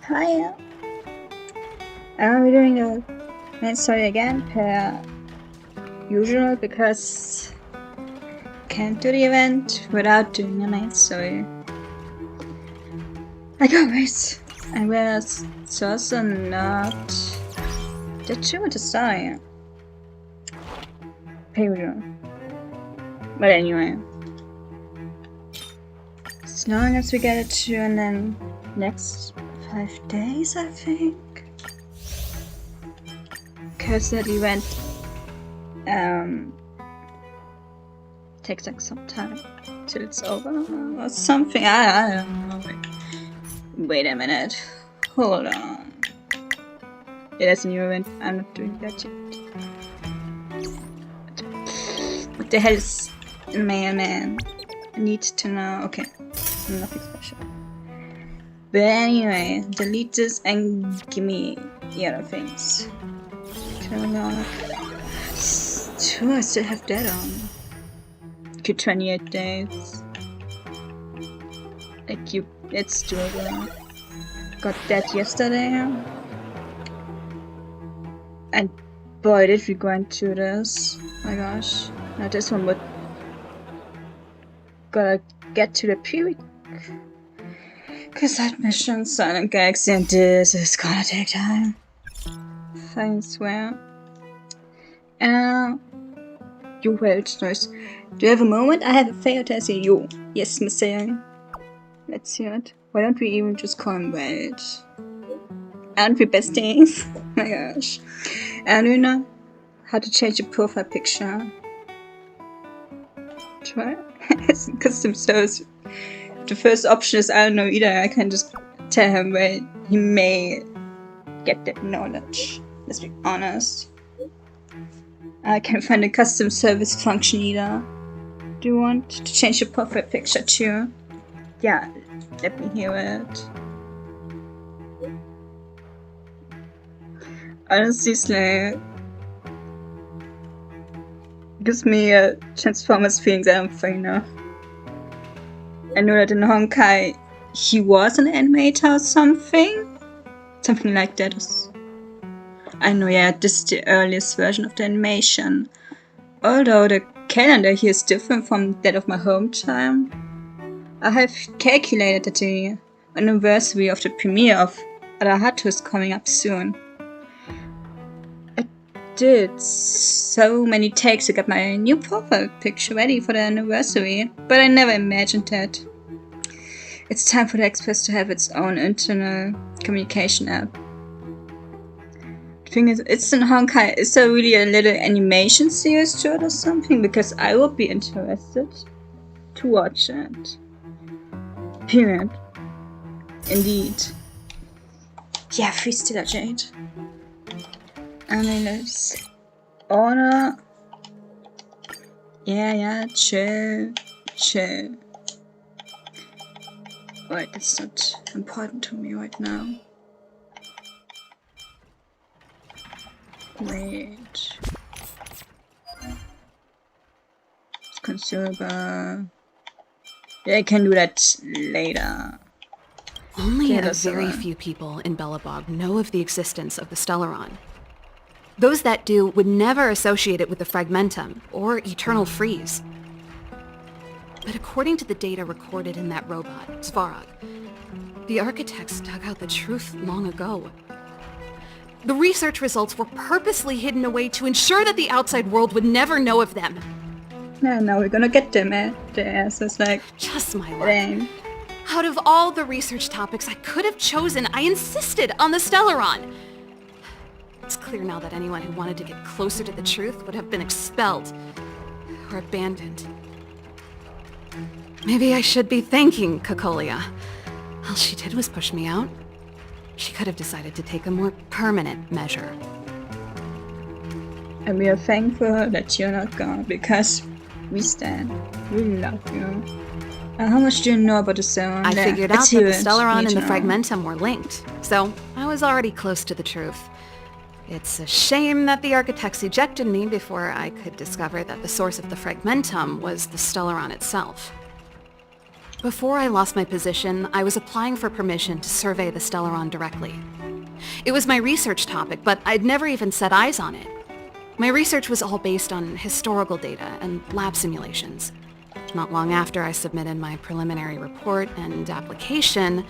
Hi, are we doing the main story again per usual because can't do the event without doing the main story. Like always, and we're also not that sure what to start. Per usual. But anyway, as long as we get it to and then next 5 days, I think. Because that event takes like some time till it's over or something. I don't know. Wait a minute. Hold on. It is a new event. I'm not doing that yet. What the hell is man? I need to know. Okay. Nothing special. But anyway, delete this and give me the other things. Turn on. Sure, I still have that on. Okay, 28 days. Like you, it's doable. Got that yesterday. And boy, did we go into this. Oh my gosh. Now this one would gotta get to the peak. Cause that mission, Silent Galaxy, and this is gonna take time. I swear. You Welch noise. Do you have a moment? I have a favor to ask you. Yes, Messiah. Let's hear it. Why don't we even just call him Welch? Aren't we besties? Oh my gosh. And do you know how to change your profile picture? Try? Custom service. The first option is I don't know either. I can just tell him where he may get that knowledge. Let's be honest. I can't find a custom service function either. Do you want to change your profile picture too? Yeah, let me hear it. Honestly, Slay gives me a Transformers feeling that I'm fine enough. I know that in Honkai he was an animator or something. Something like that. I know, yeah, this is the earliest version of the animation. Although the calendar here is different from that of my hometown. I have calculated that the anniversary of the premiere of Arahatu is coming up soon. I did so many takes to get my new profile picture ready for the anniversary, but I never imagined that. It's time for the Express to have its own internal communication app. The thing is, it's in Honkai. Is there really a little animation series to it or something? Because I would be interested to watch it. Period. Indeed. Yeah, free Stiller Jade. I mean, let's order. Yeah, chill. Wait, that's not important to me right now. Wait. It's consumable. Yeah, I can do that later. Only a very few people in Belobog know of the existence of the Stellaron. Those that do would never associate it with the Fragmentum or Eternal Freeze. But according to the data recorded in that robot, Svarog, the architects dug out the truth long ago. The research results were purposely hidden away to ensure that the outside world would never know of them. Yeah, now we're gonna get them, the answers, like... Just my luck. Out of all the research topics I could have chosen, I insisted on the Stellaron. It's clear now that anyone who wanted to get closer to the truth would have been expelled or abandoned. Maybe I should be thanking Cocolia. All she did was push me out. She could have decided to take a more permanent measure. And we are thankful that you're not gone, because we stand. We love you. How much do you know about the Stellaron? I figured out that the Stellaron and the Fragmentum were linked, so I was already close to the truth. It's a shame that the architects ejected me before I could discover that the source of the Fragmentum was the Stellaron itself. Before I lost my position, I was applying for permission to survey the Stellaron directly. It was my research topic, but I'd never even set eyes on it. My research was all based on historical data and lab simulations. Not long after I submitted my preliminary report and application,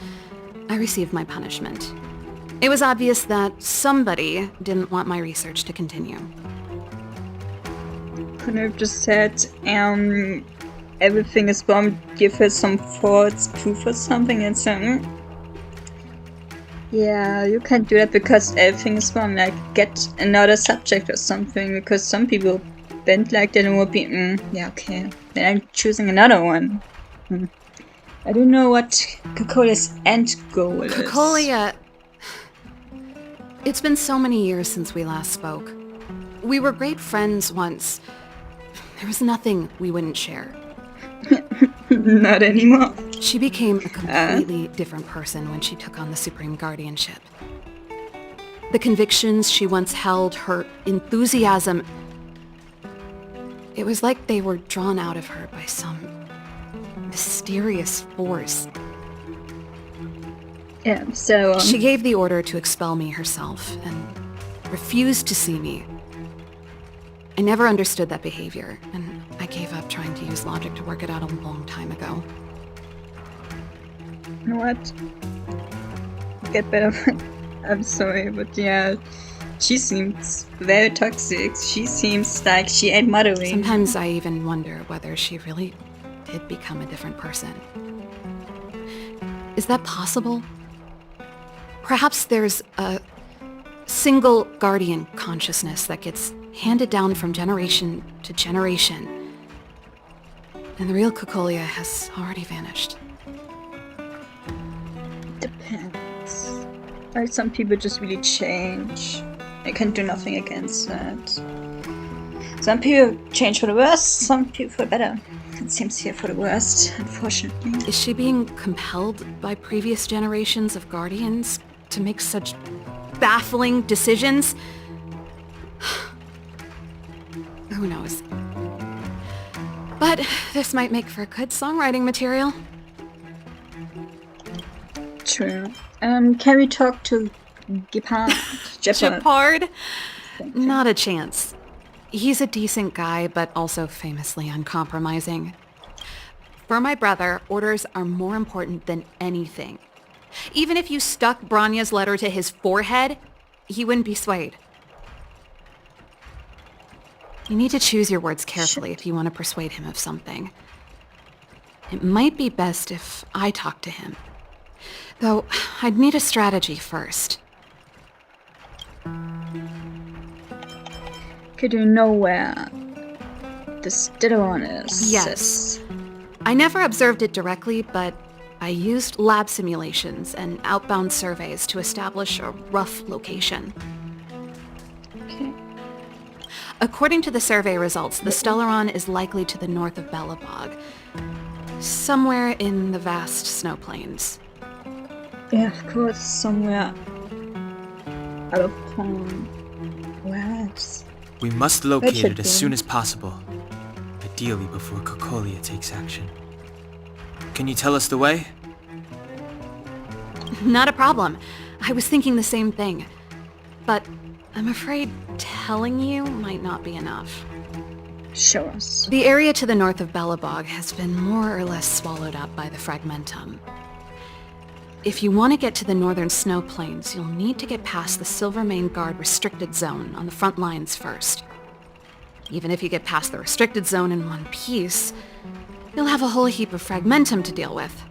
I received my punishment. It was obvious that somebody didn't want my research to continue. Couldn't have just said, everything is bombed, give her some false proof or something and say, yeah, you can't do that because everything is wrong, like get another subject or something, because some people bend like that and will be, yeah, okay, then I'm choosing another one. I don't know what Cocolia's end goal is. Cocolia... It's been so many years since we last spoke. We were great friends once. There was nothing we wouldn't share. Not anymore. She became a completely different person when she took on the Supreme Guardianship. The convictions she once held, her enthusiasm, it was like they were drawn out of her by some mysterious force. Yeah, so... She gave the order to expel me herself and refused to see me. I never understood that behavior, and I gave up trying to use logic to work it out a long time ago. You know what? Get better. I'm sorry, but yeah, she seems very toxic. She seems like she ain't mothering. Sometimes I even wonder whether she really did become a different person. Is that possible? Perhaps there's a single guardian consciousness that gets handed down from generation to generation, and the real Cocolia has already vanished. Depends. Like some people just really change. I can do nothing against that. Some people change for the worse, some people for the better. It seems here for the worst, unfortunately. Is she being compelled by previous generations of guardians to make such baffling decisions? Who knows? But this might make for good songwriting material. True. Can we talk to Gepard? Gepard? Not a chance. He's a decent guy, but also famously uncompromising. For my brother, orders are more important than anything. Even if you stuck Branya's letter to his forehead, he wouldn't be swayed. You need to choose your words carefully if you want to persuade him of something. It might be best if I talk to him. Though, I'd need a strategy first. Could you know where the Stellaron is? Yes. I never observed it directly, but I used lab simulations and outbound surveys to establish a rough location. Okay. According to the survey results, the Stellaron is likely to the north of Belobog, somewhere in the vast snow plains. Yeah, of course, somewhere out of town. Where else? We must locate it as soon as possible, ideally before Cocolia takes action. Can you tell us the way? Not a problem. I was thinking the same thing. But I'm afraid telling you might not be enough. Show us. The area to the north of Belobog has been more or less swallowed up by the Fragmentum. If you want to get to the northern snow plains, you'll need to get past the Silvermane Guard restricted zone on the front lines first. Even if you get past the restricted zone in one piece, you'll have a whole heap of Fragmentum to deal with.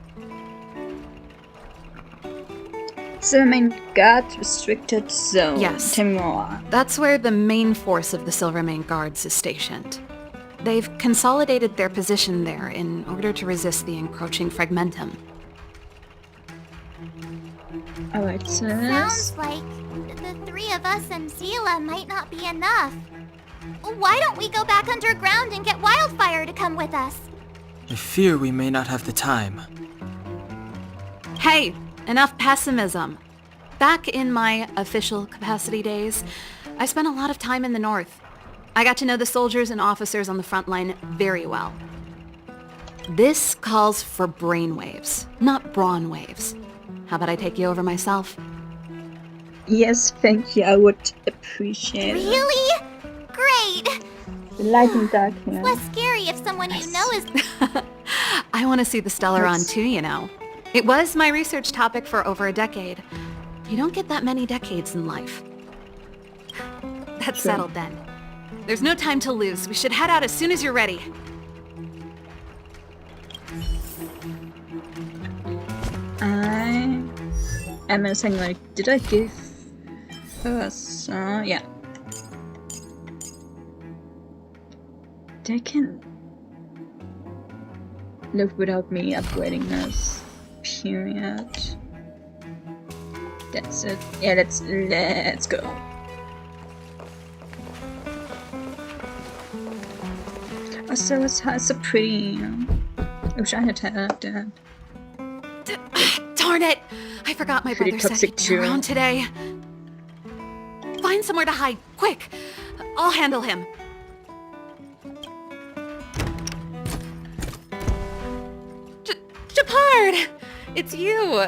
Silvermane Guard restricted zone. Yes. Tell me more. That's where the main force of the Silvermane Guards is stationed. They've consolidated their position there in order to resist the encroaching Fragmentum. Alright, so... Sounds like the three of us and Zila might not be enough. Why don't we go back underground and get Wildfire to come with us? I fear we may not have the time. Hey, enough pessimism. Back in my official capacity days, I spent a lot of time in the north. I got to know the soldiers and officers on the front line very well. This calls for brainwaves, not brawn waves. How about I take you over myself? Yes, thank you. I would appreciate it. Really? Great! The light and dark here. It's less scary if someone you know is... I want to see the Stellaron too, you know. It was my research topic for over a decade. You don't get that many decades in life. That's settled then. There's no time to lose. We should head out as soon as you're ready. I'm saying, like, did I give her some? Yeah. They can live without me upgrading this. Period. That's it. Yeah, let's go. Oh, so pretty. I wish I had that. Darn it! I forgot my brother said he'd be around today. Find somewhere to hide, quick! I'll handle him. Japard! It's you!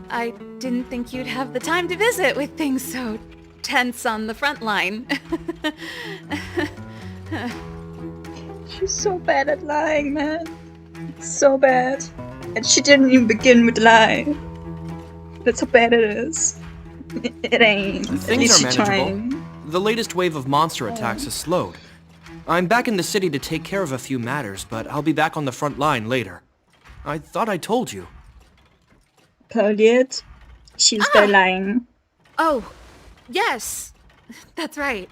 I didn't think you'd have the time to visit with things so tense on the front line. She's so bad at lying, man. So bad. And she didn't even begin with the lie. That's how bad it is. It ain't. Things are manageable. The latest wave of monster attacks has slowed. I'm back in the city to take care of a few matters, but I'll be back on the front line later. I thought I told you. Pauliet, she's bad lying. Oh, yes. That's right.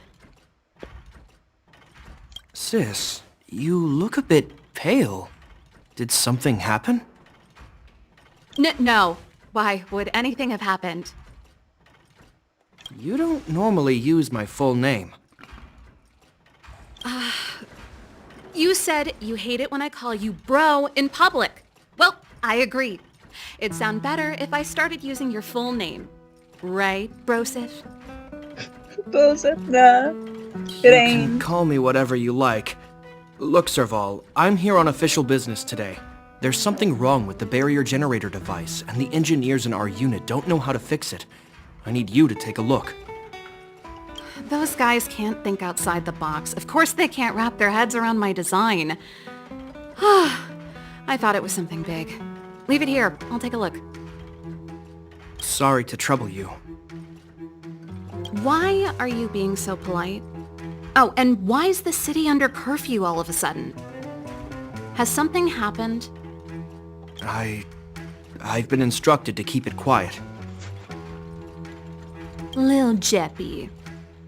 Sis, you look a bit pale. Did something happen? No. Why would anything have happened? You don't normally use my full name. You said you hate it when I call you bro in public. Well, I agree. It'd sound better if I started using your full name. Right, Brosif? Brosif, nah. It ain't. You can call me whatever you like. Look, Serval, I'm here on official business today. There's something wrong with the barrier generator device, and the engineers in our unit don't know how to fix it. I need you to take a look. Those guys can't think outside the box. Of course they can't wrap their heads around my design. I thought it was something big. Leave it here. I'll take a look. Sorry to trouble you. Why are you being so polite? Oh, and why is the city under curfew all of a sudden? Has something happened? I've been instructed to keep it quiet. Lil Jeppy.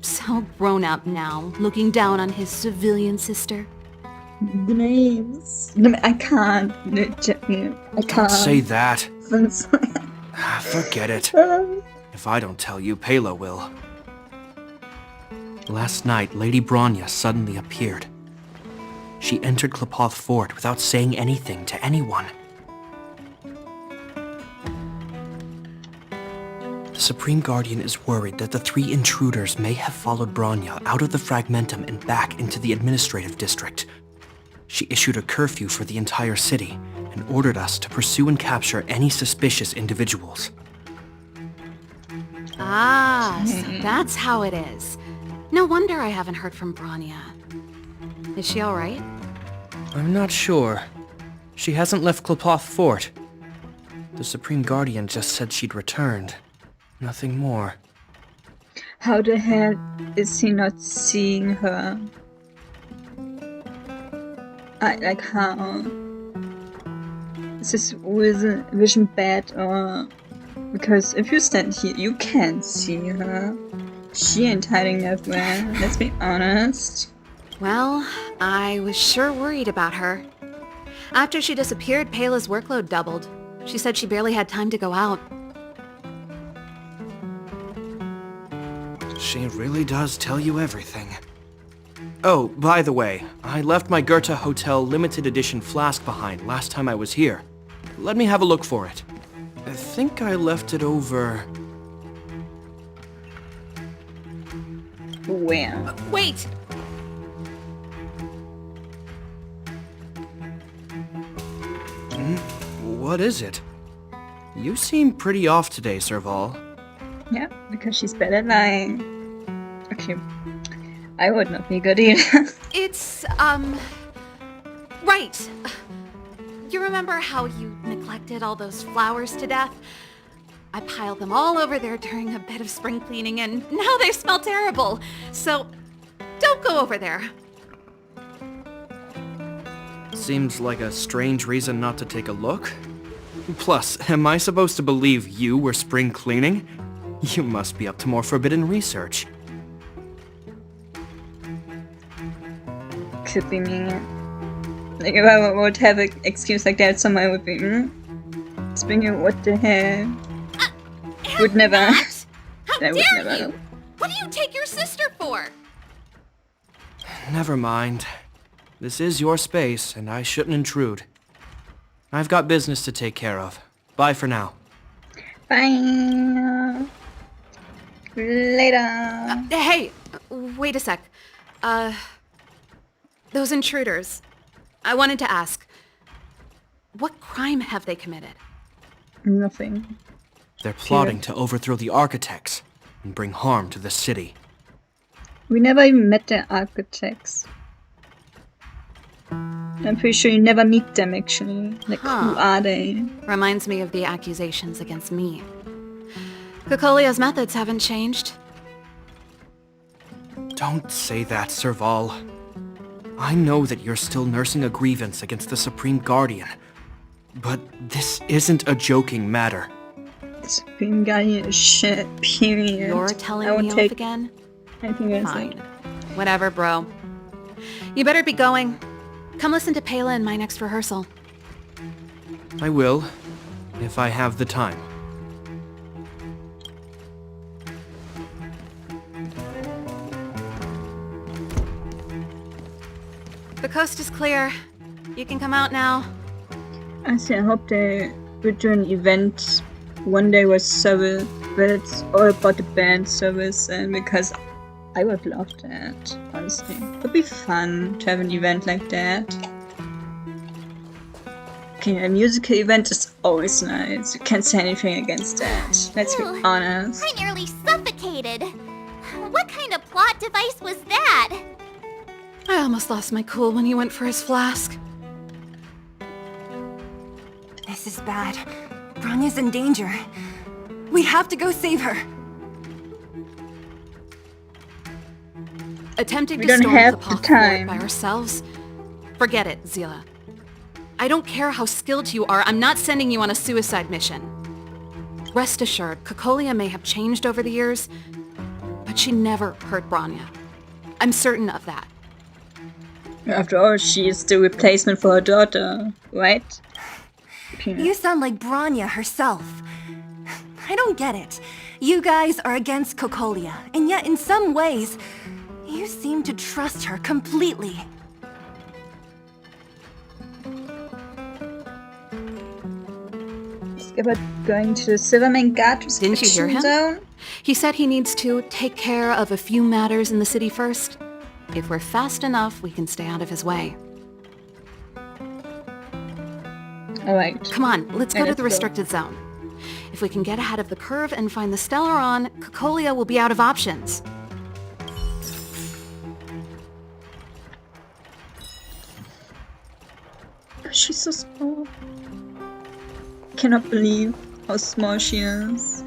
So grown up now, looking down on his civilian sister. The names. I can't. I can't. Don't say that. Forget it. If I don't tell you, Pela will. Last night, Lady Bronya suddenly appeared. She entered Klepoth Fort without saying anything to anyone. The Supreme Guardian is worried that the 3 intruders may have followed Bronya out of the Fragmentum and back into the administrative district. She issued a curfew for the entire city and ordered us to pursue and capture any suspicious individuals. Ah, so that's how it is. No wonder I haven't heard from Bronya. Is she alright? I'm not sure. She hasn't left Klepoth Fort. The Supreme Guardian just said she'd returned. Nothing more. How the hell is he not seeing her? Like how? Is his vision bad or... Because if you stand here, you can't see her. She ain't hiding nowhere, let's be honest. Well, I was sure worried about her. After she disappeared, Pela's workload doubled. She said she barely had time to go out. She really does tell you everything. Oh, by the way, I left my Goethe Hotel limited edition flask behind last time I was here. Let me have a look for it. I think I left it over... Where? Wait! What is it? You seem pretty off today, Serval. Yeah, because she's bad at lying. Okay. I would not be good either. It's, right. You remember how you neglected all those flowers to death? I piled them all over there during a bit of spring cleaning, and now they smell terrible. So, don't go over there. Seems like a strange reason not to take a look. Plus, am I supposed to believe you were spring cleaning? You must be up to more forbidden research. Could be me. Like, if I would have an excuse like that, someone would be, Springer, what the hell? Would never. Matt? How That would dare never. you? What do you take your sister for? Never mind. This is your space, and I shouldn't intrude. I've got business to take care of. Bye for now. Bye. Later. Hey, wait a sec. Those intruders. I wanted to ask, what crime have they committed? Nothing. They're plotting to overthrow the architects and bring harm to the city. We never even met the architects. I'm pretty sure you never meet them, actually. Like, who are they? Reminds me of the accusations against me. Cocolia's methods haven't changed. Don't say that, Serval. I know that you're still nursing a grievance against the Supreme Guardian. But this isn't a joking matter. Supreme Guardian is shit, period. You're telling I would me off take again? anything else. Fine. Whatever, bro. You better be going. Come listen to Pela in my next rehearsal. I will, if I have the time. The coast is clear. You can come out now. Actually, I hope they would do an event one day with service, but it's all about the band service, and because I would love that, honestly. It would be fun to have an event like that. Okay, a musical event is always nice. You can't say anything against that. Let's be honest. I nearly suffocated. What kind of plot device was that? I almost lost my cool when he went for his flask. This is bad. Bronya's in danger. We have to go save her. Attempting We to don't storm have the the Poth time. by ourselves? Forget it, Zila. I don't care how skilled you are, I'm not sending you on a suicide mission. Rest assured, Cocolia may have changed over the years, but she never hurt Bronya. I'm certain of that. After all, she is the replacement for her daughter, right? You sound like Bronya herself. I don't get it. You guys are against Cocolia, and yet in some ways, you seem to trust her completely. About going to the Silverman Guard Didn't you hear him? zone? He said he needs to take care of a few matters in the city first. If we're fast enough, we can stay out of his way. Alright. Come on, let's go Yeah, to let's the go. restricted zone. If we can get ahead of the curve and find the Stellaron, Cocolia will be out of options. She's so small. Cannot believe how small she is.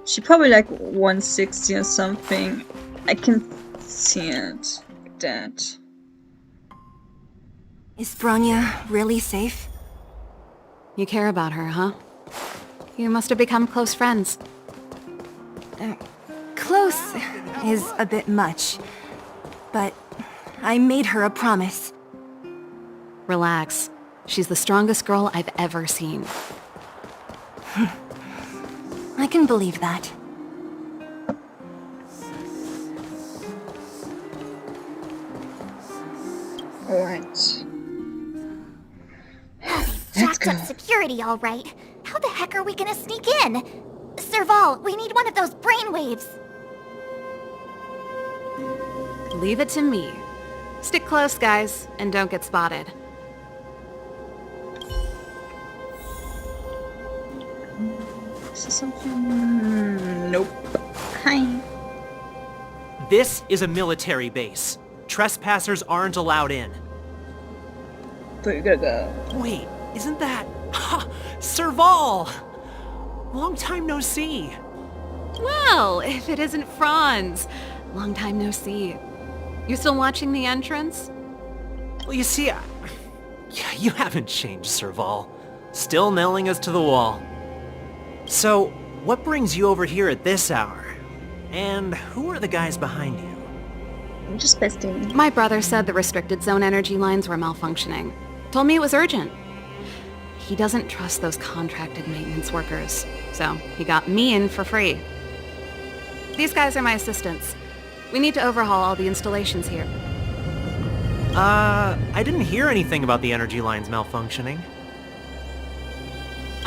She probably like 160 or something. I can see it. Like that. Is Bronya really safe? You care about her, huh? You must have become close friends. Close is a bit much, but I made her a promise. Relax. She's the strongest girl I've ever seen. I can believe that. Alright. Jacked up security, all right. How the heck are we gonna sneak in? Serval, we need one of those brainwaves. Leave it to me. Stick close, guys, and don't get spotted. Is there something? Nope. Hi. This is a military base. Trespassers aren't allowed in. But you gotta go. Wait, isn't that... Serval! Long time no see. Well, if it isn't Franz. Long time no see. You still watching the entrance? Well, you see, you haven't changed, Serval. Still nailing us to the wall. So, what brings you over here at this hour? And who are the guys behind you? I'm just besting. My brother said the restricted zone energy lines were malfunctioning. Told me it was urgent. He doesn't trust those contracted maintenance workers, so he got me in for free. These guys are my assistants. We need to overhaul all the installations here. I didn't hear anything about the energy lines malfunctioning.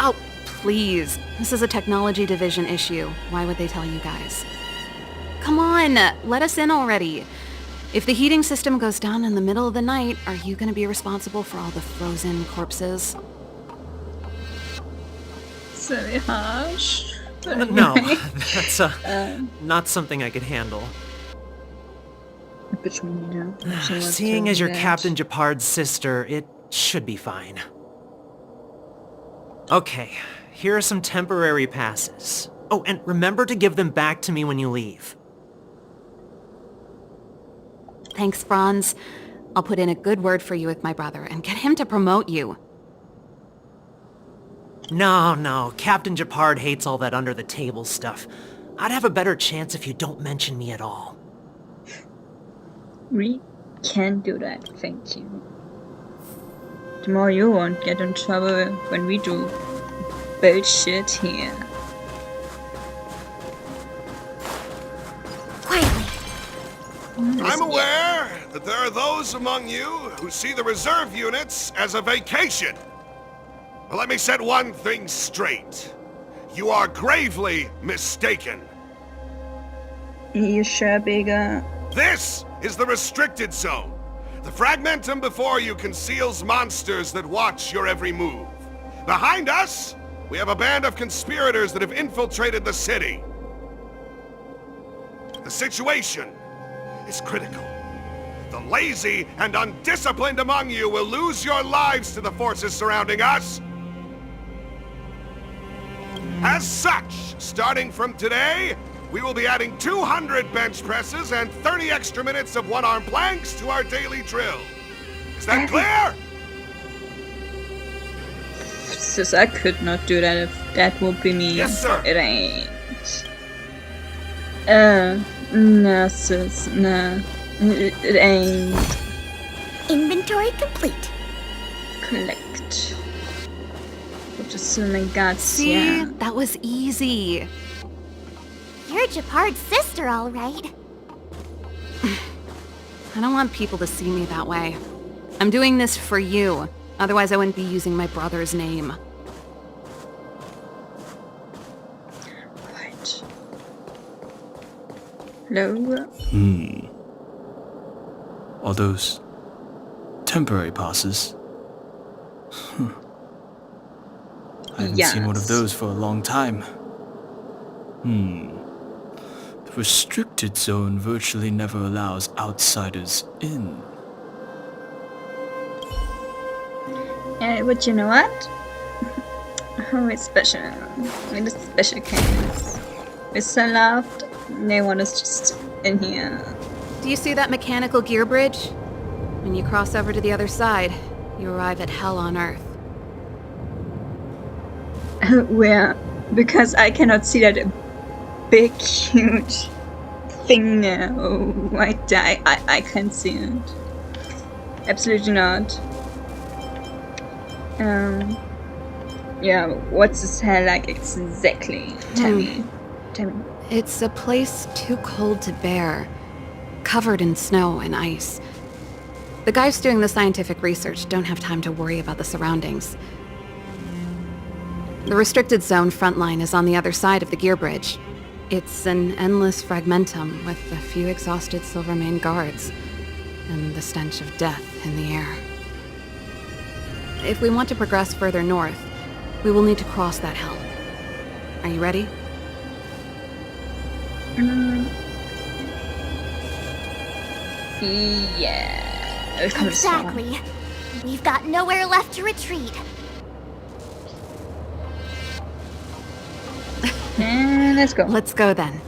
Oh, please. This is a technology division issue. Why would they tell you guys? Come on, let us in already. If the heating system goes down in the middle of the night, are you going to be responsible for all the frozen corpses? It's very harsh. No, that's not something I could handle. Between you know. Seeing as you're Captain Japard's sister, it should be fine. Okay, here are some temporary passes. Oh, and remember to give them back to me when you leave. Thanks, Franz. I'll put in a good word for you with my brother and get him to promote you. No, Captain Japard hates all that under-the-table stuff. I'd have a better chance if you don't mention me at all. We can do that, thank you. The more you won't get in trouble when we do bullshit here. Quietly. I'm aware that there are those among you who see the reserve units as a vacation. Well, let me set one thing straight. You are gravely mistaken. You sure, bigger? This is the restricted zone. The fragmentum before you conceals monsters that watch your every move. Behind us, we have a band of conspirators that have infiltrated the city. The situation is critical. The lazy and undisciplined among you will lose your lives to the forces surrounding us. As such, starting from today, we will be adding 200 bench presses and 30 extra minutes of one-arm planks to our daily drill. Is that clear? Sis, I could not do that if that would be me. Yes, sir. It ain't. No, sis, no. It ain't. Inventory complete. Collect. Which is assuming guts, See? yeah. That was easy. You're Japard's sister, all right. I don't want people to see me that way. I'm doing this for you. Otherwise, I wouldn't be using my brother's name. Right. Hello? All those temporary passes. I haven't seen one of those for a long time. The restricted zone virtually never allows outsiders in. But you know what? Oh, it's special. In a special case. We're so loved. No one is just in here. Do you see that mechanical gear bridge? When you cross over to the other side, you arrive at hell on Earth. Where? Because I cannot see that big, huge thing now. I can't see it. Absolutely not. Yeah, what's this hell like exactly? Tell me. It's a place too cold to bear, covered in snow and ice. The guys doing the scientific research don't have time to worry about the surroundings. The restricted zone front line is on the other side of the gear bridge. It's an endless fragmentum with a few exhausted Silvermane guards, and the stench of death in the air. If we want to progress further north, we will need to cross that hell. Are you ready? Yeah. Exactly. We've got nowhere left to retreat. And let's go. Let's go then.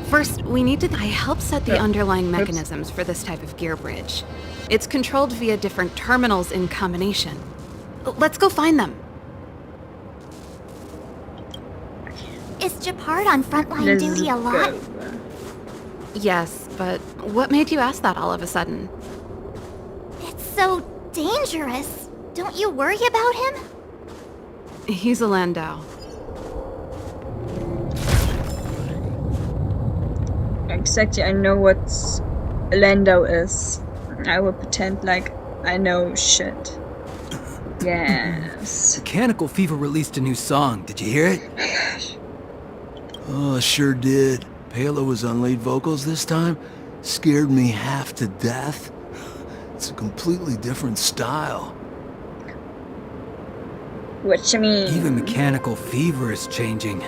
First, we need to... I helped set the underlying mechanisms for this type of gear bridge. It's controlled via different terminals in combination. Let's go find them. Is Gepard on frontline duty a lot? Yes, but what made you ask that all of a sudden? It's so dangerous. Don't you worry about him? He's a Landau. Exactly, I know what Landau is. I will pretend like I know shit. Yes. Mechanical Fever released a new song. Did you hear it? Oh, sure did. Palo was on lead vocals this time. Scared me half to death. It's a completely different style. What you mean? Even Mechanical Fever is changing.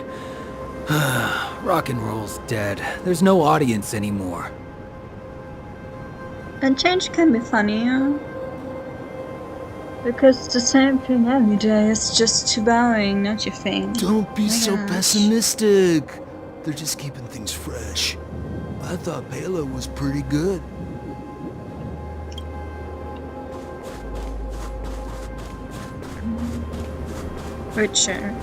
Rock and roll's dead. There's no audience anymore. And change can be funny, yeah? Because it's the same thing every day. It's just too boring, don't you think? Don't be so gosh. pessimistic. They're just keeping things fresh. I thought Palo was pretty good. Richard.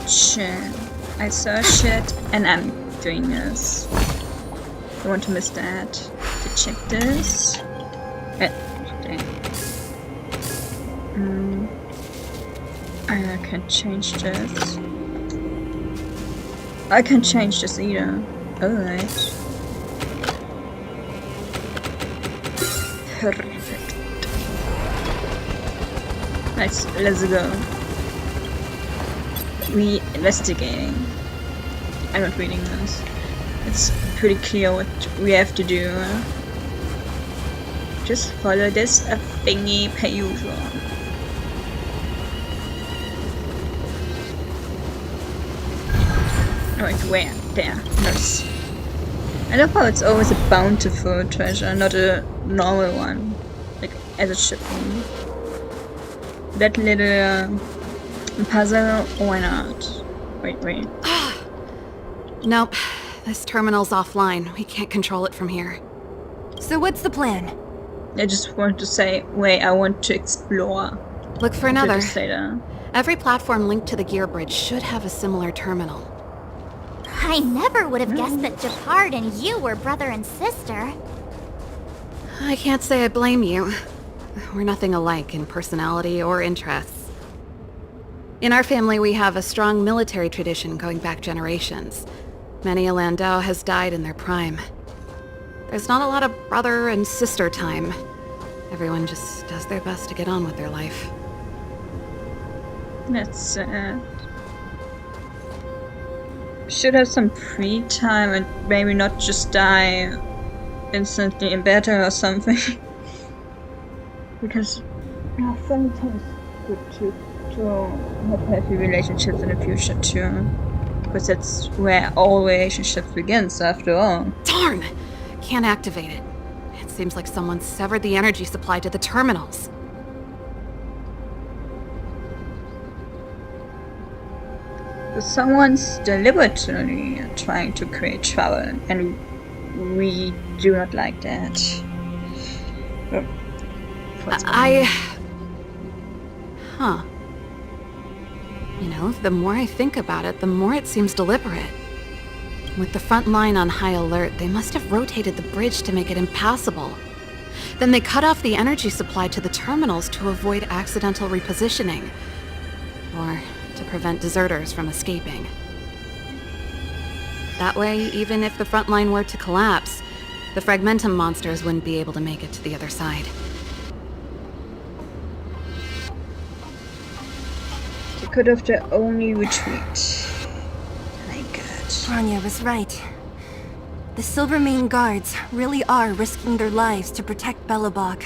Shit. I saw shit and I'm doing this. I want to miss that. To check this. I can change this. I can change this either. Alright. Perfect. Let's go. We investigating. I'm not reading this. It's pretty clear what we have to do. Just follow this thingy per usual. Right, where? There. Nice. I love how it's always a bountiful treasure, not a normal one. Like, as it should be. That little puzzle, why not? Wait. Nope. This terminal's offline. We can't control it from here. So what's the plan? I just want to say, wait, I want to explore. Look for another. Just say that. Every platform linked to the gear bridge should have a similar terminal. I never would have guessed that Gepard and you were brother and sister. I can't say I blame you. We're nothing alike in personality or interests. In our family, we have a strong military tradition going back generations. Many a Landau has died in their prime. There's not a lot of brother and sister time. Everyone just does their best to get on with their life. That's sad. Should have some free time and maybe not just die instantly in battle or something. Because sometimes it's good to have healthy relationships in the future too. Because that's where all relationships begins after all. Darn! Can't activate it. It seems like someone severed the energy supply to the terminals. Someone's deliberately trying to create trouble, and we do not like that. Huh. You know, the more I think about it, the more it seems deliberate. With the front line on high alert, they must have rotated the bridge to make it impassable. Then they cut off the energy supply to the terminals to avoid accidental repositioning. Or to prevent deserters from escaping. That way, even if the front line were to collapse, the Fragmentum monsters wouldn't be able to make it to the other side. They could have their only retreat. My god. Bronya was right. The Silvermane guards really are risking their lives to protect Belobog.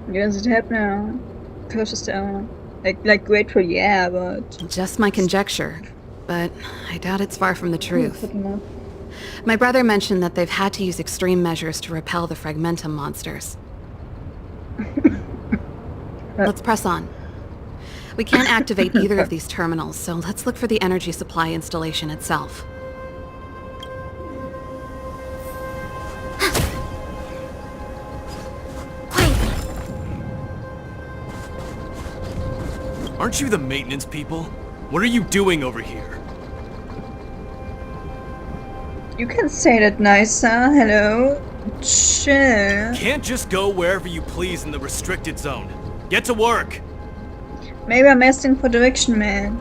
Where does it happen now? Closest to hour. Like grateful, yeah, but... Just my conjecture, but I doubt it's far from the truth. Good enough. My brother mentioned that they've had to use extreme measures to repel the Fragmentum monsters. Let's press on. We can't activate either of these terminals, so let's look for the energy supply installation itself. Aren't you the maintenance people? What are you doing over here? You can say that nicer. Hello. Chill. Can't just go wherever you please in the restricted zone. Get to work! Maybe I'm asking for direction, man.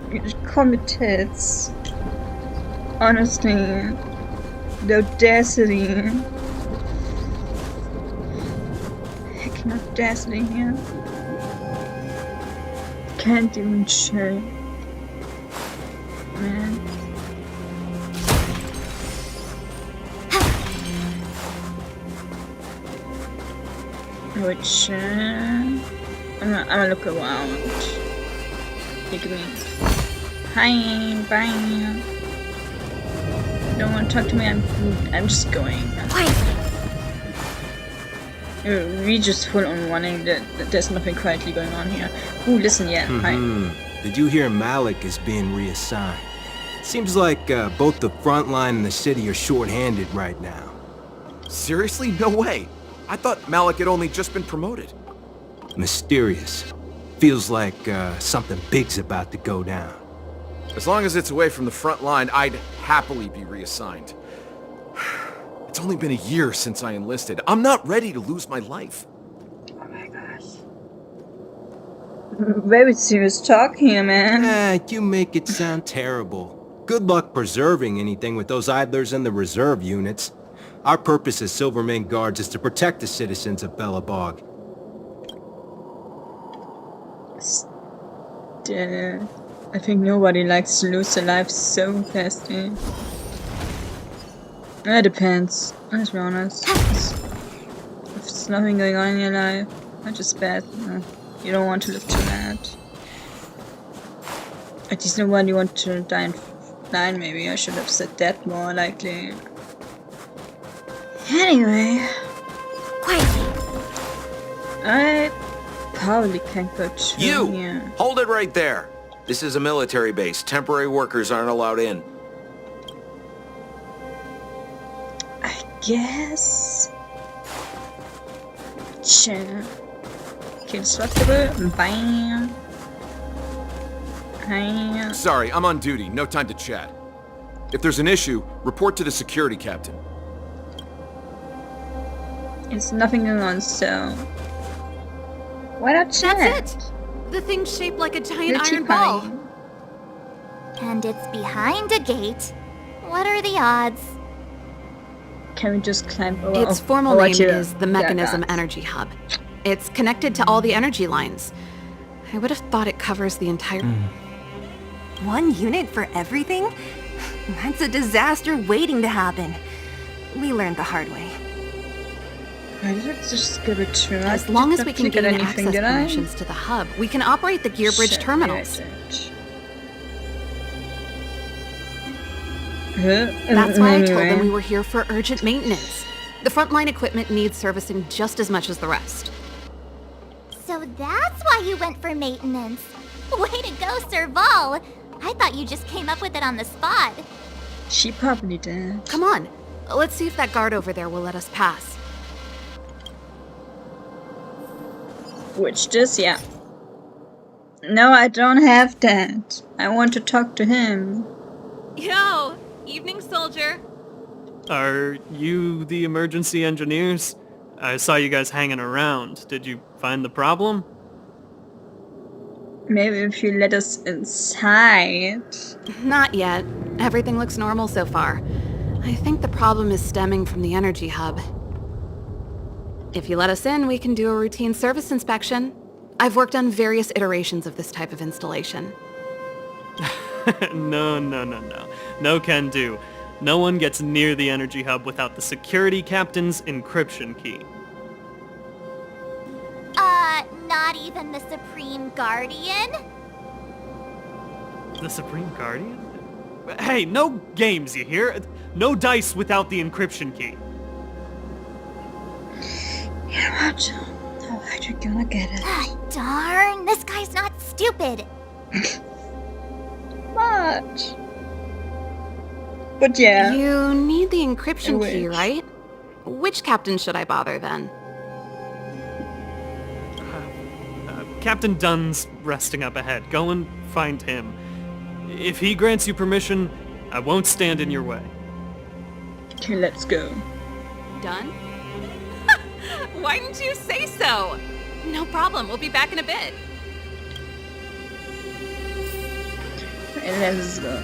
You just call me tits. Honestly. The audacity. Heckin' audacity here. Can't even chill. Man. Which, I'm gonna look around. Give me. Hi, bye. Don't want to talk to me. I'm just going. We just full on running. There's nothing quietly going on here. Ooh, listen, yeah. Hi. Did you hear Malik is being reassigned? Seems like both the front line and the city are short-handed right now. Seriously? No way. I thought Malik had only just been promoted. Mysterious. Feels like something big's about to go down. As long as it's away from the front line, I'd happily be reassigned. It's only been a year since I enlisted. I'm not ready to lose my life. Oh my gosh. Very serious talk here, man. You make it sound terrible. Good luck preserving anything with those idlers in the reserve units. Our purpose as Silvermane Guards is to protect the citizens of Belobog. I think nobody likes to lose their life so fast. It depends. Let's be honest. If there's nothing going on in your life, not just bad. You don't want to live too bad. At least nobody want to die in line. Maybe I should have said that more likely. Anyway, I probably can't go through You! here. Hold it right there. This is a military base. Temporary workers aren't allowed in. I guess. Sure. Indestructible. Bam. Hi. Sorry, I'm on duty. No time to chat. If there's an issue, report to the security captain. It's nothing going on, so why not chat? That's it! The thing's shaped like a giant You're iron ball. fine. And it's behind a gate. What are the odds? Can we just climb over? Its formal name is the Mechanism Yeah, Energy Hub. It's connected to all the energy lines. I would have thought it covers the entire... One unit for everything? That's a disaster waiting to happen. We learned the hard way. Why did it just give it to us? As long as we can gain anything, access did I? permissions to the hub, we can operate the gear bridge Shit, terminals. That's why I told them we were here for urgent maintenance. The frontline equipment needs servicing just as much as the rest. So that's why you went for maintenance. Way to go, Serval! I thought you just came up with it on the spot. She probably did. Come on, let's see if that guard over there will let us pass. Which just, yeah. No, I don't have that. I want to talk to him. Yo! Evening, soldier. Are you the emergency engineers? I saw you guys hanging around. Did you find the problem? Maybe if you let us inside. Not yet. Everything looks normal so far. I think the problem is stemming from the energy hub. If you let us in, we can do a routine service inspection. I've worked on various iterations of this type of installation. No. No can do. No one gets near the energy hub without the security captain's encryption key. not even the Supreme Guardian? The Supreme Guardian? Hey, no games, you hear? No dice without the encryption key. You know what? How are you gonna get it? Darn, this guy's not stupid. Much. But yeah. You need the encryption key, right? Which captain should I bother then? Captain Dunn's resting up ahead. Go and find him. If he grants you permission, I won't stand in your way. Okay, let's go. Dunn? Why didn't you say so? No problem, we'll be back in a bit. And let's go.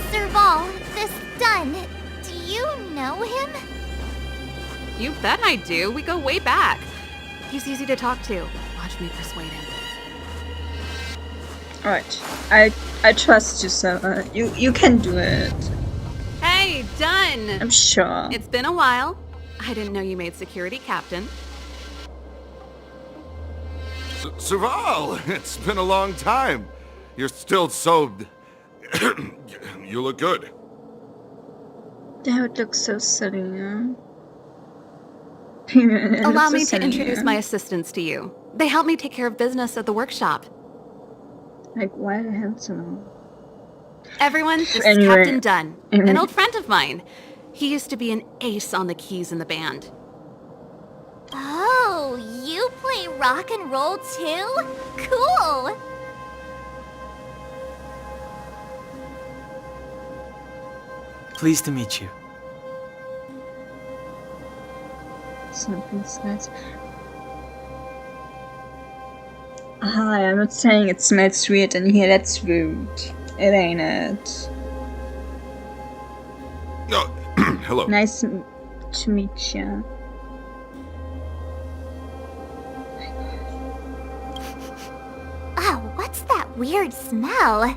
Serval, this Dunn, do you know him? You bet I do. We go way back. He's easy to talk to. Watch me persuade him. Alright. I trust you, sir. You can do it. Hey, Dunn! I'm sure. It's been a while. I didn't know you made security captain. Serval, it's been a long time. You're still so... You look good. That would look so silly, huh? Allow me to introduce my assistants to you. They help me take care of business at the workshop. Like, why the hell so? Everyone, this is Captain Dunn, an old friend of mine. He used to be an ace on the keys in the band. Oh, you play rock and roll too? Cool! Pleased to meet you. Something's nice. Hi, I'm not saying it smells weird in here, that's rude. It ain't it. No, hello. Nice to meet you. Oh, what's that weird smell?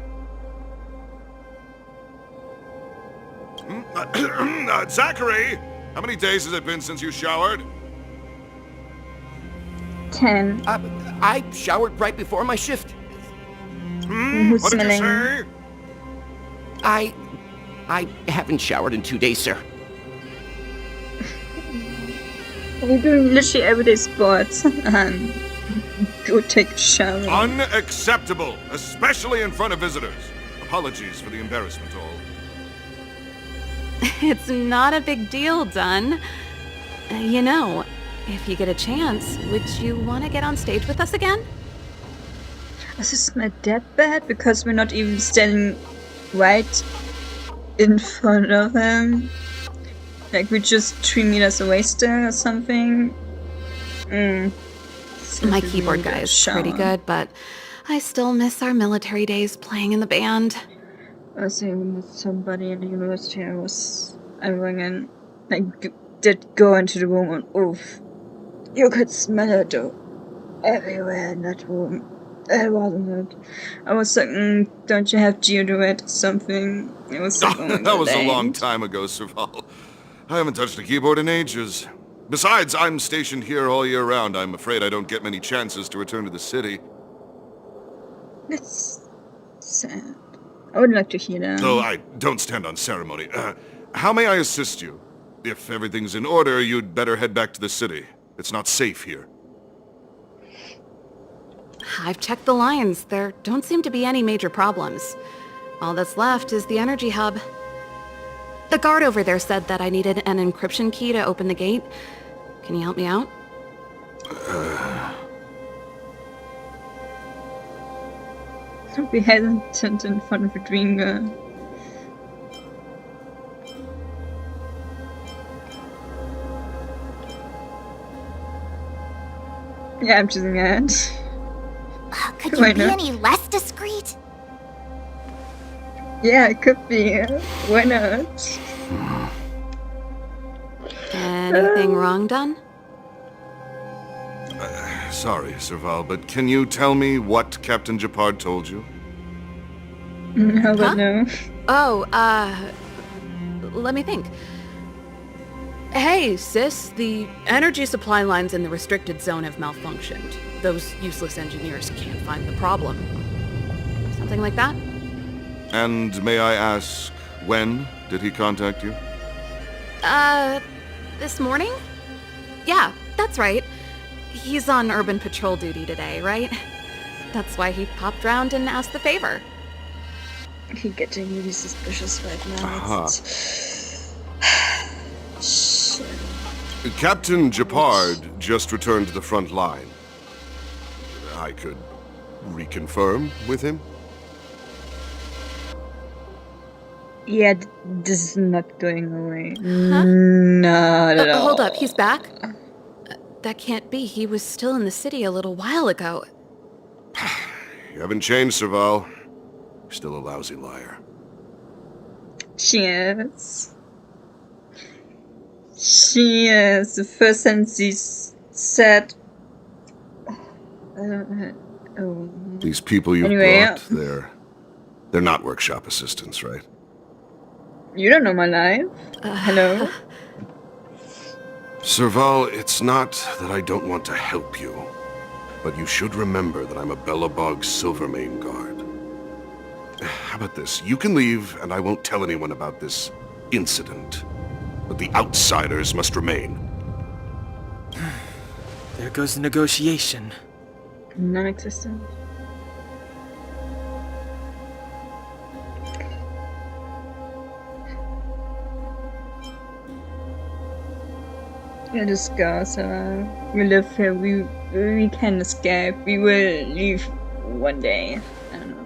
Zachary! How many days has it been since you showered? 10. I showered right before my shift. Who's What did you smelling? say? I haven't showered in 2 days, sir. We're doing literally everyday sports. Go take a shower. Unacceptable, especially in front of visitors. Apologies for the embarrassment, all. It's not a big deal, Dunn. You know, if you get a chance, would you want to get on stage with us again? Is this my that bad? Because we're not even standing right in front of him? Like we're just 3 meters away still or something? My keyboard guy is pretty good, but I still miss our military days playing in the band. I was even with somebody in the university I was in, like, did go into the room and oof. You could smell it everywhere in that room. It wasn't it. I was like, don't you have deodorant or something? It was like, that was a long time ago, Serval. I haven't touched a keyboard in ages. Besides, I'm stationed here all year round. I'm afraid I don't get many chances to return to the city. That's sad. I would like to hear that. Though I don't stand on ceremony. How may I assist you? If everything's in order, you'd better head back to the city. It's not safe here. I've checked the lines. There don't seem to be any major problems. All that's left is the energy hub. The guard over there said that I needed an encryption key to open the gate. Can you help me out? Don't be hesitant in front of a dream girl. Yeah, I'm choosing that. Could you be any less discreet? Yeah, it could be. Why not? Anything wrong, Dunn? Sorry, Serval, but can you tell me what Captain Japard told you? No, but no. Oh, let me think. Hey, sis, the energy supply lines in the restricted zone have malfunctioned. Those useless engineers can't find the problem. Something like that? And may I ask, when did he contact you? This morning? Yeah, that's right. He's on urban patrol duty today, right? That's why he popped round and asked the favor. He's getting really suspicious right now. Shit. Captain Japard just returned to the front line. I could reconfirm with him? Yeah, this is not going away. Huh? Not at all. Hold up, he's back? That can't be. He was still in the city a little while ago. You haven't changed, Serval. You're still a lousy liar. She is. She is. The first sentence he said... These people you've brought, they're not workshop assistants, right? You don't know my life. Hello? Serval, it's not that I don't want to help you, but you should remember that I'm a Belobog Silvermane guard. How about this? You can leave, and I won't tell anyone about this incident. But the outsiders must remain. There goes the negotiation. Non-existent. Let us go, so we live here, we can escape, we will leave one day. I don't know.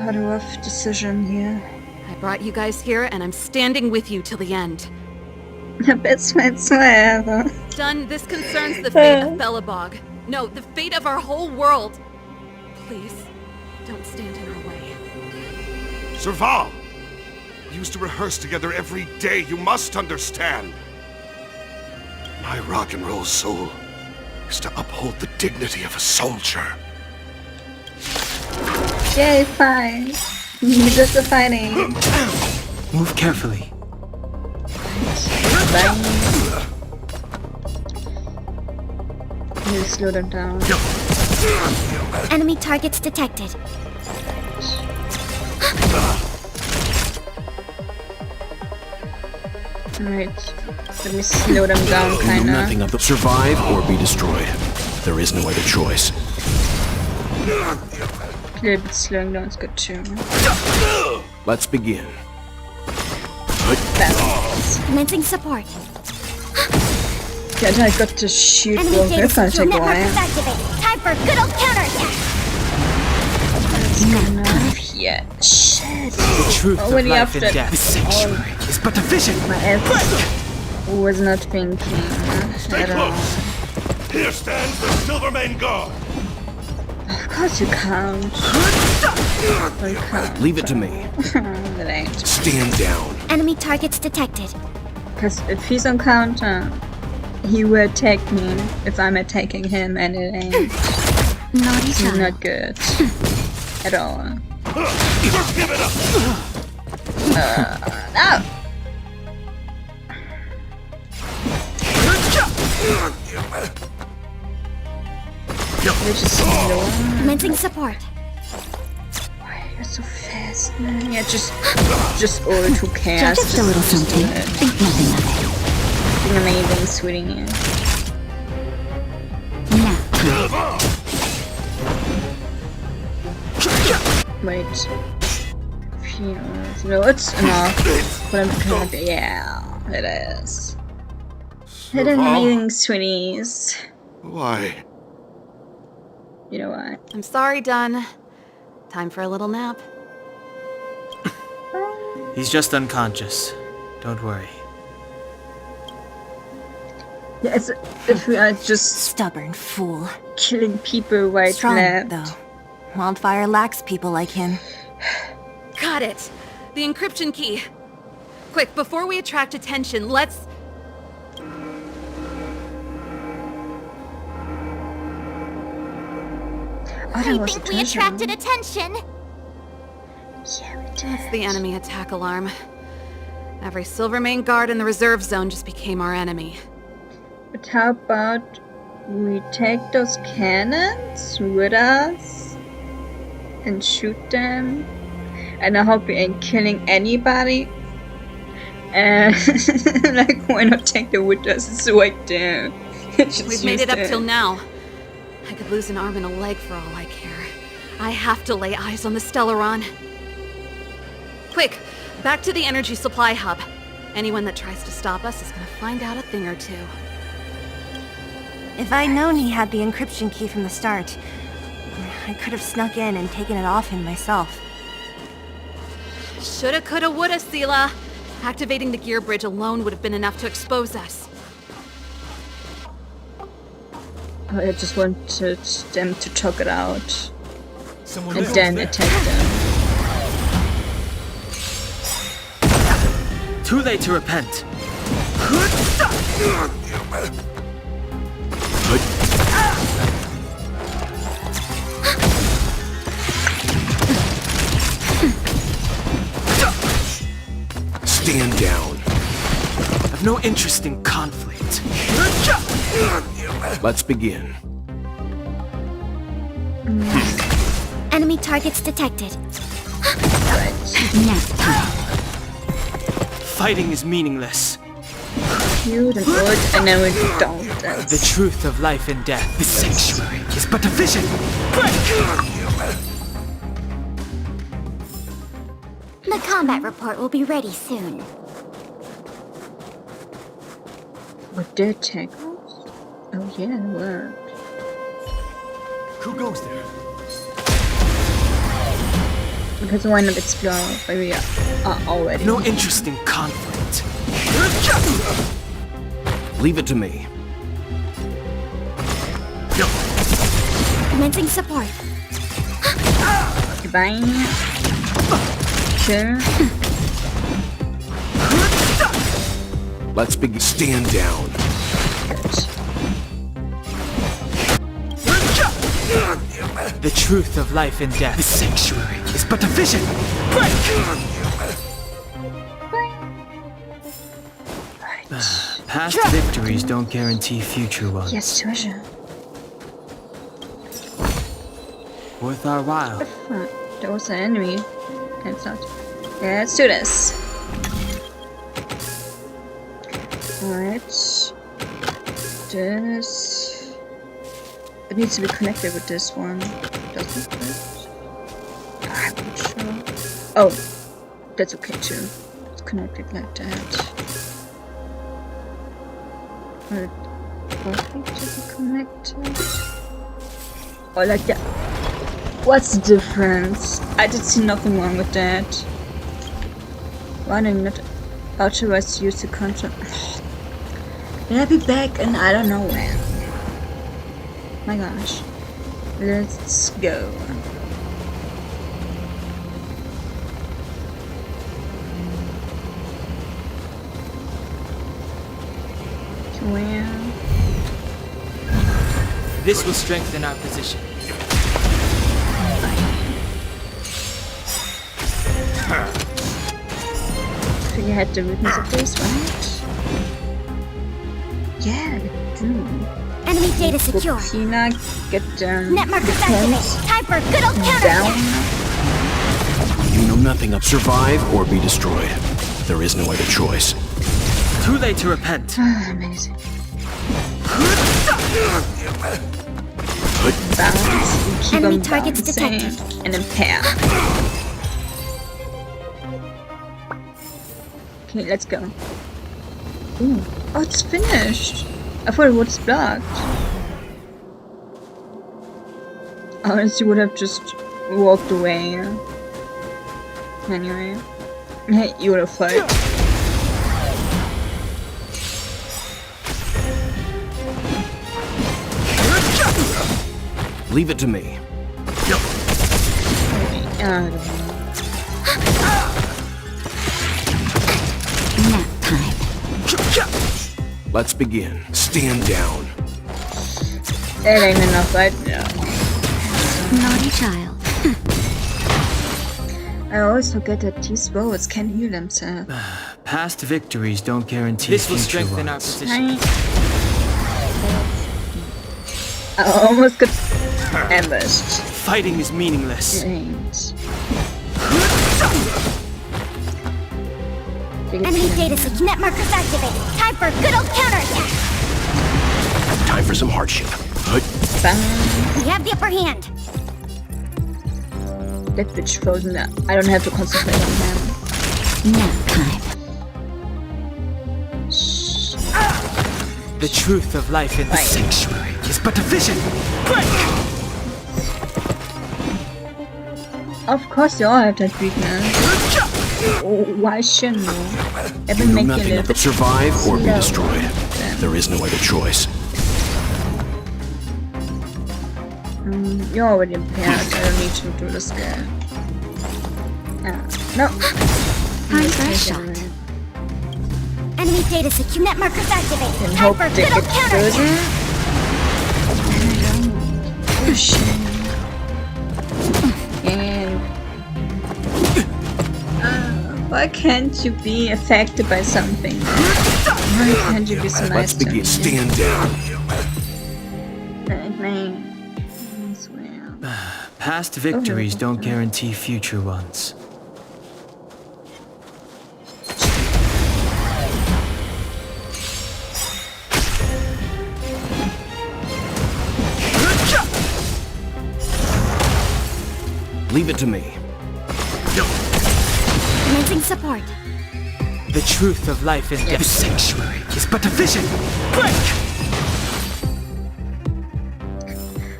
What a rough decision here. I brought you guys here, and I'm standing with you till the end. Best friends forever. Dunn, this concerns the fate of Belobog. No, the fate of our whole world. Please, don't stand in our way. Serval! We used to rehearse together every day, you must understand. My rock and roll soul is to uphold the dignity of a soldier. Yay, fine. Just a fighting. Move carefully. You slow them down. Enemy targets detected. Alright. Let me slow them down, We know kinda. nothing of the survive or be destroyed. There is no other choice. A little bit slowing down is good too. Let's begin. Commencing support. Yeah, I got to shoot Enemy for data this, gonna central take a network while. is activated. Time for a good old counterattack. Enough yet. Shit. The truth of Already life after and death. The sanctuary is but a vision. my ass was not thinking at all. Here stands the Silvermane Guard. Of course you can't. You can't. Leave it to me. That ain't. Stand down. Enemy targets detected. Because if he's on counter, he will attack me if I'm attacking him, and it ain't Naughty child. not good at all. Just give it up. No! You're just slow. Commencing support. Why are you so fast, man? Yeah, just all who cares. Just a little something. Think nothing of it. Doing amazing, sweetie. Now. Wait. No, it's enough. But I'm kind of, yeah, it is. It is amazing, sweeties. Why? You know what? I'm sorry, Dunn. Time for a little nap. He's just unconscious. Don't worry. Yeah, it's, if we are just Stubborn fool. killing people right Strong, left. though. Wildfire lacks people like him. Got it. The encryption key. Quick, before we attract attention, let's... Oh, I think we attracted attention. Yeah, we did. That's the enemy attack alarm. Every Silvermane guard in the reserve zone just became our enemy. But how about we take those cannons with us and shoot them? And I hope we ain't killing anybody. And like, why not take them with us? It's right there. We've made it up till now. I could lose an arm and a leg for all I care. I have to lay eyes on the Stellaron. Quick, back to the energy supply hub. Anyone that tries to stop us is gonna find out a thing or two. If I'd known he had the encryption key from the start, I could have snuck in and taken it off him myself. Shoulda, coulda, woulda, Seela. Activating the gear bridge alone would have been enough to expose us. I just wanted them to talk it out. Someone and then attack them. Too late to repent. Stand down. I've no interest in conflict. Let's begin. Enemy targets detected. Fighting is meaningless. Cute and good, and then we don't. The truth of life and death. The sanctuary is but a vision. The combat report will be ready soon. What did it take us? Oh yeah, it worked. Who goes there? Because why not explore where we are already? No interest in conflict. Leave it to me. Commencing support. Goodbye. Sure. Let's begin. Stand down. The truth of life and death. The sanctuary is but a vision. Past victories don't guarantee future ones. Yes, treasure. Worth our while. There was an enemy. It's not. Yeah, let's do this. Alright. This. It needs to be connected with this one. Doesn't it? I'm not sure. Oh, that's okay too. It's connected like that. Perfect to be connected. Oh, like that. What's the difference? I did see nothing wrong with that. Why did not authorized use the control? Will I be back? And I don't know when. My gosh. Let's go. Where? This will strengthen our position. You had the weakness of this, right? Yeah, we do. Enemy data secure. Tina, get down. Net markers activate. Time for a good old counter. You know nothing of survive or be destroyed. There is no other choice. Too late to repent. Amazing. Bounce. Keep enemy targets detected. And impair. Okay, let's go. Ooh. Oh, it's finished. I thought it was blocked. Honestly, would have just walked away. Anyway, you would have fight. Leave it to me. I don't know. Let's begin. Stand down. It ain't enough right now. Naughty child. I always forget that these robots can heal themselves. Past victories don't guarantee this will future strengthen our ones. position. I almost got ambushed. Fighting is meaningless. Enemy data sync net markers activated. Time for a good old counterattack. Time for some hardship. We have the upper hand. That bitch frozen up. I don't have to concentrate on him. Nap time. The truth of life in the sanctuary is but a vision. Break! Of course they all have that weakness. Why shouldn't we? You know nothing of survive or be destroyed. There is no other choice. You're already impaired, so I don't need to do this guy. No. Time for a shot. Enemy data sync net markers activated. Time for a good old counterattack. And why can't you be affected by something? Why can't you be so nice? Let's begin. Stand down. I swear. Past victories don't guarantee future ones. Leave it to me. Commencing support. The truth of life in the sanctuary is but a vision. Break!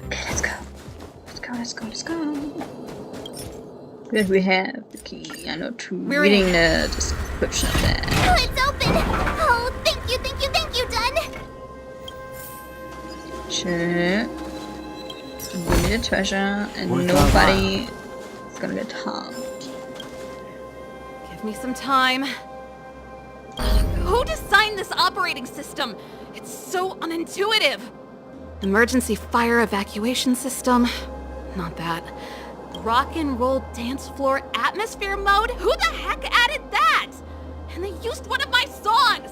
Okay, let's go. Let's go. Good, we have the key. I know too. Reading the description of that. Oh, it's open! Oh, thank you, Dun! Sure. Give me the treasure, and nobody is gonna get harmed. Give me some time. Who designed this operating system? It's so unintuitive. Emergency fire evacuation system? Not that. Rock and roll dance floor atmosphere mode? Who the heck added that? And they used one of my songs!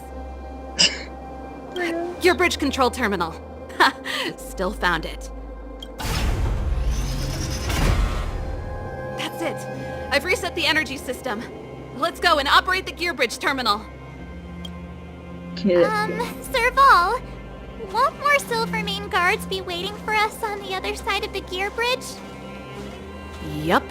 Your bridge control terminal. Still found it. That's it. I've reset the energy system. Let's go and operate the gear bridge terminal. Serval, won't more Silvermane guards be waiting for us on the other side of the gear bridge? Yup.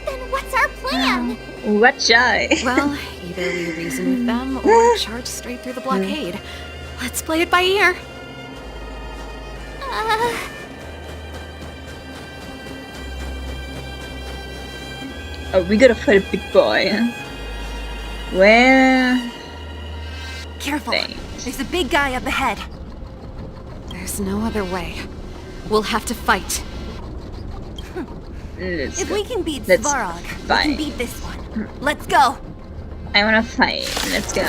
Then what's our plan? What's I? Well, either we reason with them or charge straight through the blockade. Let's play it by ear. Oh, we gotta fight a big boy. Where? Careful. There's a big guy up ahead. There's no other way. We'll have to fight. If we can beat Svarog, we can beat this one. Let's go. I wanna fight. Let's go.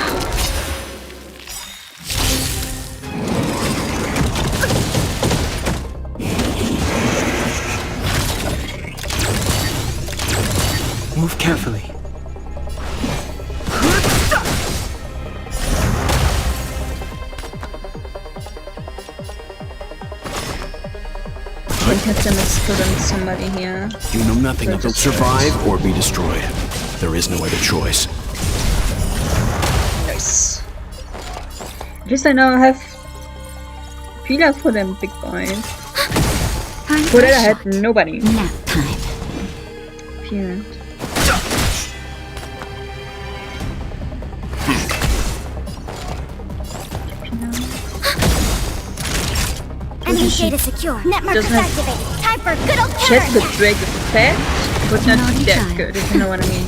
Move carefully. I have to explode somebody here. You know nothing of survive or be destroyed. There is no other choice. Nice. At least I now have Pila for them big boys. For that I had nobody. Nap time. Pila. Enemy data secure. Net markers activated. Time for a good old Check the counterattack. break effect, but not that good, if you know what I mean.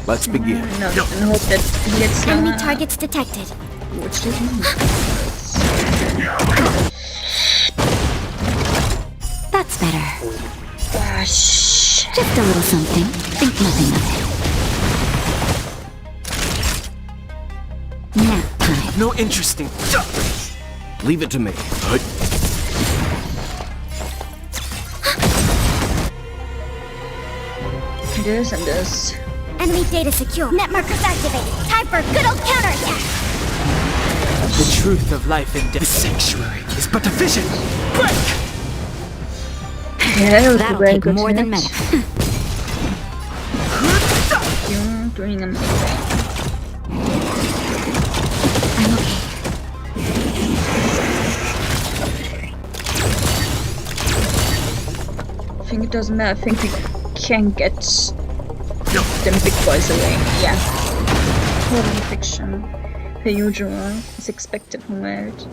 Let's begin. No, and hope that he gets Enemy targets detected. Which doesn't mean. That's better. Gosh. Just a little something. Think nothing of it. Nap time. No interesting. Leave it to me. this and this. Enemy data secure. Net markers activated. Time for a good old counterattack. The truth of life and death. The sanctuary is but a vision. Break! Yeah, that was That'll very take good more than hit. minutes. You're doing amazing. I'm okay. I think it doesn't matter. I think we can get them big boys away. Yeah. Total fiction. Per usual. As expected from it.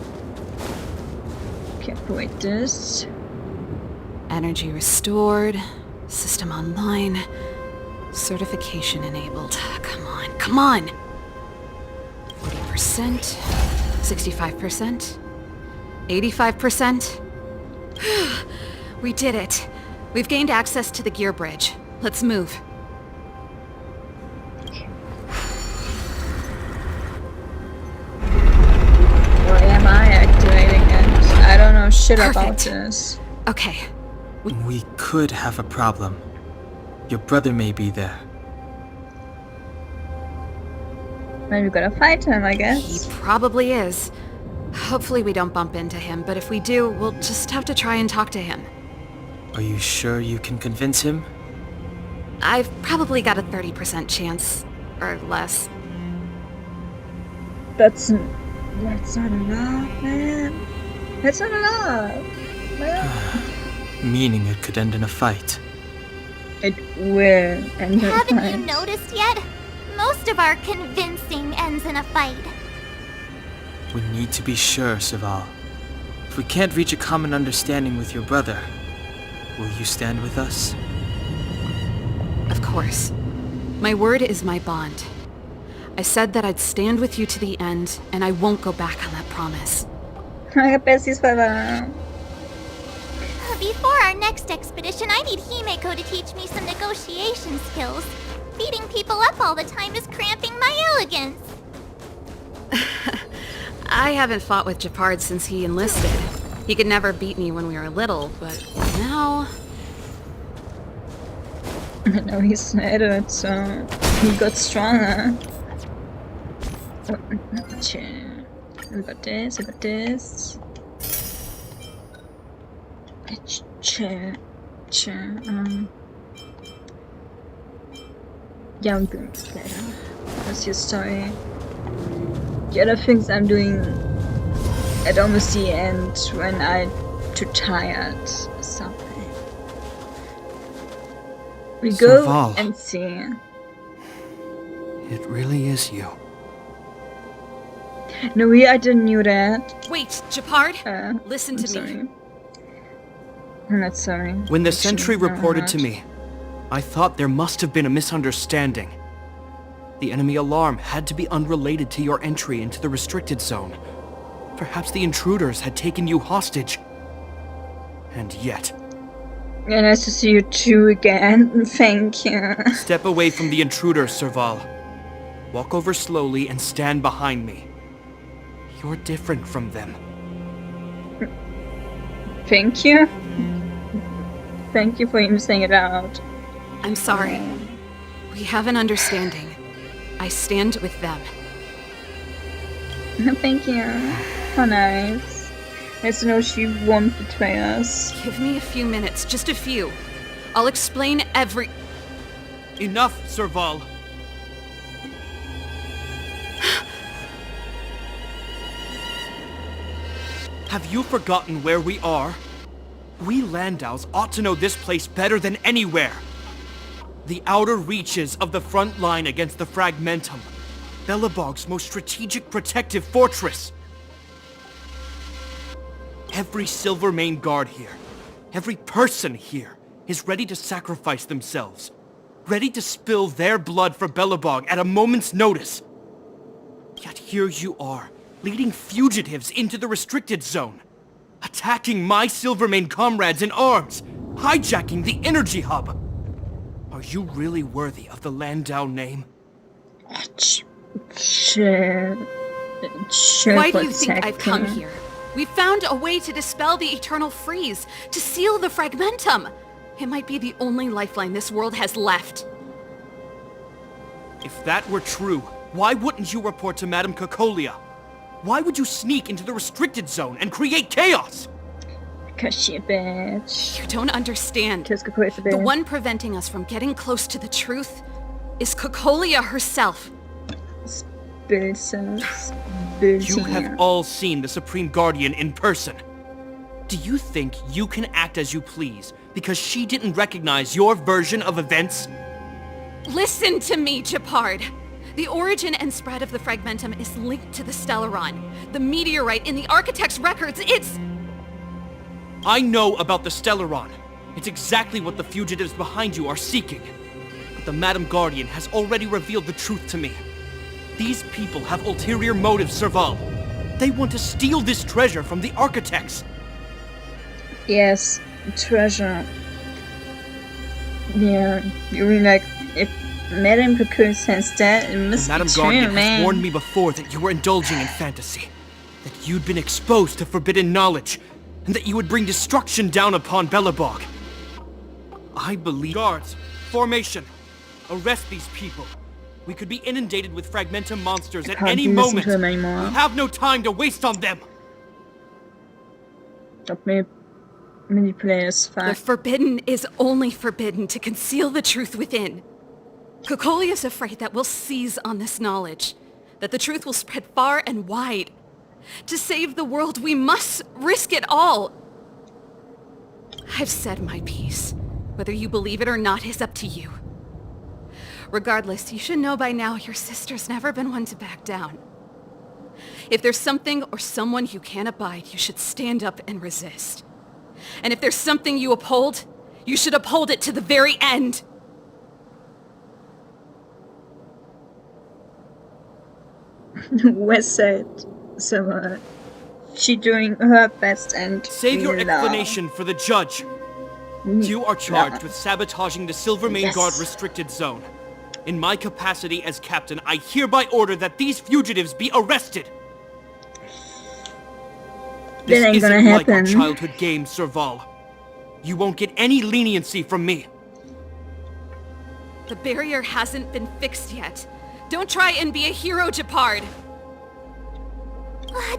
Okay, operate this. Energy restored. System online. Certification enabled. Come on, come on! 40%. 65%. 85%. We did it. We've gained access to the gear bridge. Let's move. Or am I activating it? I don't know shit about Perfect. this. Okay. We could have a problem. Your brother may be there. Then we gotta fight him, I He guess. probably is. Hopefully we don't bump into him, but if we do, we'll just have to try and talk to him. Are you sure you can convince him? I've probably got a 30% chance. Or less. That's not enough, man. That's not enough. Man. Meaning it could end in a fight. It will end in a Haven't fight. you noticed yet? Most of our convincing ends in a fight. We need to be sure, Saval. If we can't reach a common understanding with your brother, will you stand with us? Of course. My word is my bond. I said that I'd stand with you to the end, and I won't go back on that promise. Besties forever. Before our next expedition, I need Himeko to teach me some negotiation skills. Beating people up all the time is cramping my elegance. I haven't fought with Japard since he enlisted. He could never beat me when we were little, but now... No, he's smarter, so he got stronger. We got this, we got this. Yeah, I'm doing better. What's your story? The other things I'm doing at almost the end when I'm too tired or something. We go Saval. and see. It really is you. No, I didn't knew that. Wait, Japard? Listen to sorry. me. I'm not sorry. When the Actually, sentry no, reported I'm to not. me, I thought there must have been a misunderstanding. The enemy alarm had to be unrelated to your entry into the restricted zone. Perhaps the intruders had taken you hostage. And yet... Yeah, nice to see you too again. Thank you. Step away from the intruders, Serval. Walk over slowly and stand behind me. You're different from them. Thank you. Thank you for even saying it out. I'm sorry. We have an understanding. I stand with them. Thank you. How nice. Nice to know she won't betray us. Give me a few minutes, just a few. I'll explain every... Enough, Serval. Have you forgotten where we are? We Landaus ought to know this place better than anywhere. The outer reaches of the front line against the Fragmentum. Belobog's most strategic protective fortress. Every Silvermane guard here, every person here, is ready to sacrifice themselves. Ready to spill their blood for Belobog at a moment's notice. Yet here you are, leading fugitives into the restricted zone. Attacking my Silvermane comrades in arms. Hijacking the energy hub. Are you really worthy of the Landau name? Why do you think I've come here? We found a way to dispel the eternal freeze, to seal the Fragmentum. It might be the only lifeline this world has left. If that were true, why wouldn't you report to Madame Cocolia? Why would you sneak into the restricted zone and create chaos? Because she a bitch. You don't understand. Because Cocolia's a bitch. The one preventing us from getting close to the truth is Cocolia herself. You have all seen the Supreme Guardian in person. Do you think you can act as you please because she didn't recognize your version of events? Listen to me, Gepard. The origin and spread of the Fragmentum is linked to the Stellaron. The meteorite in the Architect's records, it's... I know about the Stellaron. It's exactly what the fugitives behind you are seeking. But the Madam Guardian has already revealed the truth to me. These people have ulterior motives, Serval. They want to steal this treasure from the Architects. Yes, treasure. Yeah, you mean like, if Madame Cocoon says that, it must Madame be true, Guardian man. has warned me before that you were indulging in fantasy. That you'd been exposed to forbidden knowledge, and that you would bring destruction down upon Belobog. I believe... Guards, formation, arrest these people. We could be inundated with Fragmentum monsters at any moment. We have no time to waste on them. Stop me. Manipulators, fine. The forbidden is only forbidden to conceal the truth within. Cocolia is afraid that we'll seize on this knowledge, that the truth will spread far and wide. To save the world, we must risk it all. I've said my piece. Whether you believe it or not is up to you. Regardless, you should know by now your sister's never been one to back down. If there's something or someone you can't abide, you should stand up and resist. And if there's something you uphold, you should uphold it to the very end. West Side, so she doing her best and save your explanation for the judge. You are charged with sabotaging the Silvermane Guard restricted zone. In my capacity as captain, I hereby order that these fugitives be arrested. This ain't isn't gonna like our happen. childhood game, Serval. You won't get any leniency from me. The barrier hasn't been fixed yet. Don't try and be a hero, Gepard.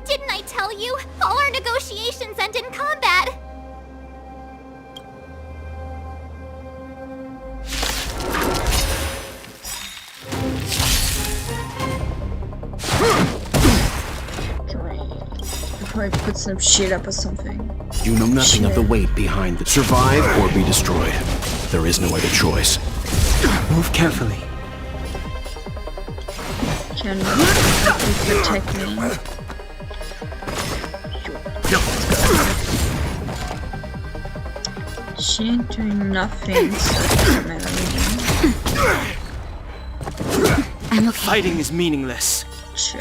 Didn't I tell you? All our negotiations end in combat. Probably put some shit up or something. You know nothing of the weight behind the survive or be destroyed. There is no other choice. Move carefully. Can you protect me? She ain't doing nothing, so it doesn't matter. I'm okay. Fighting is meaningless. Sure.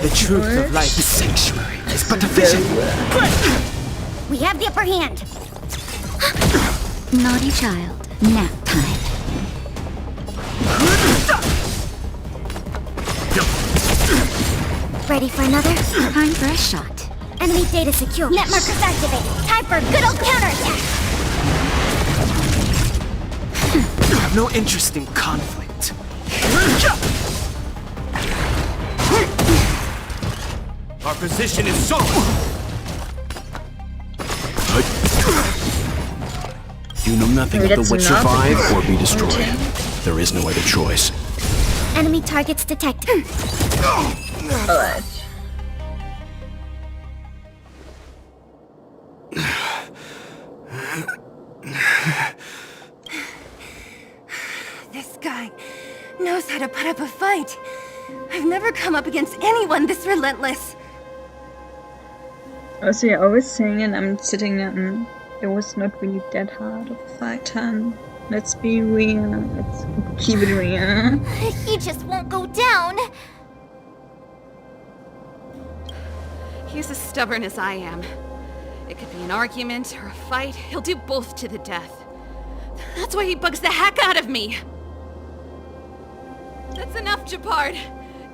The truth of life is sanctuary. It's but a vision. We have the upper hand. Naughty child. Nap time. Ready for another? Time for a shot. Enemy data secure. Net markers activated. Time for a good old counterattack. I have no interest in conflict. Our position is solid. You know nothing of the wit survive or be destroyed. There is no other choice. Enemy targets detected. Alright. This guy knows how to put up a fight. I've never come up against anyone this relentless. Also, you're always saying it, I'm sitting there and it was not really that hard of a fight, huh? Let's be real. Let's keep it real. He just won't go down. He's as stubborn as I am. It could be an argument or a fight. He'll do both to the death. That's why he bugs the heck out of me. That's enough, Gepard.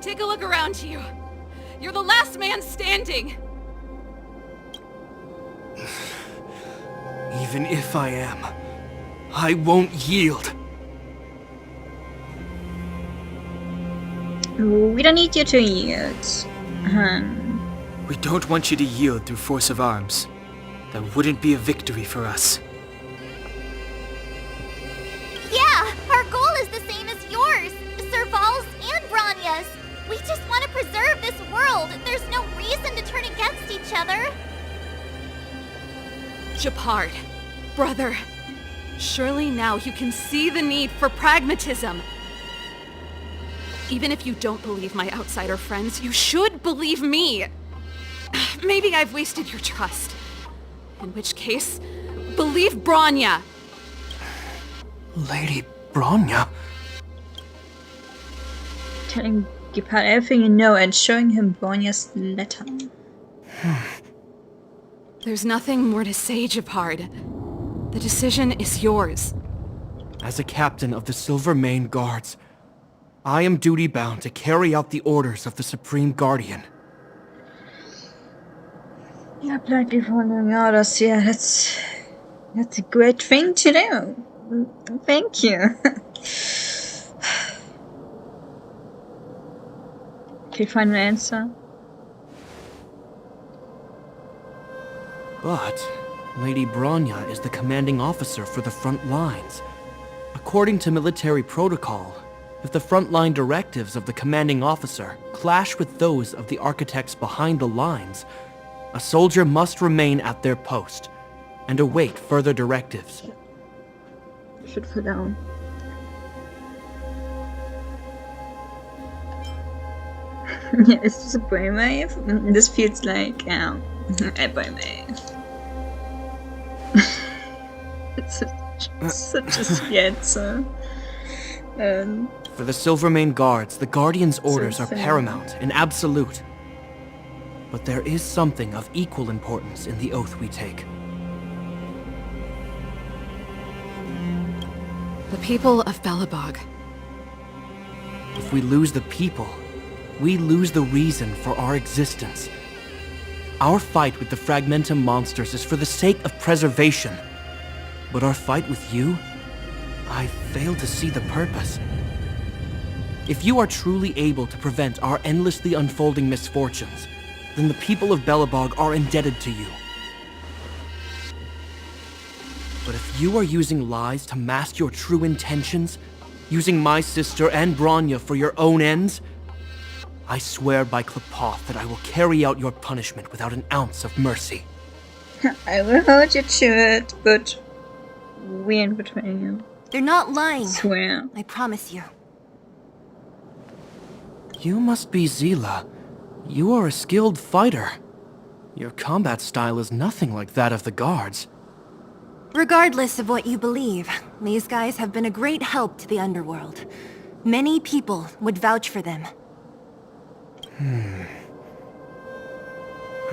Take a look around you. You're the last man standing. Even if I am, I won't yield. We don't need you to yield. We don't want you to yield through force of arms. That wouldn't be a victory for us. Yeah, our goal is the same as yours, Serval's and Bronya's. We just want to preserve this world. There's no reason to turn against each other. Gepard, brother, surely now you can see the need for pragmatism. Even if you don't believe my outsider friends, you should believe me. Maybe I've wasted your trust. In which case, believe Bronya. Lady Bronya? Telling Gepard everything you know and showing him Bronya's letter. There's nothing more to say, Gepard. The decision is yours. As a captain of the Silvermane Guards, I am duty-bound to carry out the orders of the Supreme Guardian. Yeah, blindly following orders, yeah, that's a great thing to do. Thank you. Can you find an answer? But Lady Bronya is the commanding officer for the front lines. According to military protocol, if the frontline directives of the commanding officer clash with those of the architects behind the lines, a soldier must remain at their post and await further directives. Should put down. Yeah, is this a brainwave? This feels like a brainwave. It's such a schizo. For the Silvermane Guards, the Guardian's orders are paramount and absolute. But there is something of equal importance in the oath we take. The people of Belobog. If we lose the people, we lose the reason for our existence. Our fight with the Fragmentum monsters is for the sake of preservation. But our fight with you, I fail to see the purpose. If you are truly able to prevent our endlessly unfolding misfortunes, then the people of Belobog are indebted to you. But if you are using lies to mask your true intentions, using my sister and Bronya for your own ends, I swear by Klepoth that I will carry out your punishment without an ounce of mercy. I will hold you to it, but we ain't betraying you. They're not lying. Swear. I promise you. You must be Zila. You are a skilled fighter. Your combat style is nothing like that of the guards. Regardless of what you believe, these guys have been a great help to the underworld. Many people would vouch for them.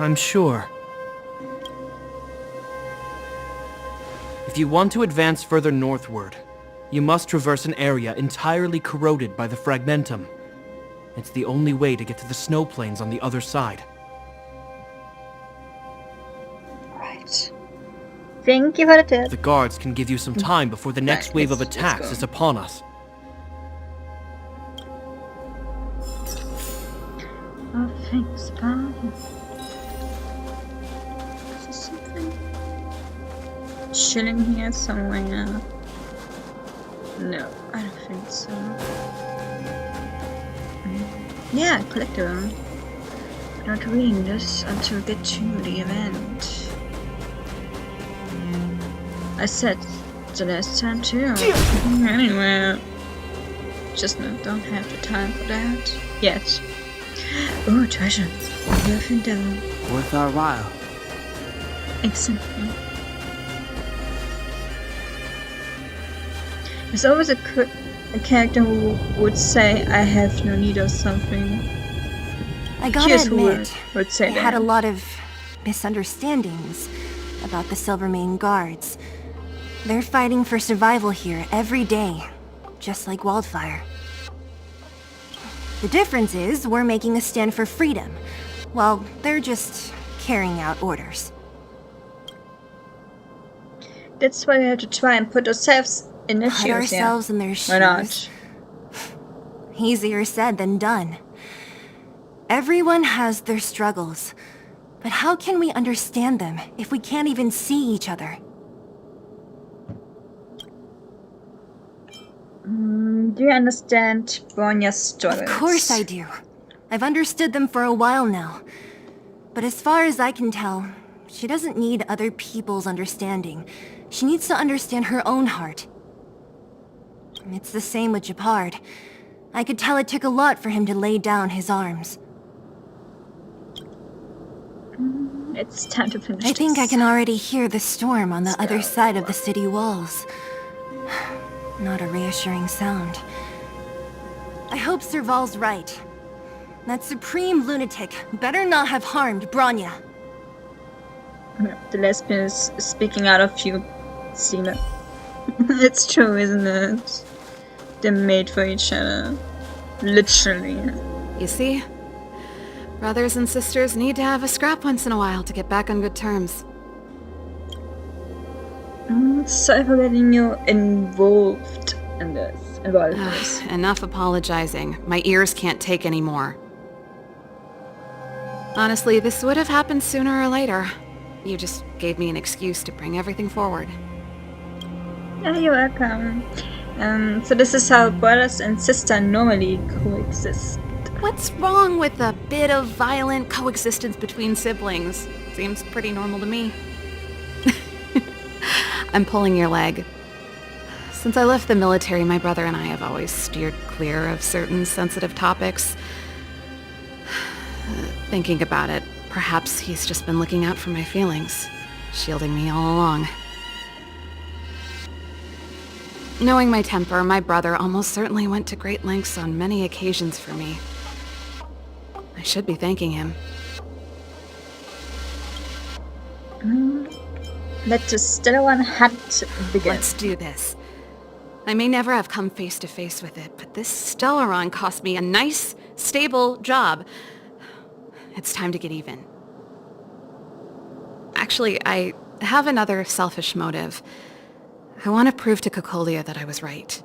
I'm sure. If you want to advance further northward, you must traverse an area entirely corroded by the Fragmentum. It's the only way to get to the snow plains on the other side. Right. Thank you for the tip. The guards can give you some time before the next wave of attacks is upon us. Oh, thanks, Bob. Is there something chilling here somewhere? No, I don't think so. Yeah, collector. I'm not reading this until we get to the event. I said the last time too. Anyway, just don't have the time for that yet. Oh, treasure. Worth endeavor. Worth our while. Exactly. There's always a character who would say, I have no need of something. I gotta admit, would say I had a lot of misunderstandings about the Silvermane Guards. They're fighting for survival here every day, just like Wildfire. The difference is we're making a stand for freedom, while they're just carrying out orders. That's why we have to try and put ourselves in their shoes. Put ourselves in their shoes. Why not? Easier said than done. Everyone has their struggles. But how can we understand them if we can't even see each other? Do you understand Bronya's struggles? Of course I do. I've understood them for a while now. But as far as I can tell, she doesn't need other people's understanding. She needs to understand her own heart. It's the same with Gepard. I could tell it took a lot for him to lay down his arms. It's time to finish I think I can already hear the storm on the other side of the city walls. Not a reassuring sound. I hope Serval's right. That supreme lunatic better not have harmed Bronya. The lesbian is speaking out of you, Steven. It's true, isn't it? They're made for each other. Literally. You see? Brothers and sisters need to have a scrap once in a while to get back on good terms. Sorry for getting you involved in this. Enough apologizing. My ears can't take any more. Honestly, this would have happened sooner or later. You just gave me an excuse to bring everything forward. Yeah, you're welcome. So this is how brothers and sisters normally coexist. What's wrong with a bit of violent coexistence between siblings? Seems pretty normal to me. I'm pulling your leg. Since I left the military, my brother and I have always steered clear of certain sensitive topics. Thinking about it, perhaps he's just been looking out for my feelings, shielding me all along. Knowing my temper, my brother almost certainly went to great lengths on many occasions for me. I should be thanking him. Let the Stellaron hunt begin. Let's do this. I may never have come face to face with it, but this Stellaron cost me a nice, stable job. It's time to get even. Actually, I have another selfish motive. I want to prove to Cocolia that I was right.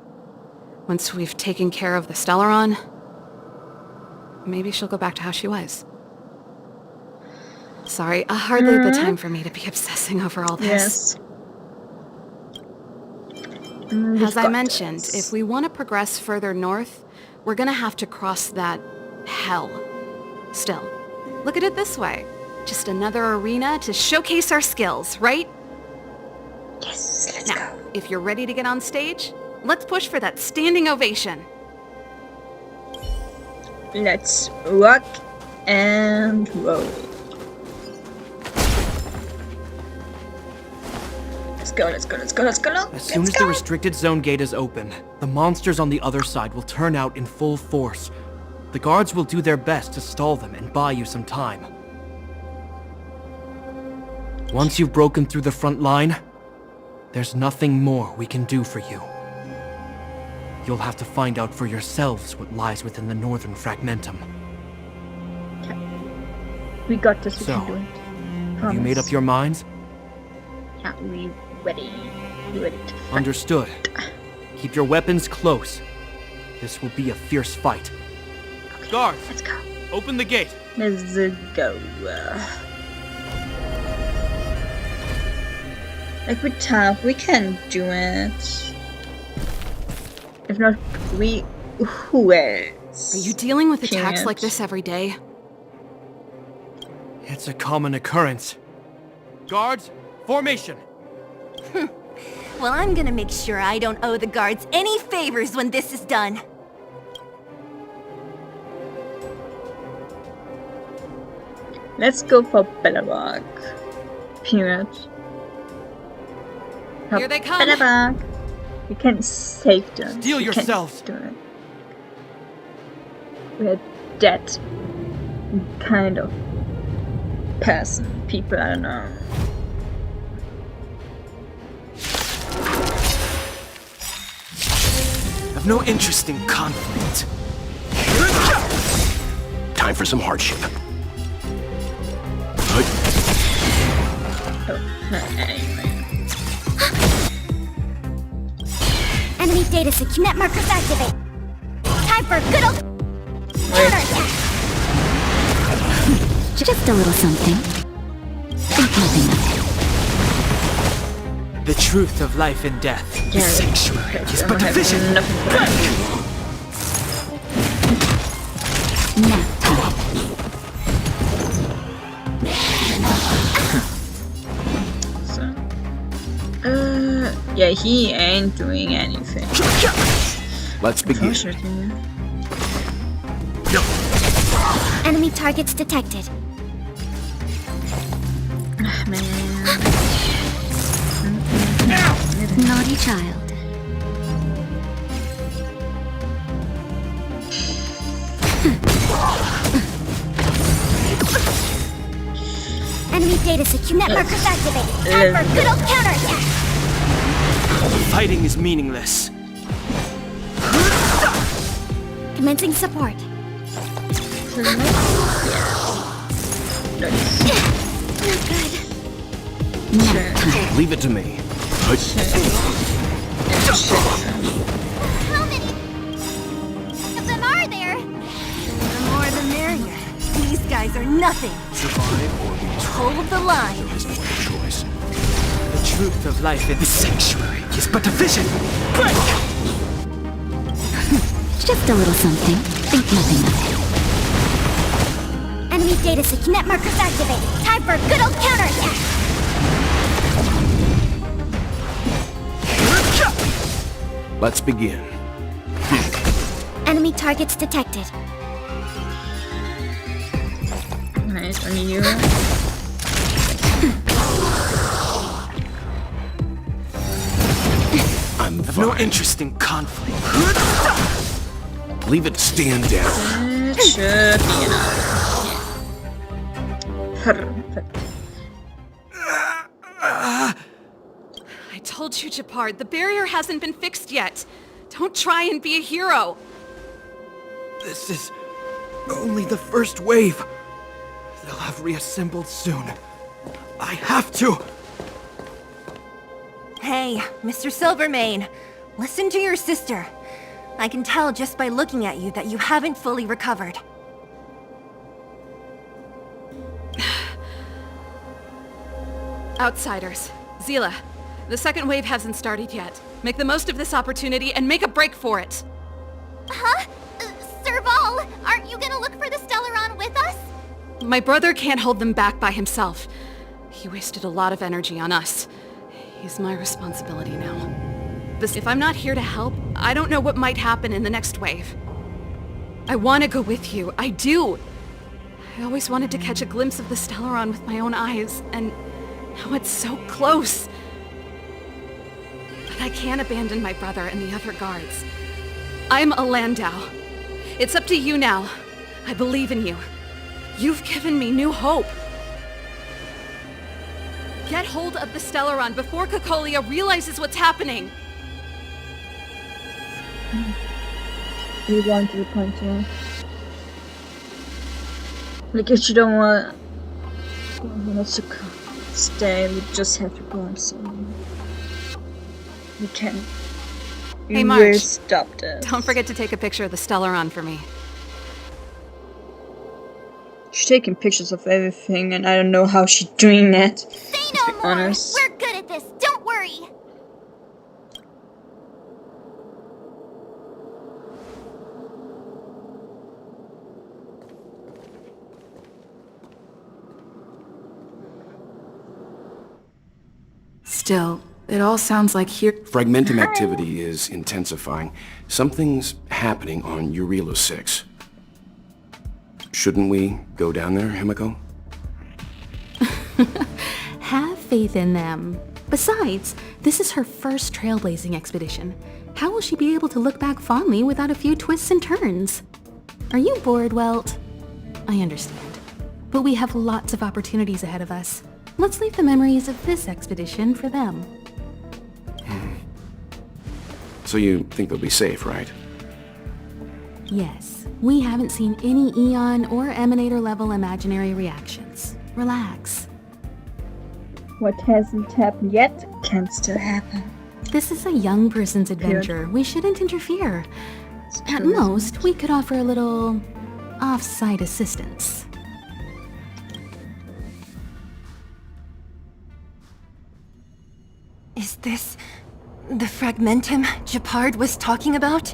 Once we've taken care of the Stellaron, maybe she'll go back to how she was. Sorry, hardly the time for me to be obsessing over all this. Yes. As I mentioned, if we want to progress further north, we're gonna have to cross that hell. Still, look at it this way. Just another arena to showcase our skills, right? Yes, let's go. If you're ready to get on stage, let's push for that standing ovation. Let's rock and roll. Let's go. As soon as the restricted zone gate is open, the monsters on the other side will turn out in full force. The guards will do their best to stall them and buy you some time. Once you've broken through the front line, there's nothing more we can do for you. You'll have to find out for yourselves what lies within the northern fragmentum. We got this, we So, can do it. have you made up your minds? Yeah, we ready. We ready to fight. Understood. Keep your weapons close. This will be a fierce fight. Okay, Guards, let's go. open the gate. Let's go. Like we're tough, we can do it. If not, who else? Are you dealing with attacks Can't. like this every day? It's a common occurrence. Guards, formation. Well, I'm gonna make sure I don't owe the guards any favors when this is done. Let's go for Belobog. Period. Here they come. Belobog. We can save them. Steel We can yourselves. do it. We're that kind of people, I don't know. I've no interest in conflict. Time for some hardship. Anyway. Enemy data secure. Net markers activate. Time for a good old counterattack. Just a little something. Think nothing of it. The truth of life and death. The sanctuary is but a vision. Nap time. Yeah, he ain't doing anything. Let's begin. Enemy targets detected. Naughty child. Enemy data secure. Net markers activate. Time for a good old counterattack. Fighting is meaningless. Commencing support. Not good. Leave it to me. How many of them are there? The more the merrier. These guys are nothing. Survive or be destroyed. Hold the line. There is no other choice. The truth of life in the sanctuary is but a vision. Just a little something. Think nothing of it. Enemy data secure. Net markers activate. Time for a good old counterattack. Let's begin. Enemy targets detected. Nice, only you. I'm I've fine. no interest in conflict. Leave it. Stand down. It should be enough. Perfect. I told you, Japard, the barrier hasn't been fixed yet. Don't try and be a hero. This is only the first wave. They'll have reassembled soon. I have to. Hey, Mr. Silvermane, listen to your sister. I can tell just by looking at you that you haven't fully recovered. Outsiders. Zila, the second wave hasn't started yet. Make the most of this opportunity and make a break for it. Huh? Serval, aren't you gonna look for the Stellaron with us? My brother can't hold them back by himself. He wasted a lot of energy on us. He's my responsibility now. If I'm not here to help, I don't know what might happen in the next wave. I want to go with you. I do. I always wanted to catch a glimpse of the Stellaron with my own eyes, and now it's so close. But I can't abandon my brother and the other guards. I'm a Landau. It's up to you now. I believe in you. You've given me new hope. Get hold of the Stellaron before Cocolia realizes what's happening. You want to the point, yeah. Like, if you don't want us to stay, we just have to go on soon. We can't. Hey, Marge. Stop this. Don't forget to take a picture of the Stellaron for me. She's taking pictures of everything, and I don't know how she's doing that. Say no more! Honest. We're good at this, don't worry! Still, it all sounds like here. Fragmentum activity is intensifying. Something's happening on Urilo 6. Shouldn't we go down there, Himiko? Have faith in them. Besides, this is her first trailblazing expedition. How will she be able to look back fondly without a few twists and turns? Are you bored, Welt? I understand. But we have lots of opportunities ahead of us. Let's leave the memories of this expedition for them. So you think they'll be safe, right? Yes, we haven't seen any Eon or Emanator level imaginary reactions. Relax. What hasn't happened yet can still happen. This is a young person's adventure. We shouldn't interfere. At most, we could offer a little off-site assistance. Is this the fragmentum Gepard was talking about?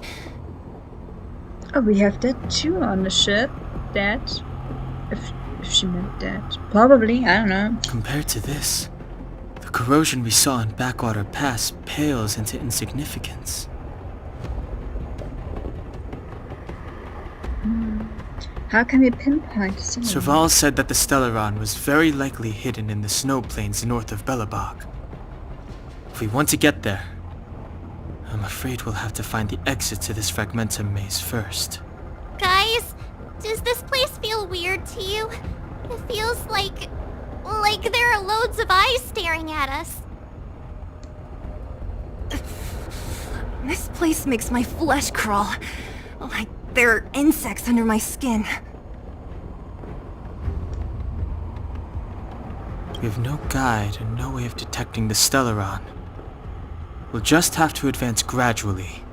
Oh, we have that too on the ship. That. If she meant that. Probably, I don't know. Compared to this, the corrosion we saw in Backwater Pass pales into insignificance. How can we pinpoint the Serval said that the Stellaron was very likely hidden in the snow plains north of Belobog. If we want to get there, I'm afraid we'll have to find the exit to this fragmentum maze first. Guys, does this place feel weird to you? It feels like there are loads of eyes staring at us. This place makes my flesh crawl. Like there are insects under my skin. We have no guide and no way of detecting the Stellaron. We'll just have to advance gradually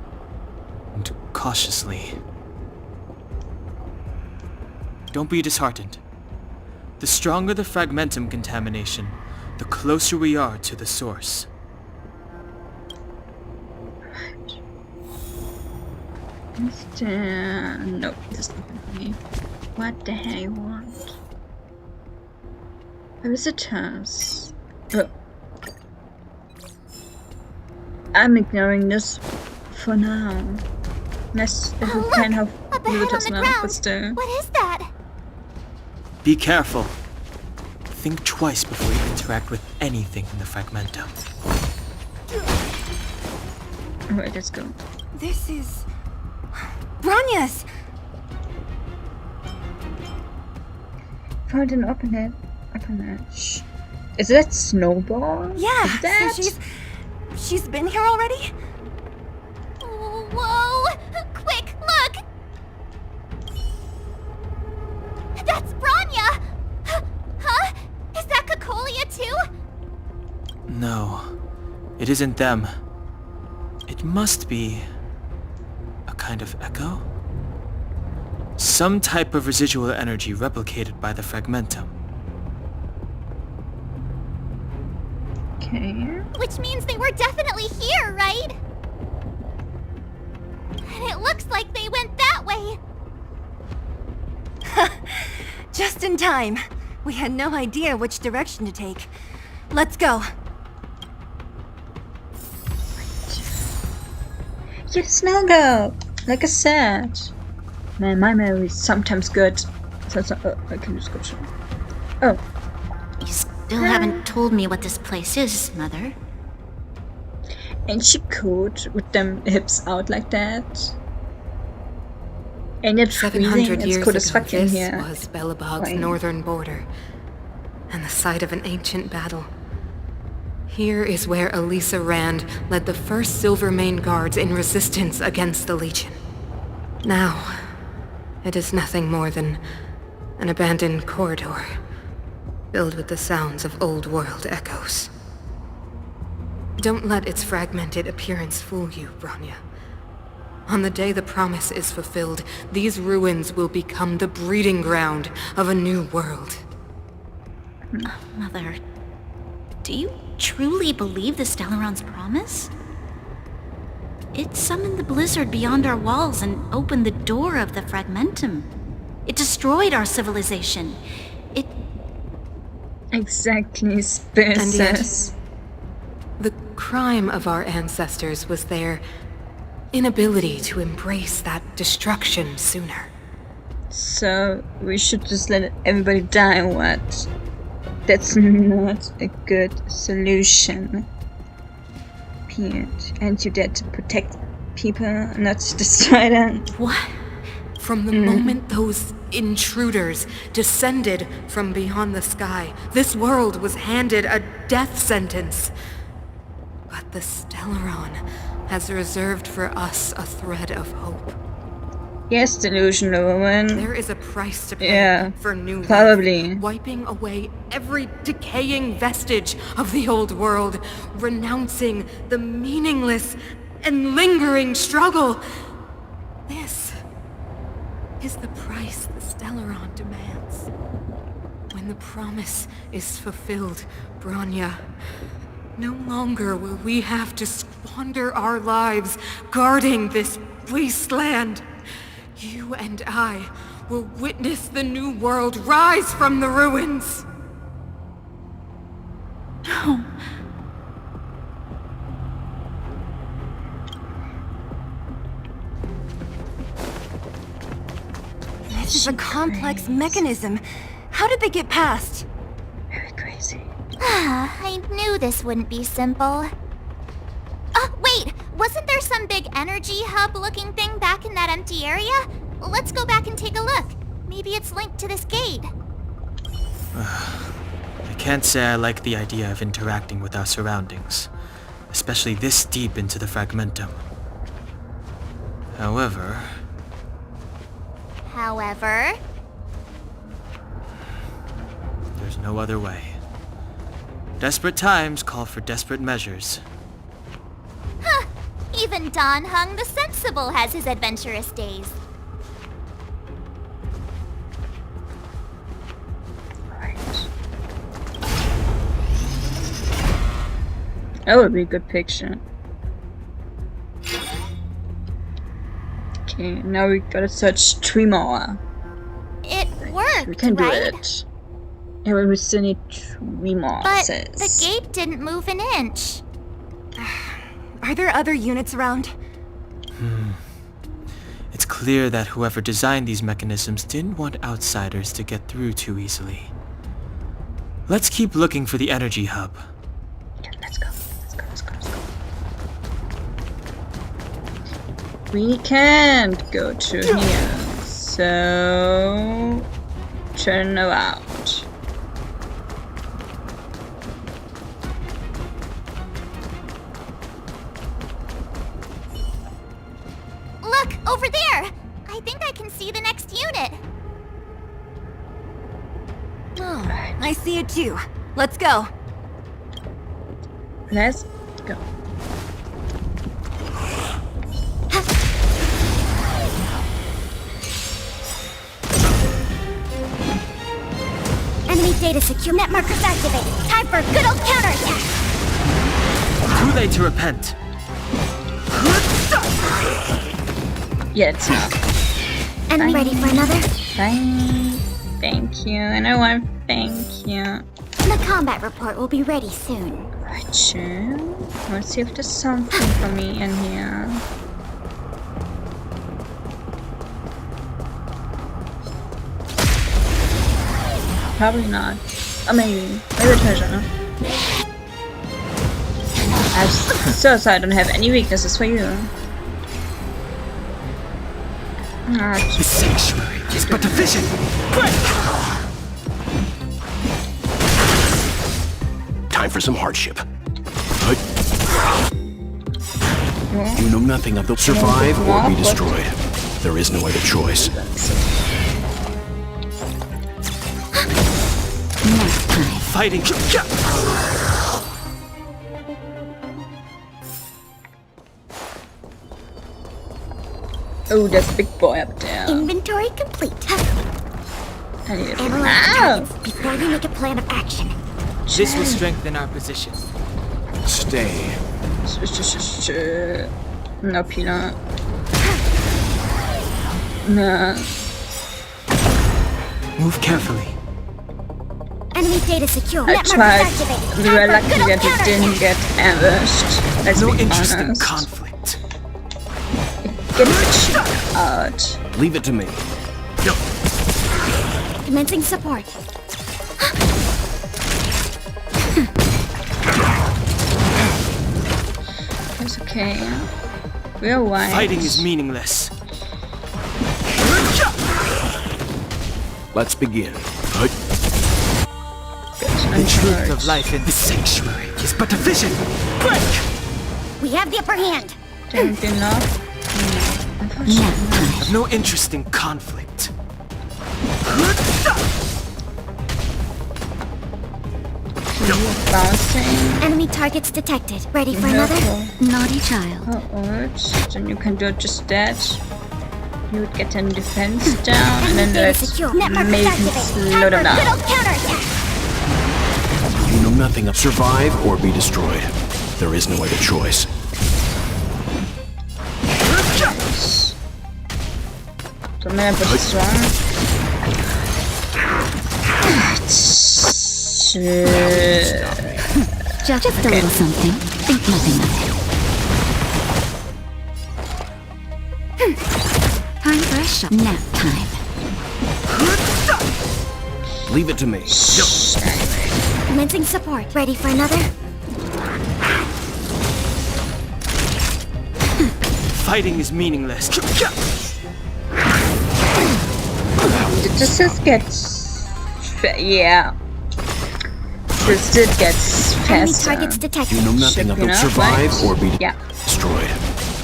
and cautiously. Don't be disheartened. The stronger the fragmentum contamination, the closer we are to the source. Nope, this is not for me. What the hell you want? Visitors. Oh. I'm ignoring this for now. Unless if we can have visitors now, but still. What is that? Be careful. Think twice before you interact with anything in the fragmentum. Alright, let's go. This is... Bronya's! Found an open edge. Is that Snowball? Yeah, is that? So she's been here already? Whoa! Quick, look! That's Bronya! Huh? Is that Cocolia too? No, it isn't them. It must be a kind of echo? Some type of residual energy replicated by the fragmentum. Okay. Which means they were definitely here, right? And it looks like they went that way. Just in time. We had no idea which direction to take. Let's go. Yes, now go! Like I said. Man, my memory is sometimes good. So I can just go show. Oh. You still haven't told me what this place is, Mother. Ain't she cold with them hips out like that? And it's 700 years ago, as fuck in this here. was Belobog's northern border, and the site of an ancient battle. Here is where Elisa Rand led the first Silvermane Guards in resistance against the Legion. Now, it is nothing more than an abandoned corridor, filled with the sounds of old-world echoes. Don't let its fragmented appearance fool you, Bronya. On the day the promise is fulfilled, these ruins will become the breeding ground of a new world. Mother, do you truly believe the Stellaron's promise? It summoned the blizzard beyond our walls and opened the door of the fragmentum. It destroyed our civilization. It... Exactly, Princess. The crime of our ancestors was their inability to embrace that destruction sooner. So, we should just let everybody die, or what? That's not a good solution. Period. And you're there to protect people, not to destroy them. What? From the moment those intruders descended from beyond the sky, this world was handed a death sentence. But the Stellaron has reserved for us a thread of hope. Yes, delusional woman. There is a price to pay for new probably. life, wiping away every decaying vestige of the old world, renouncing the meaningless and lingering struggle. This is the price the Stellaron demands. When the promise is fulfilled, Bronya, no longer will we have to squander our lives guarding this wasteland. You and I will witness the new world rise from the ruins. No. This is a complex mechanism. How did they get past? Very crazy. I knew this wouldn't be simple. Wait! Wasn't there some big energy hub-looking thing back in that empty area? Let's go back and take a look. Maybe it's linked to this gate. I can't say I like the idea of interacting with our surroundings, especially this deep into the fragmentum. However... There's no other way. Desperate times call for desperate measures. Huh! Even Don Hung the Sensible has his adventurous days. Right. That would be a good picture. Okay, now we gotta search 3 more. It worked, We can do right? it. Yeah, but we still need 3 more, But it says. the gate didn't move an inch. Are there other units around? It's clear that whoever designed these mechanisms didn't want outsiders to get through too easily. Let's keep looking for the energy hub. Yeah, let's go. Let's go. We can't go to here, so turn around. Look, over there! I think I can see the next unit. Oh, I see it too. Let's go. Let's go. Enemy data secure. Net markers activated. Time for a good old counterattack. Too late to repent. Yeah, it's not. Enemy ready for another? Fine. Thank you. And I want thank you. The combat report will be ready soon. Right, sure. Let's see if there's something for me in here. Probably not. Or maybe. Maybe a treasure. I'm so sorry I don't have any weaknesses for you. The sanctuary is but a vision. Time for some hardship. You know nothing of the survive or be destroyed. There is no other choice. Fighting. Oh, there's a big boy up there. Inventory complete. I need to Analyze targets before you make a plan of action. This will strengthen our position. Stay. No, Peanut. No. Move carefully. Enemy data secure. I Net markers tried. activated. We Time were for a lucky good old that we didn't counterattack. get ambushed. Let's No be interest in honest. conflict. Get the shit out. Leave it to me. Commencing support. It's okay. We're wise. Fighting is meaningless. Let's begin. The truth of life in the sanctuary is but a vision. Break! We have the upper hand. Don't enough. I'm I have no interest in conflict. Bouncing. Enemy targets detected. Ready for another? Naughty child. Then you can do just that. You would get an defense down, and then there's maybe you can slow them down. You know nothing of survive or be destroyed. There is no other choice. So I'm gonna push this one. Just a little something. Think nothing of it. Time for a shot. Nap time. Leave it to me. Commencing support. Ready for another? Fighting is meaningless. This just gets... yeah. This did get faster. Enemy targets detected. You know nothing about survive or be destroyed.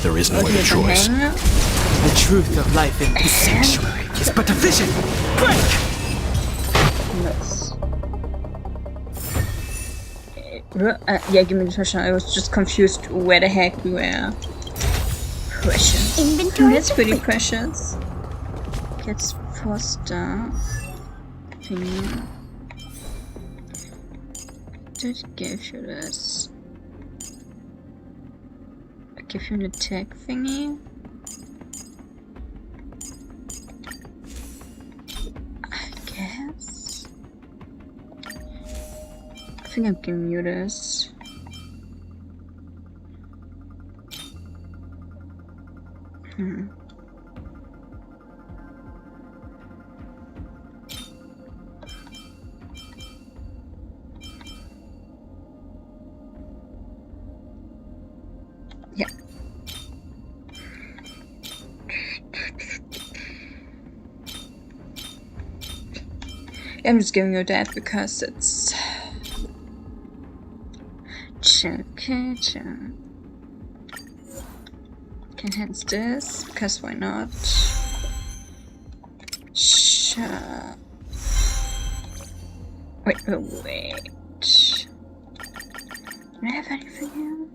There is no other choice. The truth of life in this sanctuary is but a vision. Break! Nice. Yeah, give me the question. I was just confused where the heck we were. Precious. Inventory That's pretty precious. Gets faster. Thingy. Did give you this? I give you an attack thingy. I guess. I think I'm giving you this. Yeah. I'm just giving you that because it's okay. Can hence this because why not? Sure. Wait. Do I have anything here?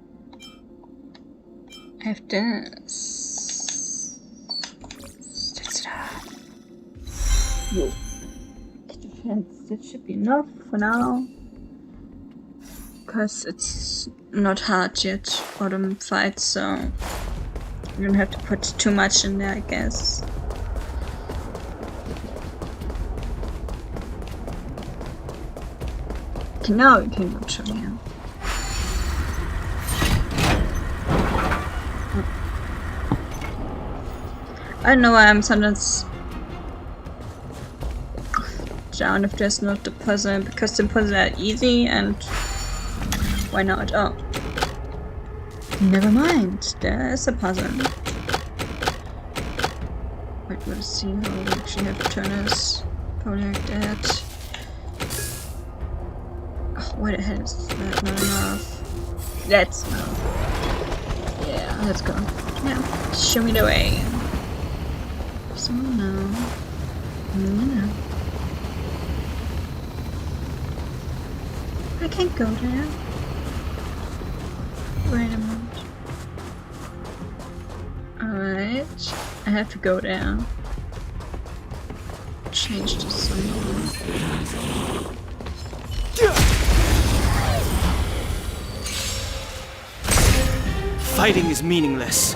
I have this. That's yo. That should be enough for now. Because it's not hard yet for them fights, so you don't have to put too much in there, I guess. Okay, now we can go to here. I don't know why I'm sometimes down if there's not the puzzle, because the puzzles are easy and why not? Oh, never mind, there is a puzzle. Wait, we'll see how we actually have to turn this. Probably like that. Oh, what the hell is that? Not enough. That's enough. Yeah, let's go. Yeah, show me the way. So no. I can't go there. Wait a minute. Alright. I have to go there. Change the symbol. Fighting is meaningless.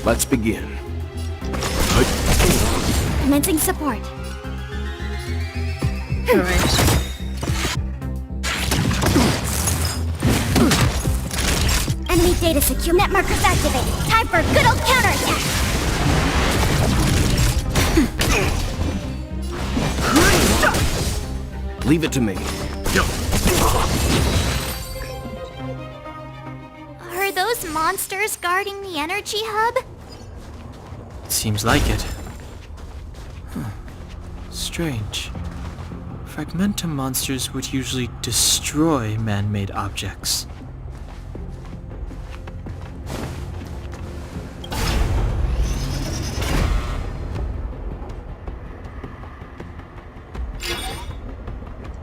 Let's begin. Commencing support. Alright. Enemy data secure. Net markers activated. Time for a good old counterattack. Leave it to me. Are those monsters guarding the energy hub? Seems like it. Strange. Fragmentum monsters would usually destroy man-made objects.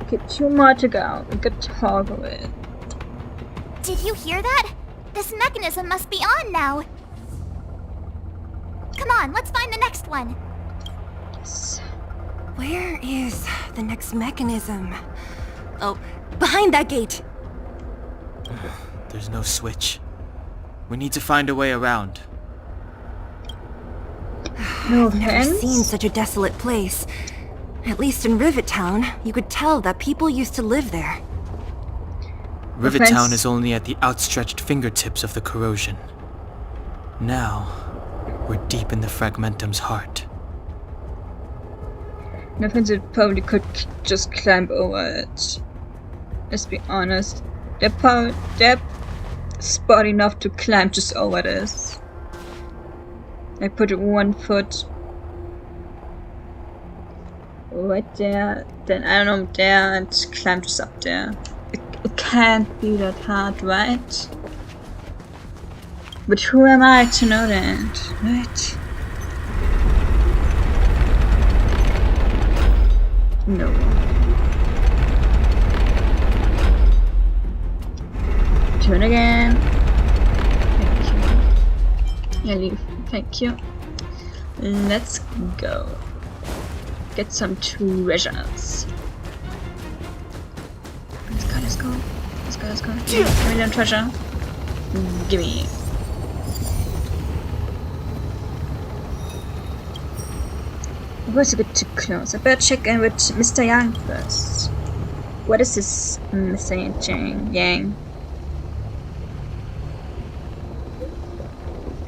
Okay, 2 more to go. We could toggle it. Did you hear that? This mechanism must be on now. Come on, let's find the next one. Yes. Where is the next mechanism? Oh, behind that gate. There's no switch. We need to find a way around. No I've never offense. seen such a desolate place. At least in Rivet Town, you could tell that people used to live there. Rivet Town is only at the outstretched fingertips of the corrosion. Now, we're deep in the Fragmentum's heart. No offense, it probably could just climb over it. Let's be honest. They're spot enough to climb just over this. I put 1 foot right there, then I don't know, there, and climb just up there. It can't be that hard, right? But who am I to know that, right? No. Turn again. Thank you. Yeah, leave. Thank you. Let's go. Get some treasures. Let's go. Let's go. Give me that treasure. Gimme. It was a bit too close. I better check in with Mr. Yang first. What is this, Mr. Yang?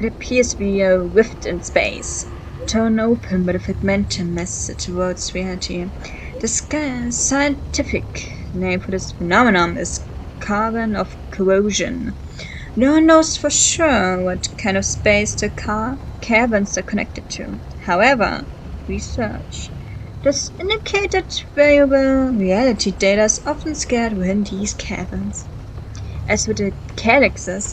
It appears to be a rift in space, torn open by the fragmentum message towards reality. The scientific name for this phenomenon is carbon of corrosion. No one knows for sure what kind of space the caverns are connected to. However, research does indicate that variable reality data is often scattered within these caverns. As with the calyxes,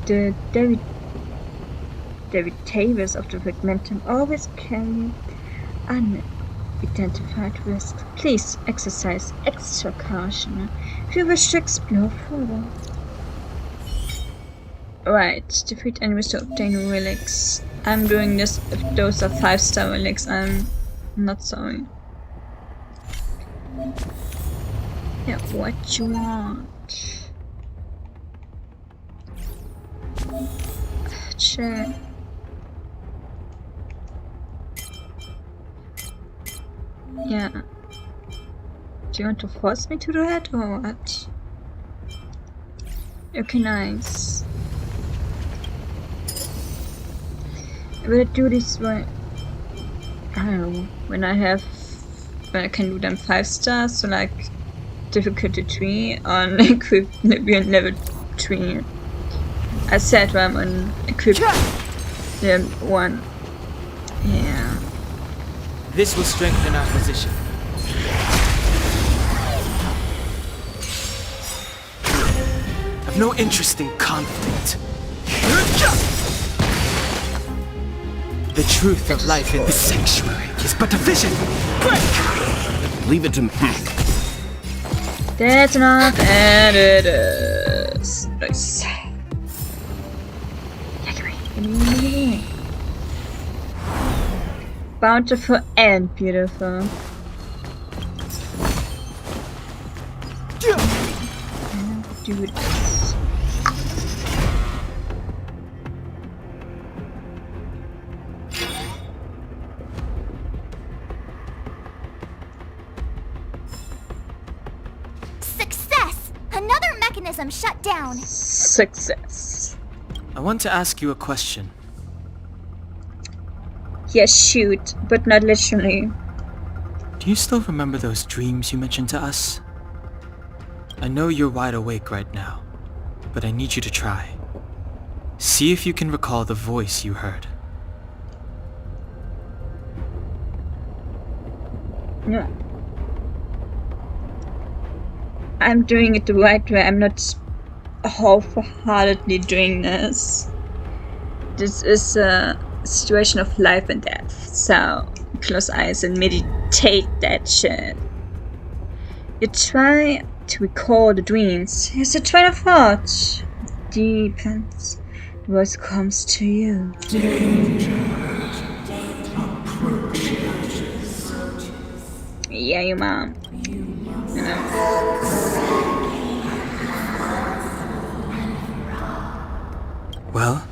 the derivatives of the fragmentum always carry unidentified risk. Please exercise extra caution if you wish to explore further. Right, defeat enemies to obtain relics. I'm doing this if those are 5-star relics. I'm not sorry. Yeah, what you want? Check. Yeah. Do you want to force me to do that or what? Okay, nice. Will I do this when I don't know, when I can do them 5 stars, so like difficulty 3 on equip maybe on level 3. I said when I'm on equip level 1. Yeah. This will strengthen our position. I've no interest in conflict. The truth of life in the sanctuary is but a vision. Break! Leave it to me. That's enough, and it is. Nice. Bountiful and beautiful. Do this. Success! Another mechanism shut down. Success. I want to ask you a question. Yes, shoot, but not literally. Do you still remember those dreams you mentioned to us? I know you're wide awake right now, but I need you to try. See if you can recall the voice you heard. No. I'm doing it the right way. I'm not half-heartedly doing this. This is a situation of life and death, so close eyes and meditate that shit. You try to recall the dreams. As a train of thought deepens, the voice comes to you. Yeah, your mom. You know. Well?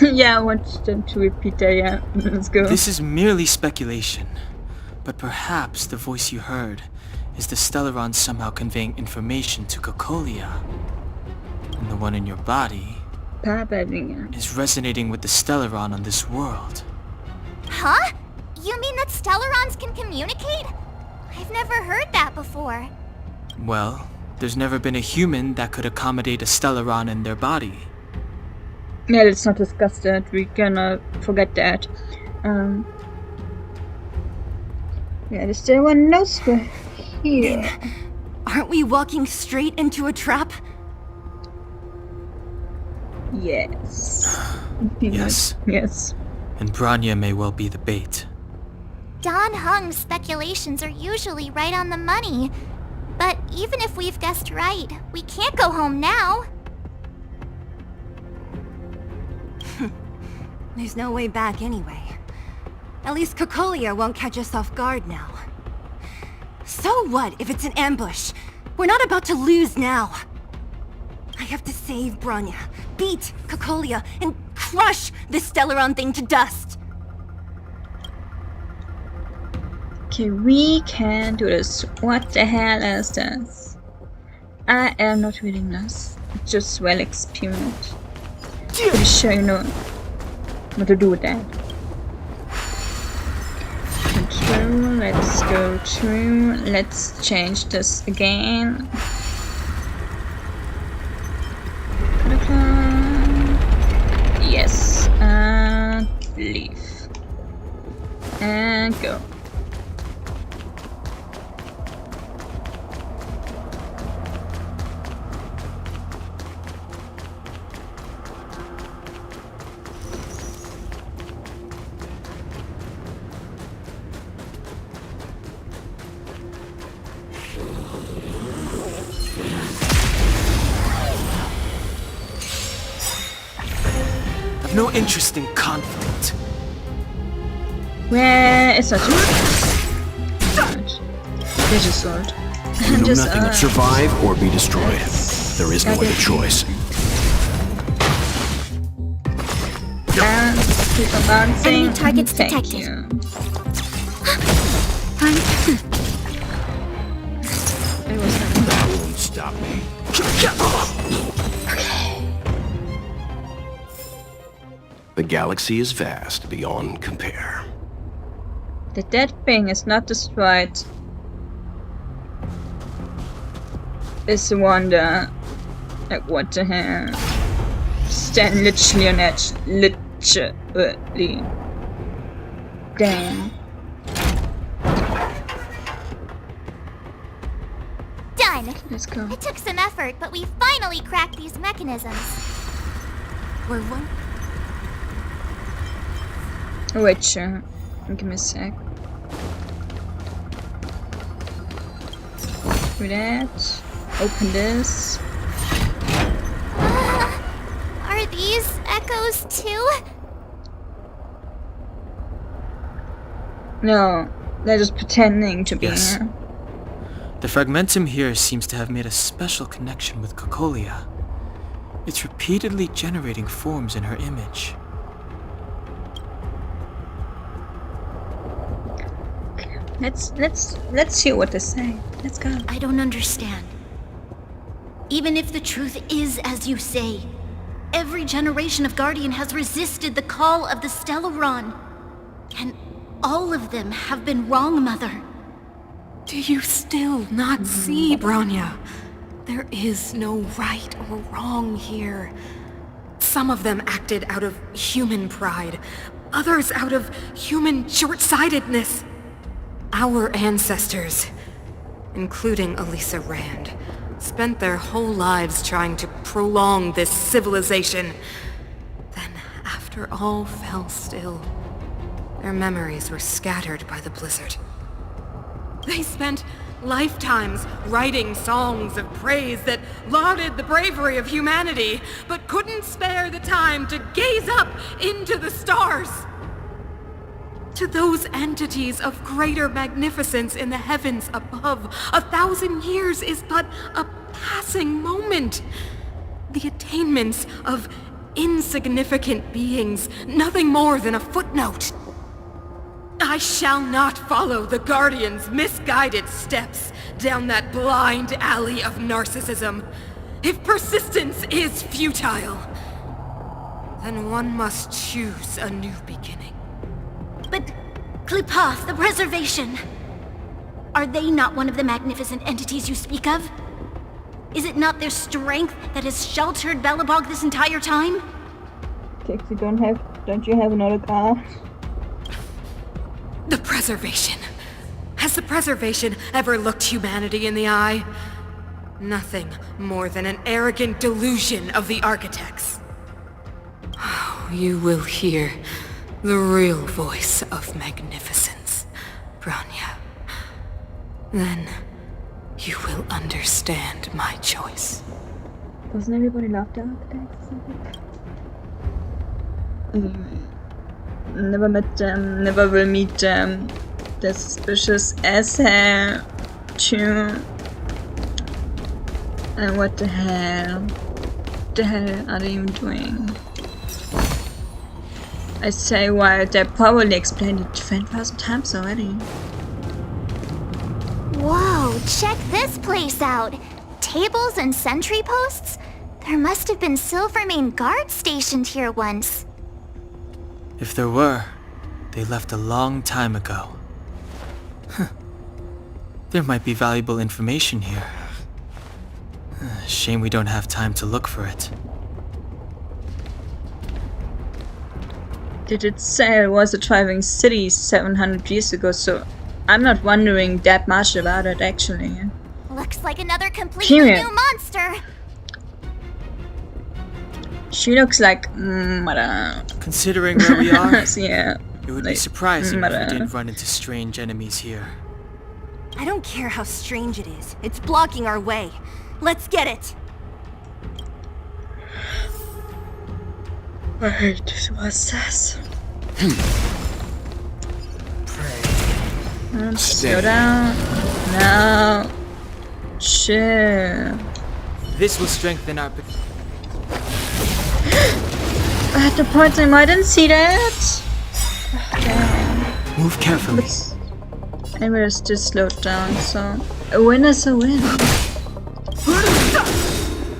Yeah, I want them to repeat that, yeah. Let's go. This is merely speculation, but perhaps the voice you heard is the Stellaron somehow conveying information to Cocolia. And the one in your body is resonating with the Stellaron on this world. Huh? You mean that Stellarons can communicate? I've never heard that before. Well, there's never been a human that could accommodate a Stellaron in their body. Yeah, let's not discuss that. We cannot forget that. Yeah, the Stellaron knows we're here. Aren't we walking straight into a trap? Yes. Yes. Yes. And Bronya may well be the bait. Don Hung's speculations are usually right on the money. But even if we've guessed right, we can't go home now. There's no way back anyway. At least Cocolia won't catch us off guard now. So what if it's an ambush? We're not about to lose now. I have to save Bronya, beat Cocolia, and crush this Stellaron thing to dust. Okay, we can do this. What the hell is this? I am not reading this. Just well experienced. Pretty sure you know what to do with that. Control, let's go through. Let's change this again. Yes, and leave. And go. No interest in conflict. Where is such a there's a sword. You know nothing of survive or be destroyed. There is no other choice. Keep advancing. Enemy targets Thank detected. you. That won't stop me. The galaxy is vast beyond compare. The dead thing is not destroyed. It's a wonder. Like, what the hell? Stand literally on edge. Literally. Damn. Done! Let's go. It took some effort, but we finally cracked these mechanisms. We're one. Wait, sure. Give me a sec. Do that. Open this. Are these echoes too? No, they're just pretending to be Yes. here. The fragmentum here seems to have made a special connection with Cocolia. It's repeatedly generating forms in her image. Let's hear what they say. Let's go. I don't understand. Even if the truth is as you say, every generation of Guardian has resisted the call of the Stellaron. And all of them have been wrong, Mother. Do you still not see, Bronya? There is no right or wrong here. Some of them acted out of human pride, others out of human short-sightedness. Our ancestors, including Elisa Rand, spent their whole lives trying to prolong this civilization. After all fell still, their memories were scattered by the blizzard. They spent lifetimes writing songs of praise that lauded the bravery of humanity, but couldn't spare the time to gaze up into the stars. To those entities of greater magnificence in the heavens above, 1,000 years is but a passing moment. The attainments of insignificant beings, nothing more than a footnote. I shall not follow the Guardian's misguided steps down that blind alley of narcissism. If persistence is futile, then one must choose a new beginning. But Klipoth, the Preservation, are they not one of the magnificent entities you speak of? Is it not their strength that has sheltered Belobog this entire time? Kixie, don't you have another car? The Preservation. Has the Preservation ever looked humanity in the eye? Nothing more than an arrogant delusion of the architects. Oh, you will hear the real voice of magnificence, Bronya. Then you will understand my choice. Doesn't everybody love the architects? Never met them, never will meet them. They're suspicious as hell. Too. And what the hell? What the hell are they even doing? I say, why they probably explained it 20,000 times already. Whoa, check this place out! Tables and sentry posts? There must have been Silvermane guards stationed here once. If there were, they left a long time ago. There might be valuable information here. Shame we don't have time to look for it. Did it say it was a thriving city 700 years ago, so I'm not wondering that much about it actually. Looks like another completely new monster! She looks like I don't know. Considering where we are, yeah, it would be surprising if we didn't run into strange enemies here. I don't care how strange it is. It's blocking our way. Let's get it! Wait, what's this? Slow down. No. Shit. This will strengthen our... I had to point him, I didn't see that. Move carefully. Anyway, it's just slowed down, so a win is a win.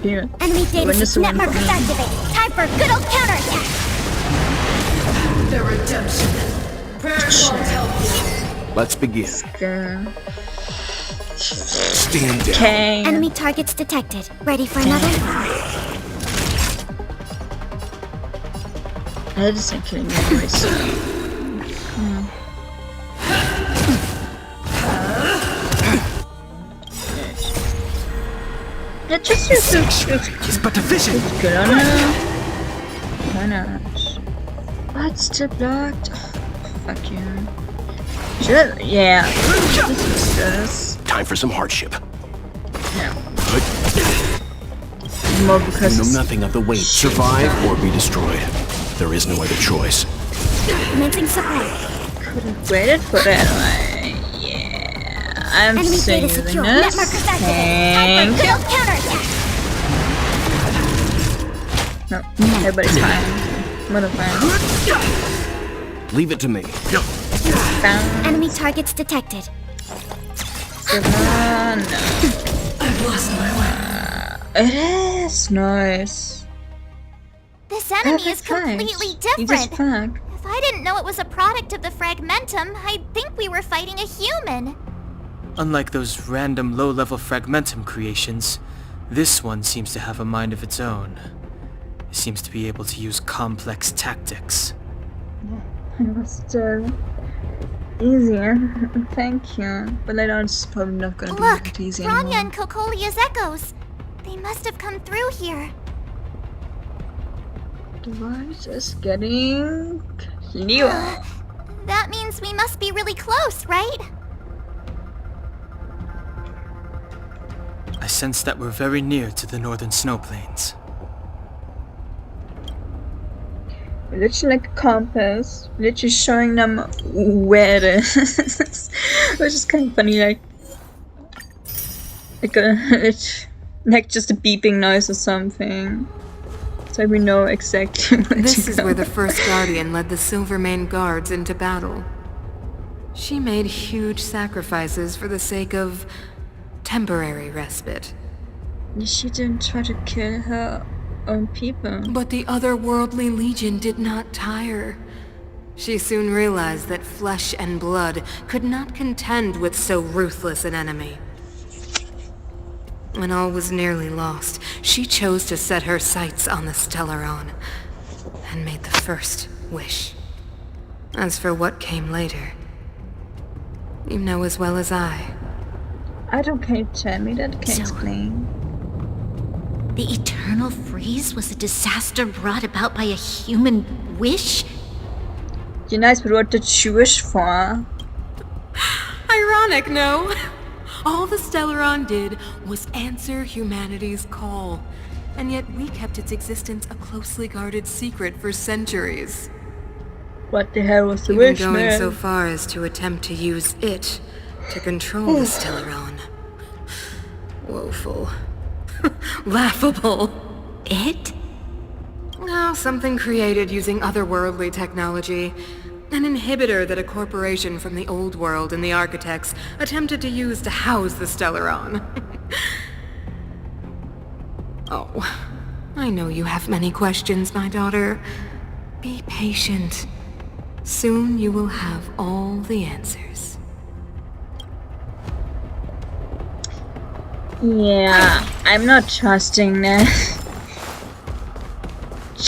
Here. Enemy data network activated. Time for a good old counterattack. The redemption. Prayers won't help you. Let's begin. Stand down. Okay. Enemy targets detected. Ready for another? I just ain't killing me anyway, so... That just He's but a vision. Good on her. Why not? What? Still blocked? Oh, fuck you. Should yeah. This. Time for some hardship. Yeah. More because you know nothing of the weight. Survive or be destroyed. There is no other choice. Commencing supply. Could have waited for that. Yeah. I'm enemy still data using secure. this. Netmark is activated. Time for a good old counterattack. No, everybody's fine. What a fine. Leave it to me. Enemy targets detected. No. I've lost my way. It is nice. This enemy is completely different. If I didn't know it was a product of the Fragmentum, I'd think we were fighting a human. Unlike those random low-level Fragmentum creations, this one seems to have a mind of its own. It seems to be able to use complex tactics. It was easier. Thank you. But later on it's probably not gonna be that easy anymore. Bronya and Kokolia's echoes. They must have come through here. device is getting clearer. That means we must be really close, right? I sense that we're very near to the northern snow plains. Literally like a compass, literally showing them where it is. Which is kind of funny, like just a beeping noise or something. So we know exactly where to go. This is where the first Guardian led the Silvermane Guards into battle. She made huge sacrifices for the sake of temporary respite. She didn't try to kill her own people. But the otherworldly legion did not tire. She soon realized that flesh and blood could not contend with so ruthless an enemy. When all was nearly lost, she chose to set her sights on the Stellaron, and made the first wish. As for what came later, you know as well as I. I don't care, tell me that, can't explain. The eternal freeze was a disaster brought about by a human wish? Yeah, nice, but what did she wish for? Ironic, no? All the Stellaron did was answer humanity's call, and yet we kept its existence a closely guarded secret for centuries. What the hell was the Even wish, going man? so far as to attempt to use it to control the Stellaron. Woeful. Laughable. It? Oh, something created using otherworldly technology. An inhibitor that a corporation from the old world and the architects attempted to use to house the Stellaron. Oh, I know you have many questions, my daughter. Be patient. Soon you will have all the answers. Yeah, I'm not trusting that.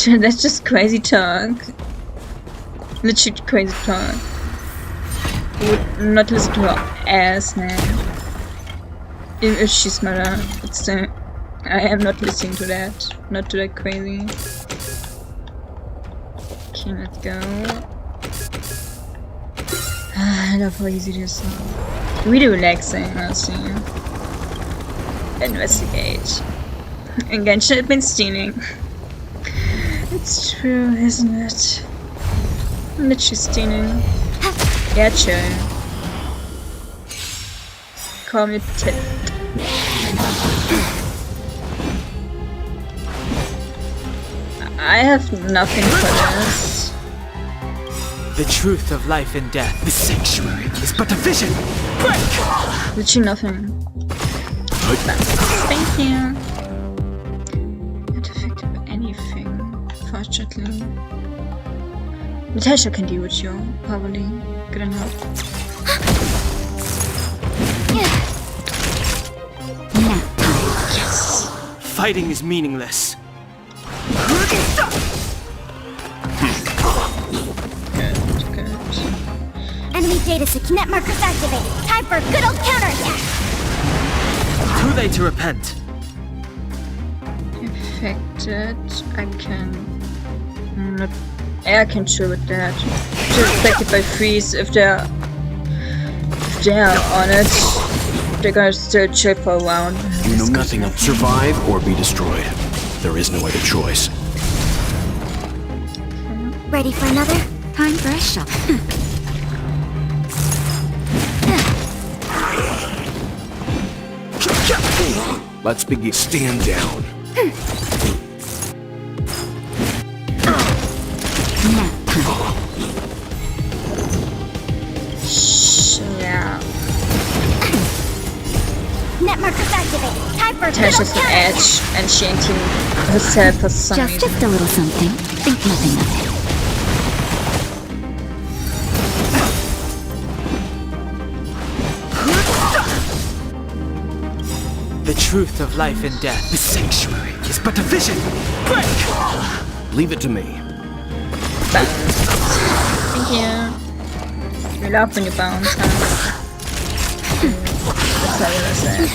That's just crazy talk. Legit crazy talk. I would not listen to her ass, man. Even if she's smarter, but still, I am not listening to that. Not to that crazy. Okay, let's go. I love how easy this is. Really relaxing, honestly. Investigate. Again, should have been stealing. It's true, isn't it? Literally stealing. Yeah, sure. Call me tit. I have nothing for this. The truth of life and death. The sanctuary is but a vision. Break! Literally nothing. Thank you. Not affected by anything, fortunately. Natasha can deal with you, probably. Good enough. Yes! Fighting is meaningless. Good. Enemy data net markers activated. Time for a good old counterattack. Too late to repent. Affected. I can chill with that. Just affected by freeze if they're on it. They're gonna still chill for a round. You know nothing of survive or be destroyed. There is no other choice. Ready for another? Time for a shot. Let's begin. Stand down. Yeah. Net markers activated. Time for a good old Tasha's an counterattack. edge, and she ain't teaming herself for some reason. Just a little something. Think nothing of it. The truth of life and death. The sanctuary is but a vision. Break! Leave it to me. Thank you. You love when you bounce, huh? That's all I said.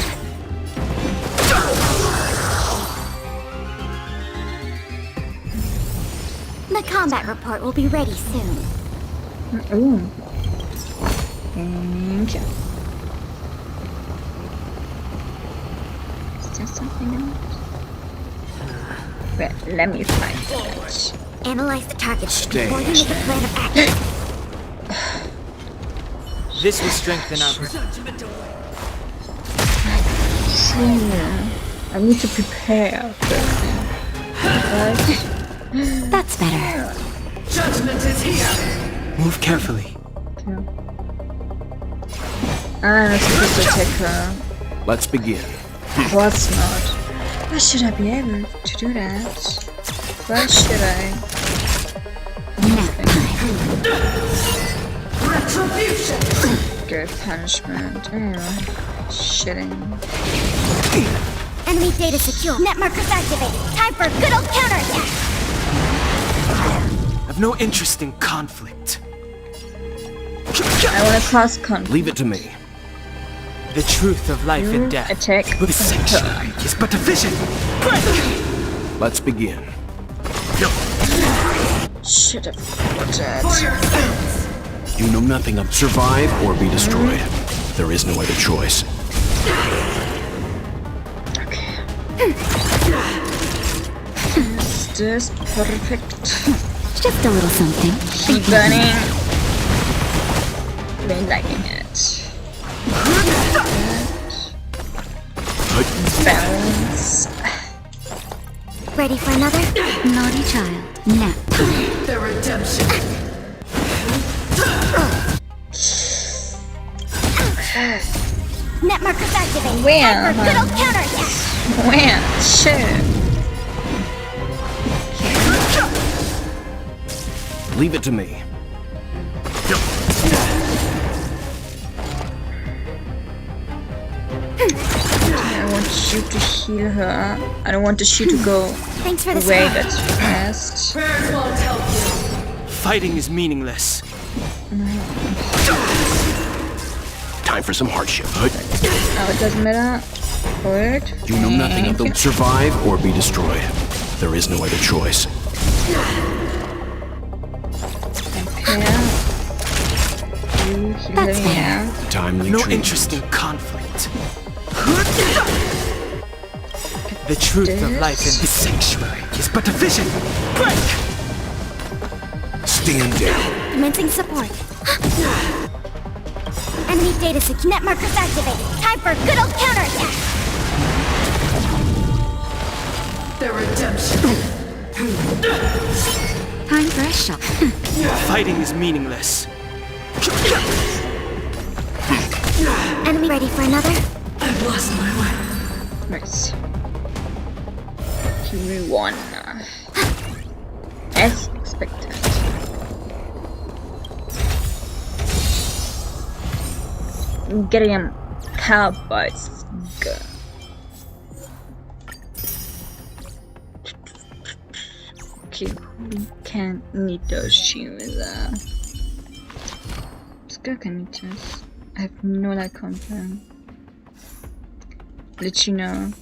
The combat report will be ready soon. Ooh. Thank you. Is there something else? Wait, let me find it. Analyze the target before you make a plan of action. This will strengthen our... I need to prepare. Right? That's better. Judgment is here. Move carefully. Okay. I'm supposed to attack her. Let's begin. Of course not. Why should I be able to do that? Why should I? Retribution. Good punishment. Oh, shitting. Enemy data secure. Net markers activated. Time for a good old counterattack. I've no interest in conflict. I want to cause conflict. Leave it to me. The truth of life and death. Attack. With sanctuary is but a vision. Break! Let's begin. Should have thought that. You know nothing of survive or be destroyed. There is no other choice. Okay. Is this perfect? Just a little something. Keep burning. Been liking it. Balance. Ready for another? Naughty child. Now. The redemption. Net markers activated. Where? Time for a good old counterattack. Where? Shit. Leave it to me. I want you to heal her. I don't want the shoe to go Thanks for the away support. that fast. Prayers won't help you. Fighting is meaningless. Time for some hardship. Oh, it doesn't matter. Good. You know nothing of the survive or be destroyed. There is no other choice. That's fair. Timely No treatment. interest in conflict. The truth of life in this sanctuary is but a vision. Break! Stand down. Commencing support. Enemy data secure. Net markers activated. Time for a good old counterattack. The redemption. Time for a shot. Fighting is meaningless. Enemy ready for another? I've lost my way. Nice. Give me one. As expected. Getting him cowboys. Go. Okay, who can need those shoes? Ska can need this. I have no like on them. Let you know.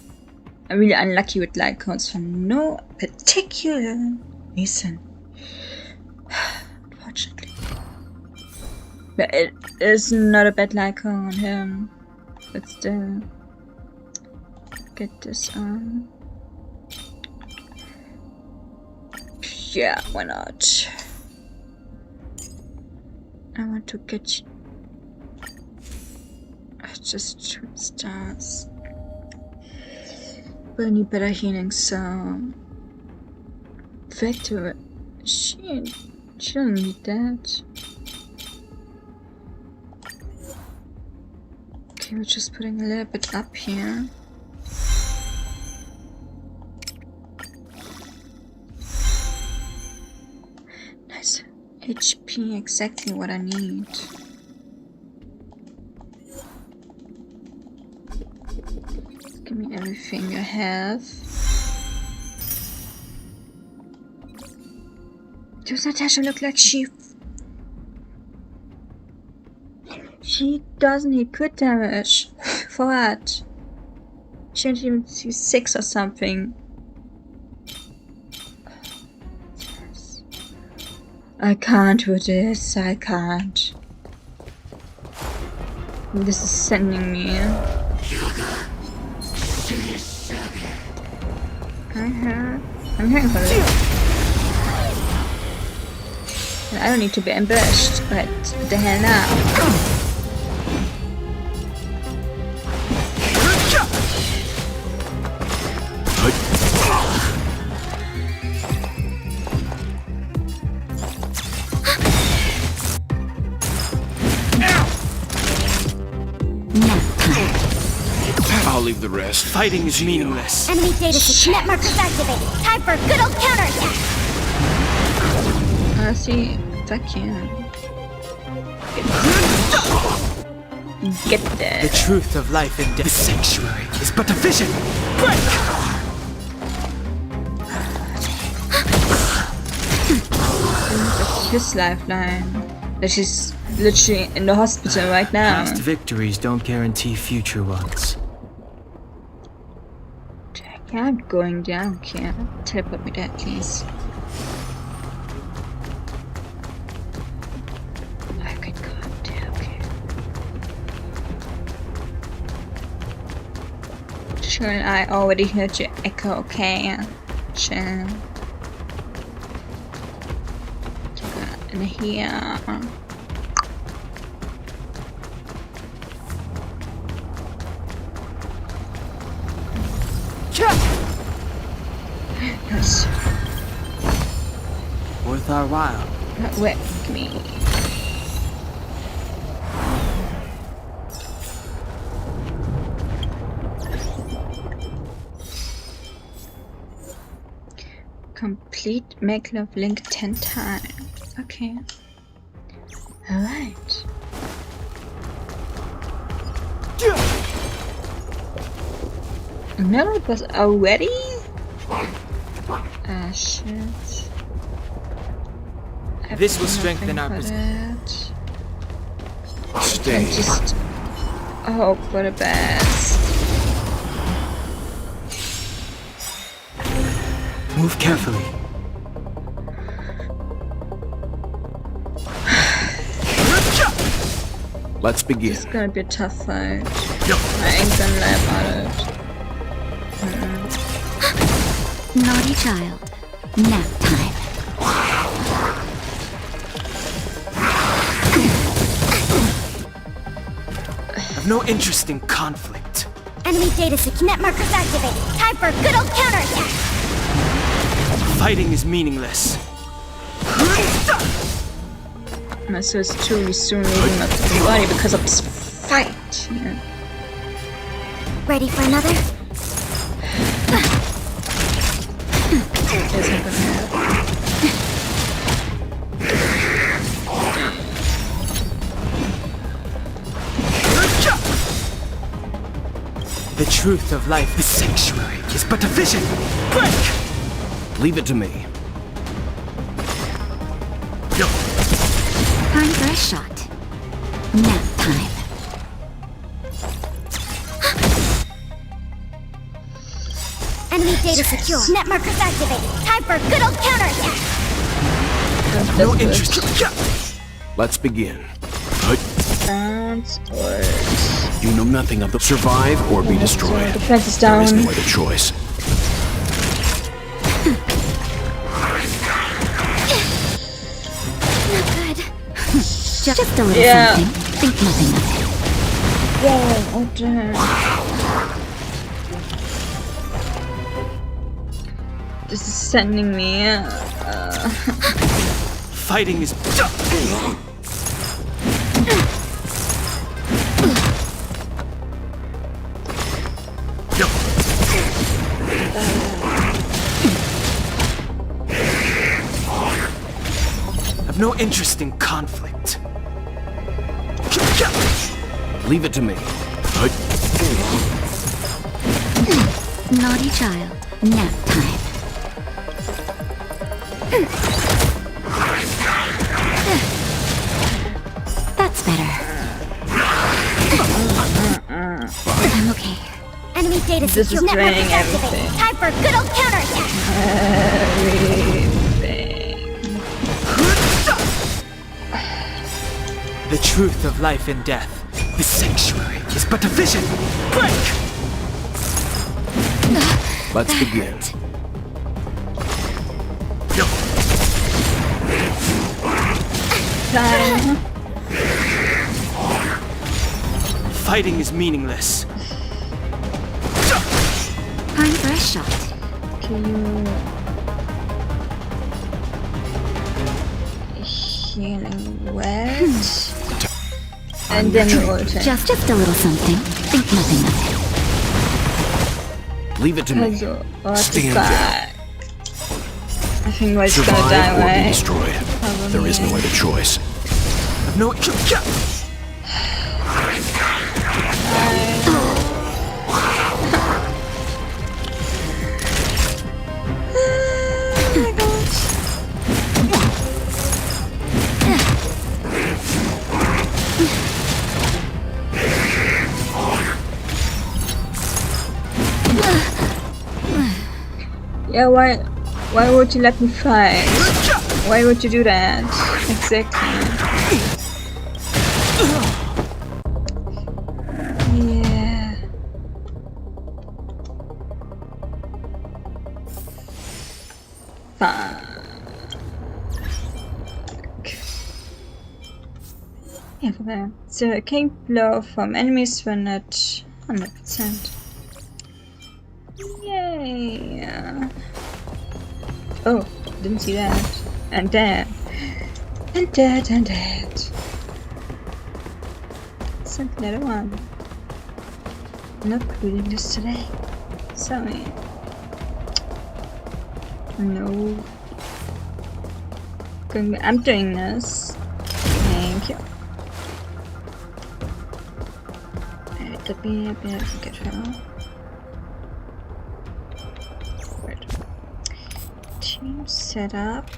I'm really unlucky with like codes for no particular reason. Unfortunately. But it is not a bad like on him. But still. Get this on. Yeah, why not? I want to get you. Just 2 stars. But I need better healing, so Victor, she don't need that. Okay, we're just putting a little bit up here. Nice. HP, exactly what I need. Give me everything you have. Does Natasha look like she doesn't hit crit damage? For what? She didn't even see 6 or something. I can't do this. I can't. This is sending me. I'm hearing for it. I don't need to be ambushed, but what the hell now? I'll leave the rest. Fighting is meaningless. Enemy data system net markers activated. Time for a good old counterattack. See, fuck you. Get there. The truth of life and death. The sanctuary is but a vision. Break! His lifeline. That she's literally in the hospital right now. Past victories don't guarantee future ones. Yeah, I'm going there. I don't care. Teleport me there, please. I could go up there. Okay. Sure, I already heard your echo. Okay. Chill. In here. Yes. Worth our while. With me. Complete make love link 10 times. Okay. Alright. No, it was already? Ah, shit. This will strengthen our position. Stay. Just hope for the best. Move carefully. Let's begin. It's gonna be a tough fight. I ain't gonna lie about it. Naughty child. Nap time. I've no interest in conflict. Enemy data system net markers activated. Time for a good old counterattack. Fighting is meaningless. My soul is truly soon leaving my body because of this fight. Yeah. Ready for another? Isn't gonna happen. The truth of life, the sanctuary, is but a vision. Break! Leave it to me. Time for a shot. Nap time. Enemy data secure. Net markers activated. Time for a good old counterattack. No interest. Let's begin. Sounds good. You know nothing of the survive or be destroyed. The fence is There down. is no other choice. Not good. Just a little something. Think nothing of it. Yeah, oh damn. This is sending me. Fighting is. I've no interest in conflict. Leave it to me. Naughty child. Nap time. That's better. I'm okay. Enemy data This secure. is Net markers draining activated. everything. Time for a good old counterattack. Everything. The truth of life and death. The sanctuary is but a vision! Break! Let's begin. Fighting is meaningless. Time for a shot. Healing wet. And then ulti. Just a little something. Think nothing of Leave it to me. Also, Stand back. I think White's gonna Survive die, or be right? destroyed. There is no other choice. No. Yeah, why would you let me fight? Why would you do that? Exactly. Yeah. Fuck. Yeah, for that. So a king blow from enemies were not 100%. Yay! Oh, didn't see that. And that. And that, and that. So another one. Not reading this today. Sorry. No. I'm doing this. Thank you. Let me get her. Team setup.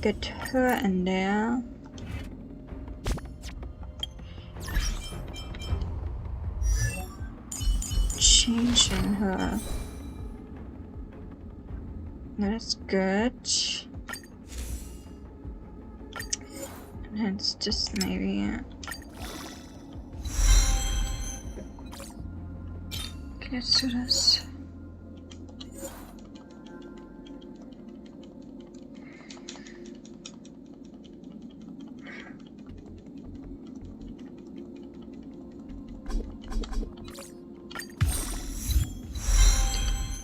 Get her in there. Changing her. That's good. And let's just maybe. Okay, let's do this.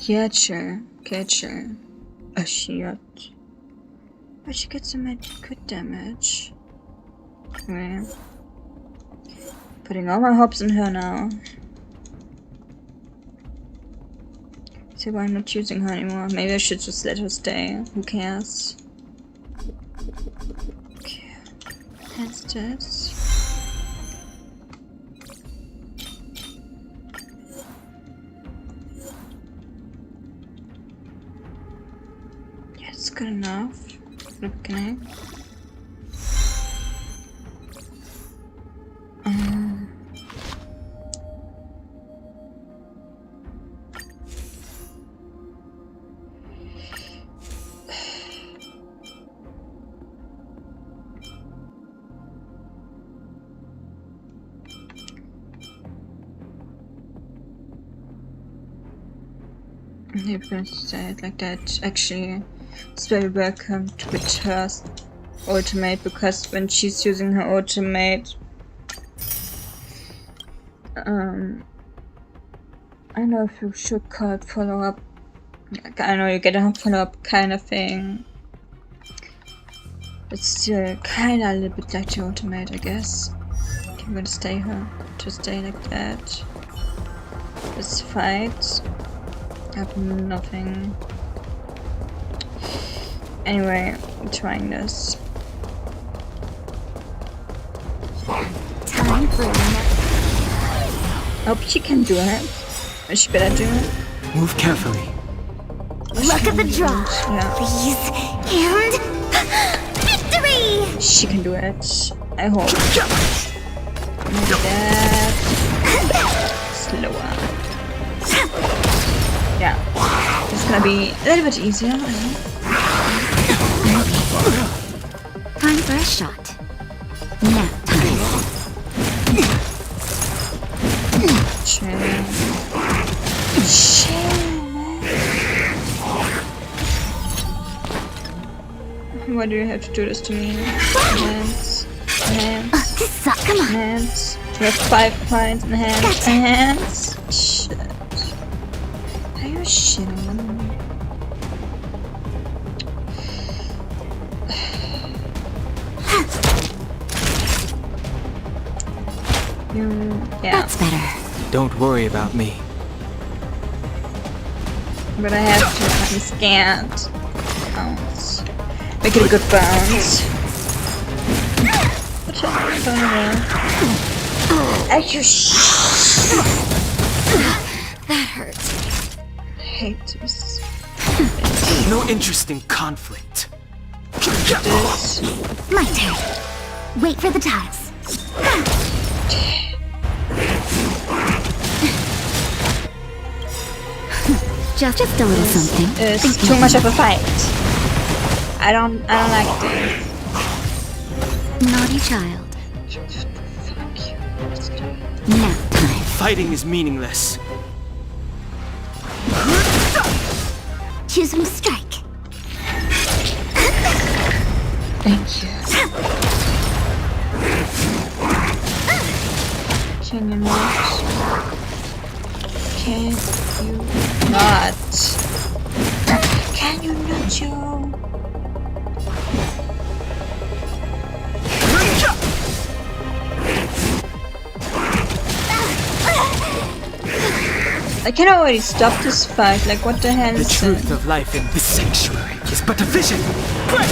Catch her. Oh shit. But she gets some good damage. Okay. Putting all my hopes in her now. So why I'm not using her anymore? Maybe I should just let her stay. Who cares? Okay. That's this. It's good enough. Okay. You're going to say it like that. Actually, it's very welcome to with her ultimate, because when she's using her ultimate, I don't know if you should call it follow-up. I know you get a follow-up kind of thing. It's still kinda a little bit like the ultimate, I guess. Okay, I'm gonna stay her to stay like that. This fight. I have nothing. Anyway, I'm trying this. Time for Hope she can do it. Or she better do it. Move carefully. luck of the draw. Yeah. Please. And victory! She can do it. I hope. Like that. Slower. Yeah. It's gonna be a little bit easier, I think. Time for a shot. Nap time. Why do you have to do this to me? Hands. Hands. Come on. Hands. You have 5 points in hands. Gotcha. Hands. Shit. Are you shitting me? Yeah. That's better. Don't worry about me. But I have to unscanned. Bounce. Make it a good bounce. Watch out. Are you That hurts. I hate this. No interest in conflict. My turn. Wait for the tiles. Just a little something. It's too much of a fight. I don't like this. Naughty child. Fuck you. Nap time. Fighting is meaningless. Choose one strike. Thank you. Can you not? Can you not? Can you not, Joe? I can already stop this fight, like what the hell The is truth that? of life in this sanctuary is but a vision. Break!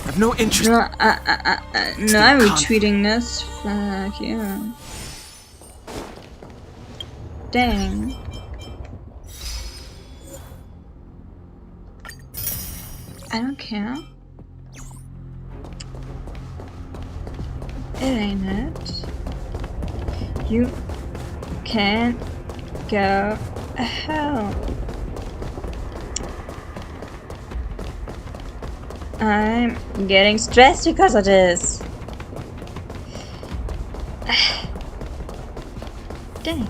I've no interest. No, no, I'm retweeting this. Fuck yeah. Dang. I don't care. It ain't it. You can't go hell. I'm getting stressed because of this. Dang.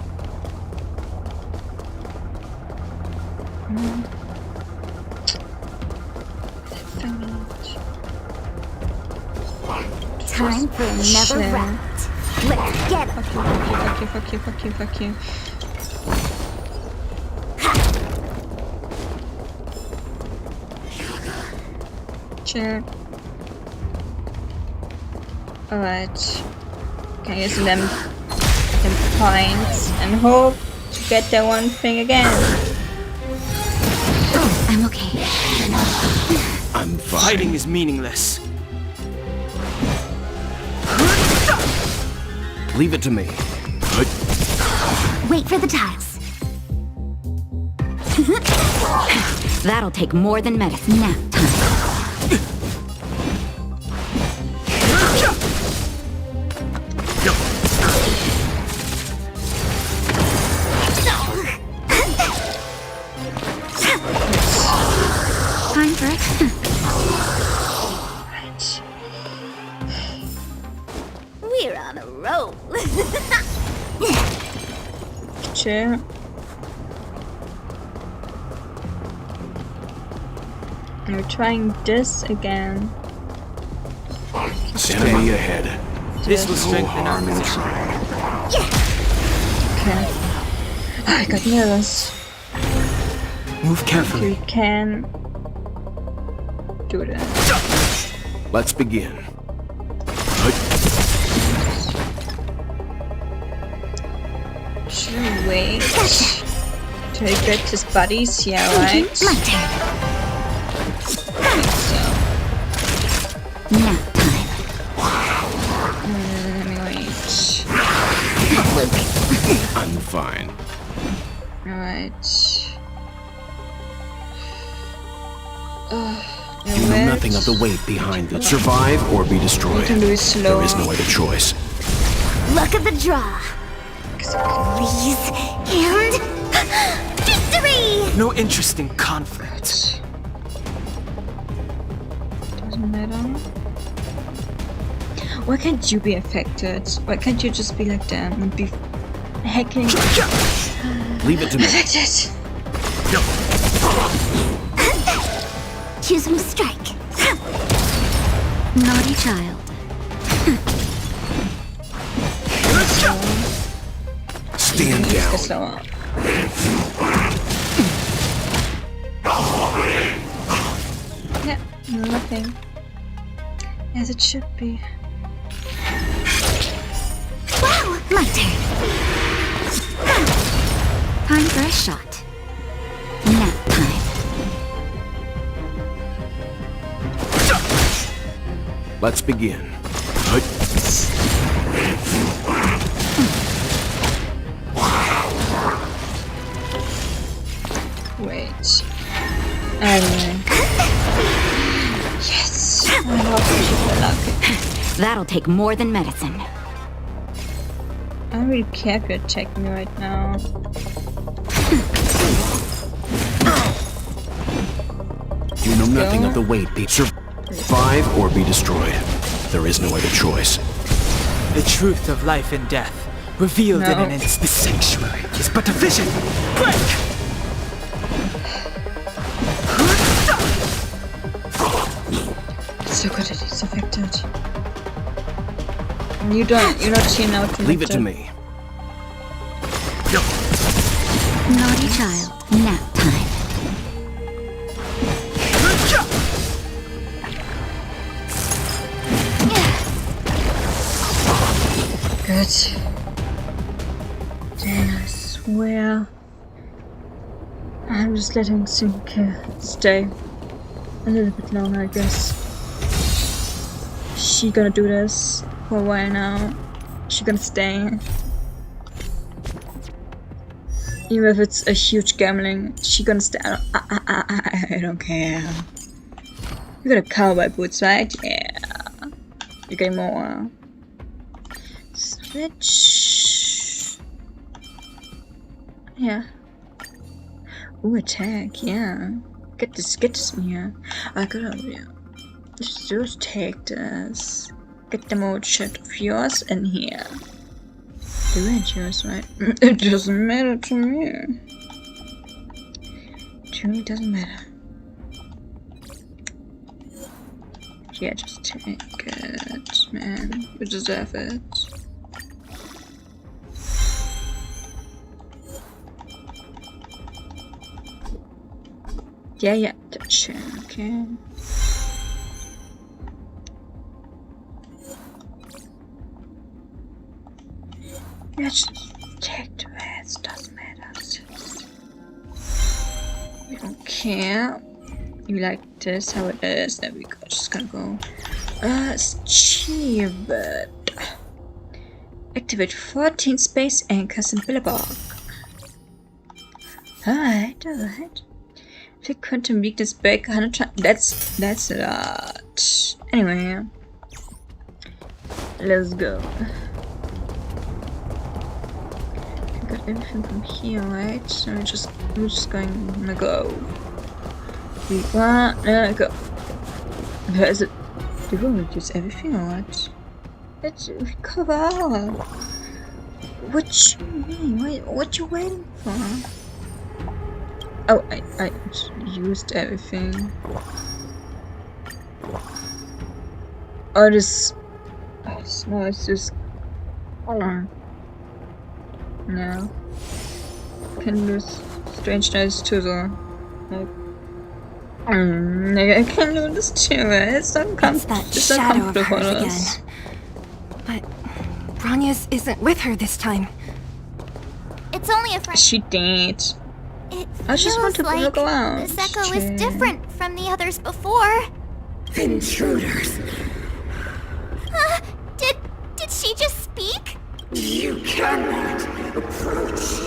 Time for another round. Let's get it. Fuck you. Sure. Alright. Can I use them points and hope to get that one thing again. I'm okay. I'm fine. Fighting is meaningless. Leave it to me. Wait for the tiles. That'll take more than medicine. Nap time. Time for it. We're on a roll. Sure. We're trying this again. Enemy ahead. This will strengthen our position. Okay. I got nervous. Move carefully. We can do that. Let's begin. Should we wait till he gets his buddies? Yeah, right? My turn. I think so. Nap time. Let me wait. I'm fine. Alright. You know nothing of the weight behind it. Survive or be destroyed. We can do it slow. There is no other choice. Luck of the draw. Please. And victory! No interest in conflict. doesn't matter. Why can't you be affected? Why can't you just be like them and be hacking? Leave it to me. Affected! Choose and strike. Naughty child. Stand down. Slower. Yeah, nothing. As it should be. Wow, my turn. Time for a shot. Nap time. Let's begin. Wait. Anyway. Yes! I love you. That'll take more than medicine. I don't really care if you're attacking me right now. You know nothing of the weight. Survive or be destroyed. There is no other choice. The truth of life and death, revealed in an instant. The sanctuary is but a vision. Break! So good at it's affected. You're not seeing out. Leave it to me. Naughty child. Nap time. Good. Dang, I swear. I'm just letting Sunke stay a little bit longer, I guess. She gonna do this for a while now. She gonna stay. Even if it's a huge gambling, she gonna stay. I don't care. You got a cowboy boots, right? Yeah. You get more. Switch. Yeah. Ooh, attack. Yeah. Get this in here. I gotta. Yeah. Just take this. Get the mode shit of yours in here. The red yours, right? It doesn't matter to me. To me, it doesn't matter. Yeah, just take it, man. You deserve it. Yeah, touch it, okay. Yeah, just take the rest, doesn't matter. We don't care. You like this, how it is. There we go, just gonna go. Achieved. Activate 14 space anchors in Belobog. Alright. Take quantum weakness back 100 times. That's a lot. Anyway. Let's go. Got everything from here, right? So we're just gonna go. We wanna go. Where is it? Did we reduce everything or what? Let's recover. What you mean? What you waiting for? Oh, I used everything. Oh, this. No, it's just. No. Can lose strange noise too, though. Like. I can do this too. It's uncomfortable. It's that shadow of hers again. But Bronya's isn't with her this time. It's only a friend. She did. I just want to like go out. This echo is different from the others before. Intruders. Did she just speak? You cannot approach.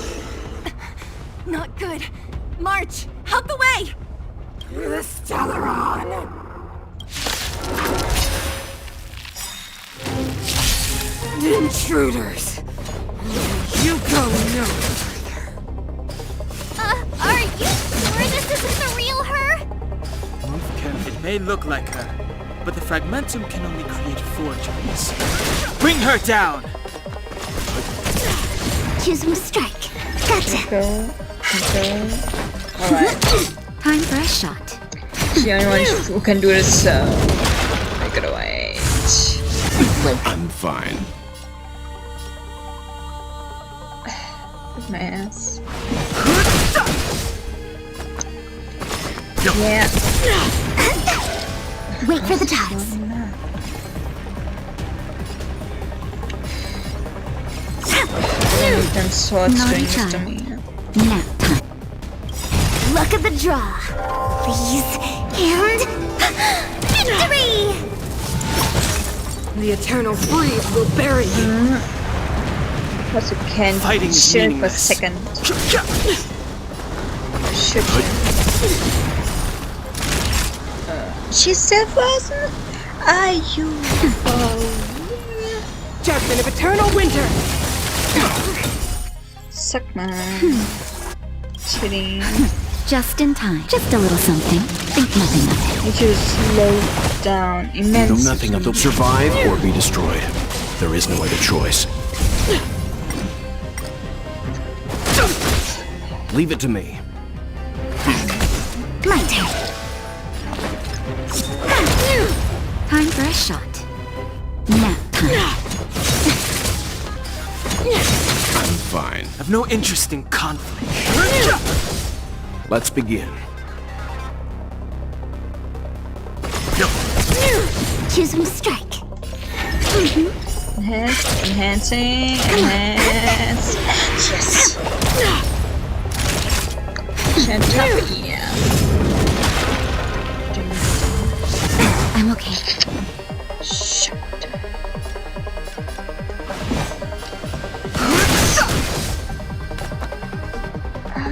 Not good. March, out the way! The Stellaron. Intruders. You go no further. Are you sure this isn't the real her? Move carefully. It may look like her, but the fragmentum can only create forgeries. Bring her down! Choose him to strike. Gotcha. Go. Alright. Time for a shot. The only one who can do this, so I gotta wait. I'm fine. My ass. Yeah. Wait for the toss. Them swords doing this to me. Now time. Luck of the draw. Please. And victory! The eternal freeze will bury you. Plus you can Fighting is shoot for a meaningless. second. Shoot you. She's still frozen? Are you? Judgment of eternal winter. Suck man. Cheating. Just in time. Just a little something. Think nothing of it. You should slow down You know immensely. nothing of the survive or be destroyed. There is no other choice. Leave it to me. My turn. Time for a shot. Now time. I'm fine. I've no interest in conflict. Let's begin. Choose him to strike. Enhancing. Yes. And top it, yeah. I'm okay. Shut.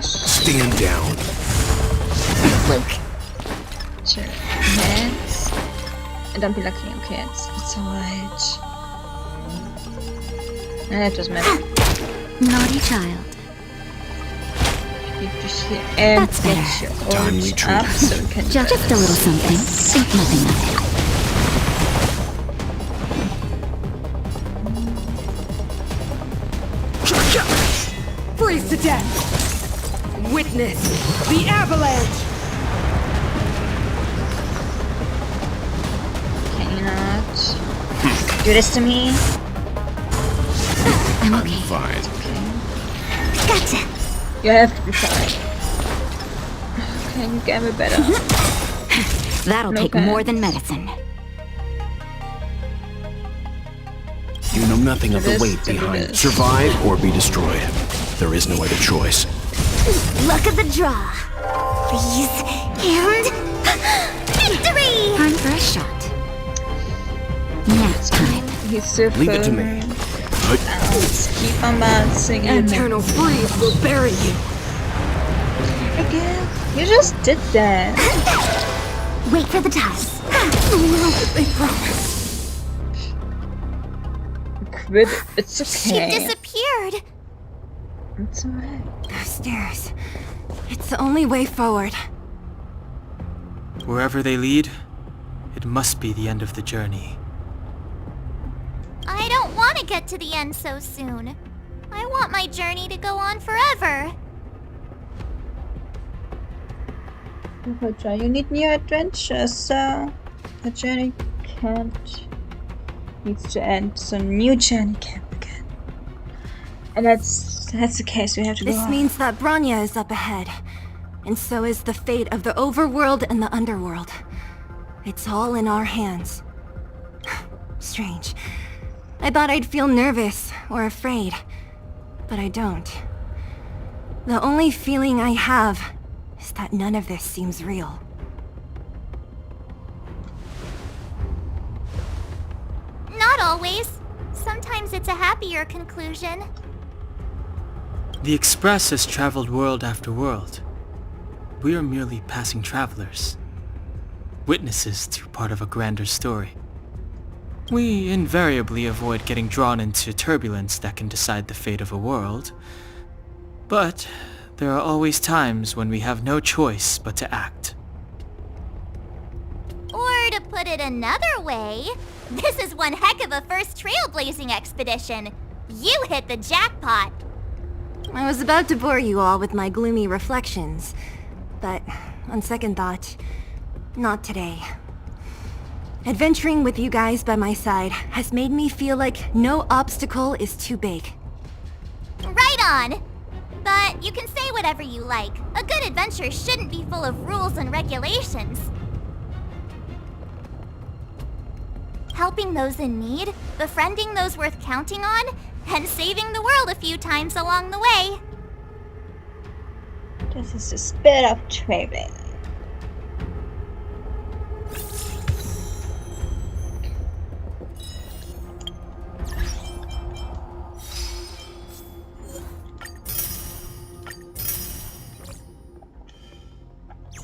Stand down. Luke. Sure. Hands. And don't be lucky. Okay, it's alright. That doesn't matter. Naughty child. You just hit and That's get better. your Time we orange treat. up so we can Just a little something. Think nothing of it. Freeze to death. Witness the avalanche. Can you not do this to me? I'm okay. Fine. Gotcha. You have to be fine. Can you get me better? That'll take Okay. more than medicine. You know nothing of the This, weight do behind. this. Survive or be destroyed. There is no other choice. Luck of the draw. Please. And victory! Time for a shot. Nap time. He's super. Leave it to me. Let's keep on bouncing. The eternal freeze will bury you. Again? You just did that. Wait for the toss. They promise. Quit. It's She okay. disappeared. It's alright. The stairs. It's the only way forward. Wherever they lead, it must be the end of the journey. I don't want to get to the end so soon. I want my journey to go on forever. You need new adventures, so the journey needs to end, so new journey can begin. And that's the case. We have to go This on. means that Bronya is up ahead. And so is the fate of the overworld and the underworld. It's all in our hands. Strange. I thought I'd feel nervous or afraid, but I don't. The only feeling I have is that none of this seems real. Not always. Sometimes it's a happier conclusion. The Express has traveled world after world. We are merely passing travelers, witnesses to part of a grander story. We invariably avoid getting drawn into turbulence that can decide the fate of a world, but there are always times when we have no choice but to act. Or to to put it another way, this is one heck of a first trailblazing expedition. You hit the jackpot. I was about to bore you all with my gloomy reflections, but on second thought, not today. Adventuring with you guys by my side has made me feel like no obstacle is too big. Right on! But you can say whatever you like. A good adventure shouldn't be full of rules and regulations. Helping those in need, befriending those worth counting on, and saving the world a few times along the way. This is the spirit of trailblazing.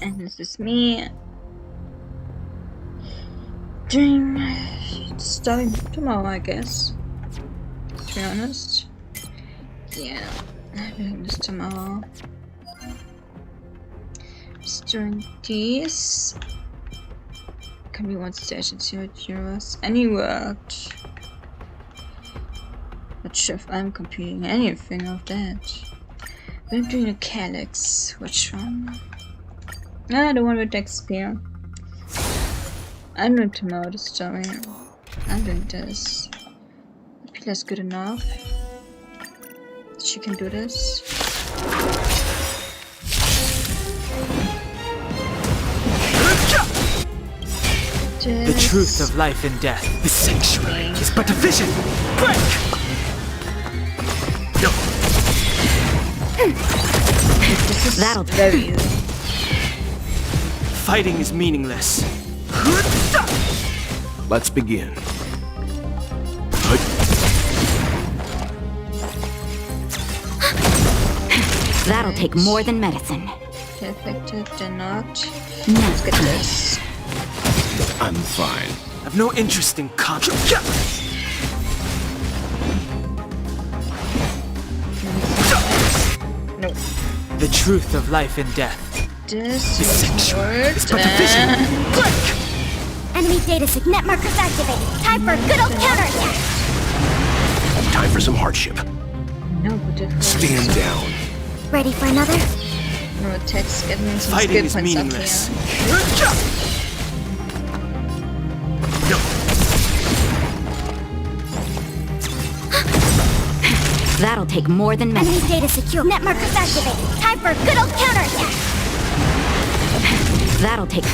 And this is me doing starting tomorrow, I guess. To be honest, yeah, I'm doing this tomorrow. Just doing these. Can be one station, 0 euros. Any worked. Not sure if I'm computing anything of that. But I'm doing a calyx. Which one? Ah, the one with XP. I'm doing tomorrow this story. I'm doing this. Pila's good enough. She can do this. The truth of life and death. The sanctuary is but a vision. Break! No. That'll very easy. Fighting is meaningless. Let's begin. That'll take more than medicine. Effective, they're not. Let's get this. I'm fine. I've no interest in conflict. No. The truth of life and death. This is but a vision. Enemy data net markers activated. Time for a good old counterattack. Time for some hardship. No, but stand down. Ready for another? No attacks, getting some fighting skill is points meaningless. No. That'll take more than medicine. Enemy data secure. Net markers activated. Time for a good old counterattack. That'll take.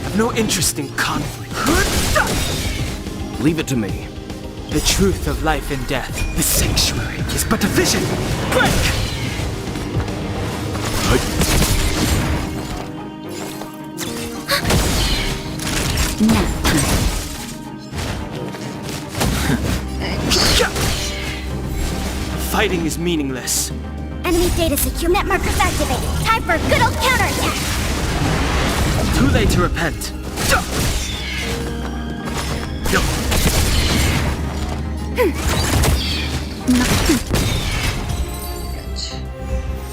I've no interest in conflict. Leave it to me. The truth of life and death. The sanctuary is but a vision. Break! Fighting is meaningless. Enemy data secure. Net markers activated. Time for a good old counterattack. Too late to repent. No.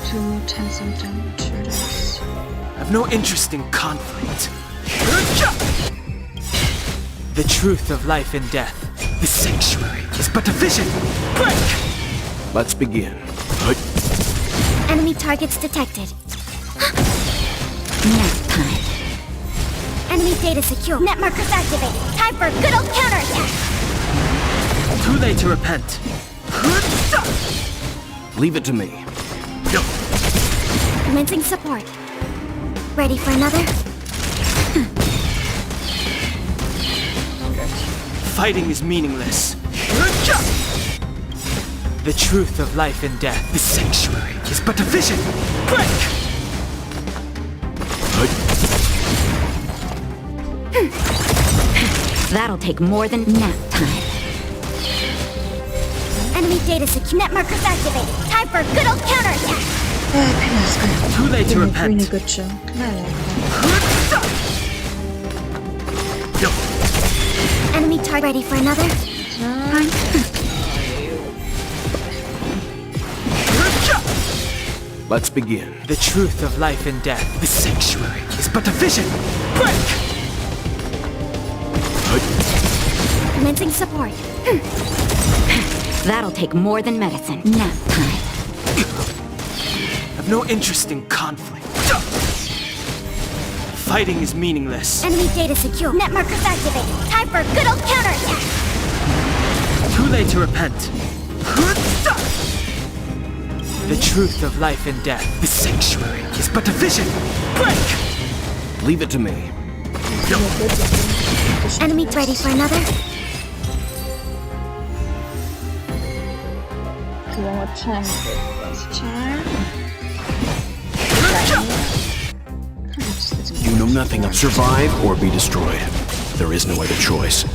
Two more times I'm done to this. I've no interest in conflict. The truth of life and death. The sanctuary is but a vision. Break! Let's begin. Enemy targets detected. Nap time. Enemy data secure. Net markers activated. Time for a good old counterattack. Too late to repent. Leave it to me. No. Commencing support. Ready for another? Fighting is meaningless. The truth of life and death. The sanctuary is but a vision. Break! That'll take more than nap time. Enemy data secure. Net markers activated. Time for a good old counterattack. Too late to repent. Really good show. I like that. No. Enemy target. Ready for another? Let's begin. The truth of life and death. The sanctuary is but a vision. Break! Commencing support. That'll take more than medicine. Nap time. I've no interest in conflict. Fighting is meaningless. Enemy data secure. Net markers activated. Time for a good old counterattack. Too late to repent. The truth of life and death. The sanctuary is but a vision. Break! Leave it to me. Enemy ready for another? One more time. This time. You know nothing of survive or be destroyed. There is no other choice.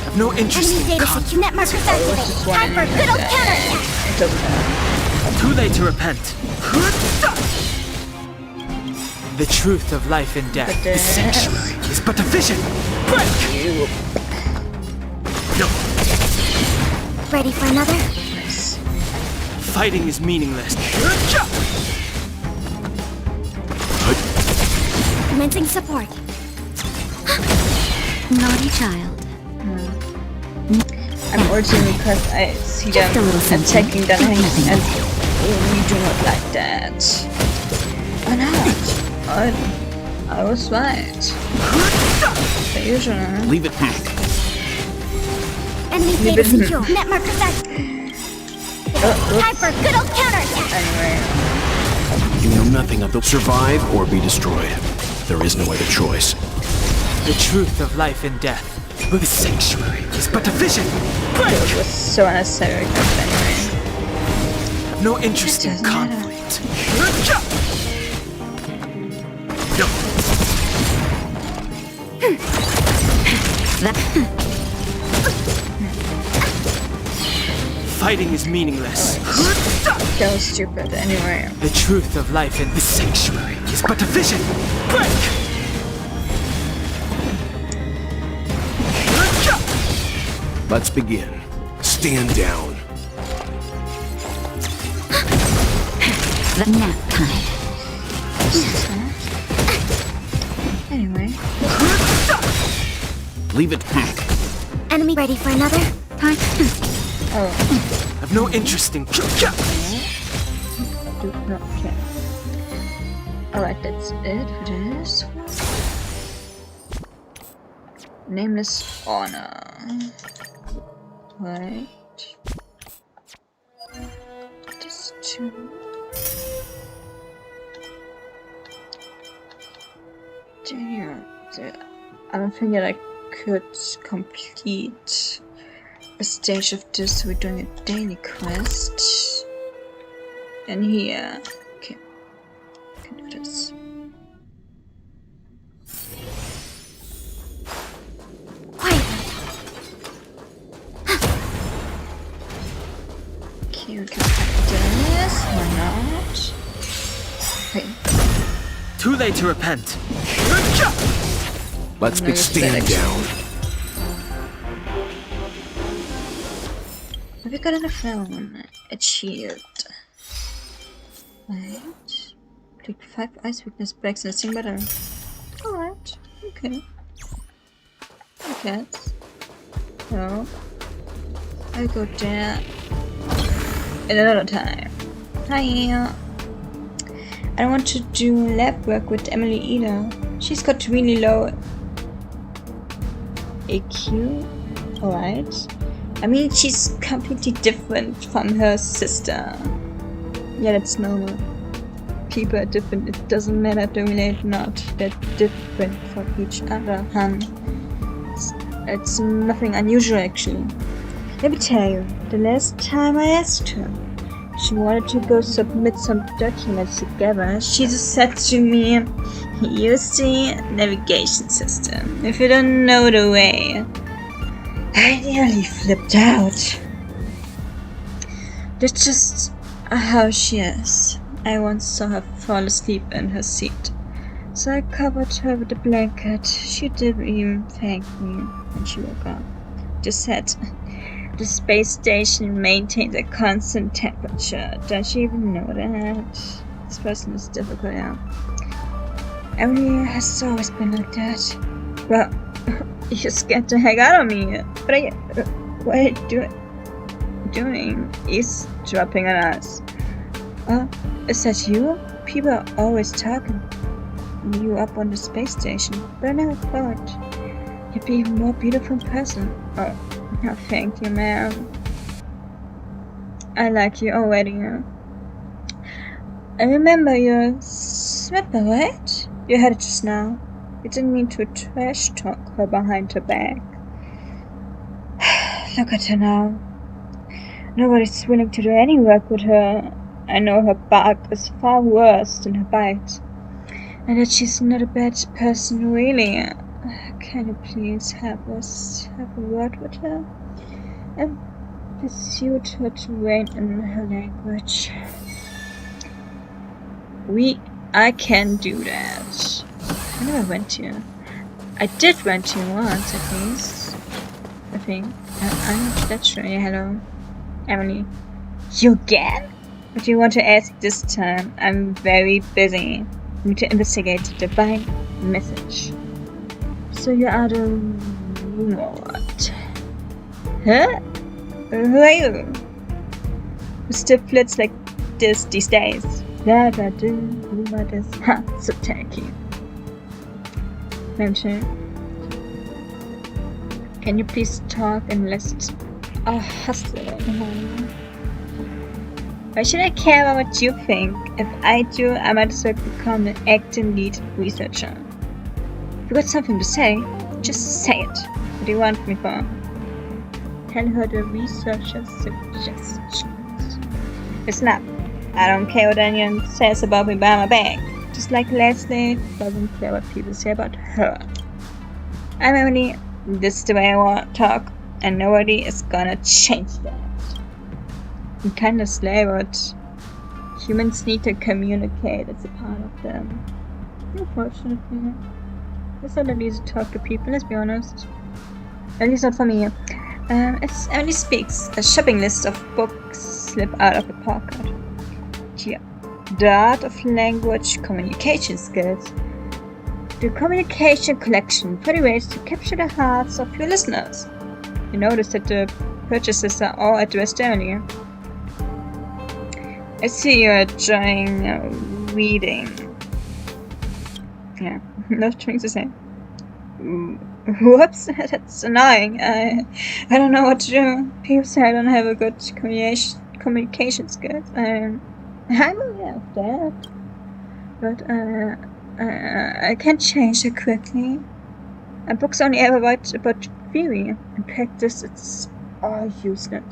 I've no interest Enemy in data conflict. secure. Net markers activated. Time for a good old counterattack. It doesn't matter. Too late to repent. The truth of life and death. The sanctuary is but a vision. Break! Ready for another? Fighting is meaningless. Commencing support. Naughty child. I'm urging because I see them attacking them and we do not like that. Why not? I was right. The usual. Leave it back. Enemy data secure. Net markers activated. Time for a good old counterattack. Anyway. You know nothing of the survive or be destroyed. There is no other choice. The truth of life and death. The sanctuary is but a vision. Break! It was so unnecessary, but anyway. I've no interest in conflict. Fighting is meaningless. That was stupid, anyway. The truth of life in the sanctuary is but a vision. Break! Let's begin. Stand down. Nap time. Anyway. Leave it back. Enemy ready for another? Time. Oh. I've no interest in. Do not care. Alright, that's it for this one. Nameless honor. Right. This two. Damn. I don't think that I could complete a stage of this. We're doing a daily quest. And here. Okay. I can do this. Okay, we can find this. Why not? Okay. Too late to repent. Let's stand down. Have we got on the phone? A shield. Right. Take 5 ice weakness breaks and a single battle. Alright. Okay. Okay. So I go there in another time. Hi. I don't want to do lab work with Emily either. She's got really low AQ. Alright. I mean, she's completely different from her sister. Yeah, that's normal. People are different. It doesn't matter if they relate or not. They're different from each other, It's nothing unusual, actually. Let me tell you, the last time I asked her, she wanted to go submit some documents together. She just said to me, use the navigation system. If you don't know the way. I nearly flipped out. That's just how she is. I once saw her fall asleep in her seat. So I covered her with a blanket. She didn't even thank me when she woke up. Just said, the space station maintains a constant temperature. Does she even know that? This person is difficult, yeah. Emily has always been like that. Well, you're scared the heck out of me. What are you doing? Eavesdropping on us. Oh, is that you? People are always talking you up on the space station, but I never thought you'd be a more beautiful person. Oh, no, thank you, ma'am. I like you already. I remember your slipper, right? You had it just now. You didn't mean to trash talk her behind her back. Look at her now. Nobody's willing to do any work with her. I know her bark is far worse than her bite. And that she's not a bad person, really. Can you please have us have a word with her? And persuade her to rein in her language. I can do that. I never went here. I did went here once, at least. I think. I'm not that sure. Yeah, hello. Emily. You again? What do you want to ask this time? I'm very busy. I need to investigate the divine message. So you are the what? Huh? Who are you? Who still flits like this these days? Da da do, what is so tacky. Mention. Can you please talk and let's hustle? Why should I care about what you think? If I do, I might as well become an acting lead researcher. If you got something to say, just say it. What do you want me for? Tell her the researcher's suggestions. Listen up. I don't care what anyone says about me behind my back. Just like Leslie doesn't care what people say about her. I'm Emily. This is the way I want to talk, and nobody is gonna change that. I'm kind of slay what humans need to communicate. It's a part of them. Unfortunately, it's not that easy to talk to people. Let's be honest. At least not for me. As Emily speaks, a shopping list of books slip out of her pocket. Here, the art of language communication skills. The communication collection, 30 ways to capture the hearts of your listeners. You notice that the purchases are all addressed to Emily. I see you're enjoying reading. Yeah, nothing to say. Whoops, that's annoying. I don't know what to do. People say I don't have a good communication skills. I'm aware of that. But I can't change it quickly. And books only ever write about theory. In practice, it's all useless.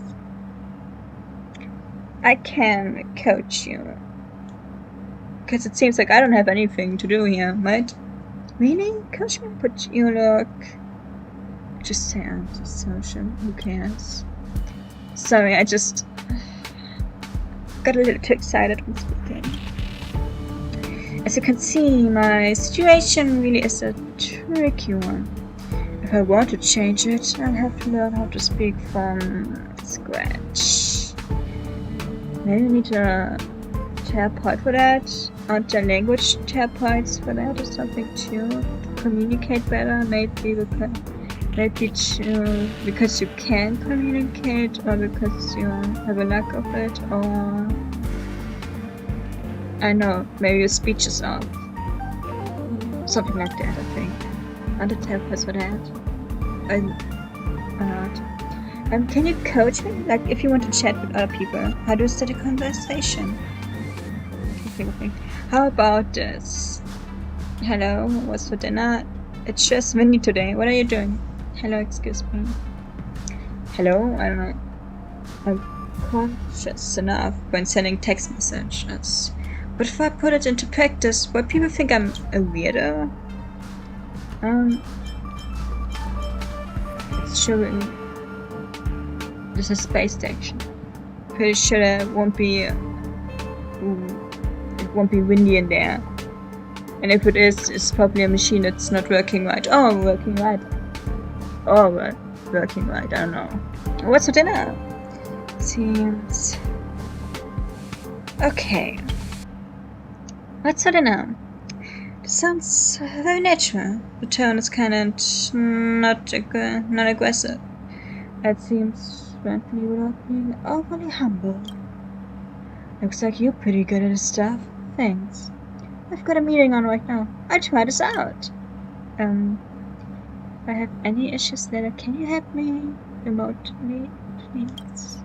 I can coach you. Because it seems like I don't have anything to do here, right? Really? Coach me? But you look... Just say antisocial. Who cares? Sorry, I just... got a little too excited when speaking. As you can see, my situation really is a tricky one. If I want to change it, I'll have to learn how to speak from scratch. Maybe I need a therapist for that. Aren't there language therapists for that or something too? To communicate better, maybe because you can communicate, or because you have a lack of it, or I know, maybe your speech is off. Something like that, I think. Aren't there therapists for that? Or not. Can you coach me? Like, if you want to chat with other people, how do you start a conversation? Okay. How about this? Hello, what's for dinner? It's just windy today. What are you doing? Hello, excuse me. Hello, I don't know. I'm conscious enough when sending text messages. But if I put it into practice, will people think I'm a weirdo? It's showing there's a space station. Pretty sure it won't be windy in there. And if it is, it's probably a machine that's not working right. Oh, working right. Oh, working right. I don't know. What's for dinner? Seems... Okay. What's for dinner? This sounds very natural. The tone is kind of not aggressive. It seems friendly without being overly humble. Looks like you're pretty good at this stuff. Thanks. I've got a meeting on right now. I'll try this out. If I have any issues later, can you help me remotely, please?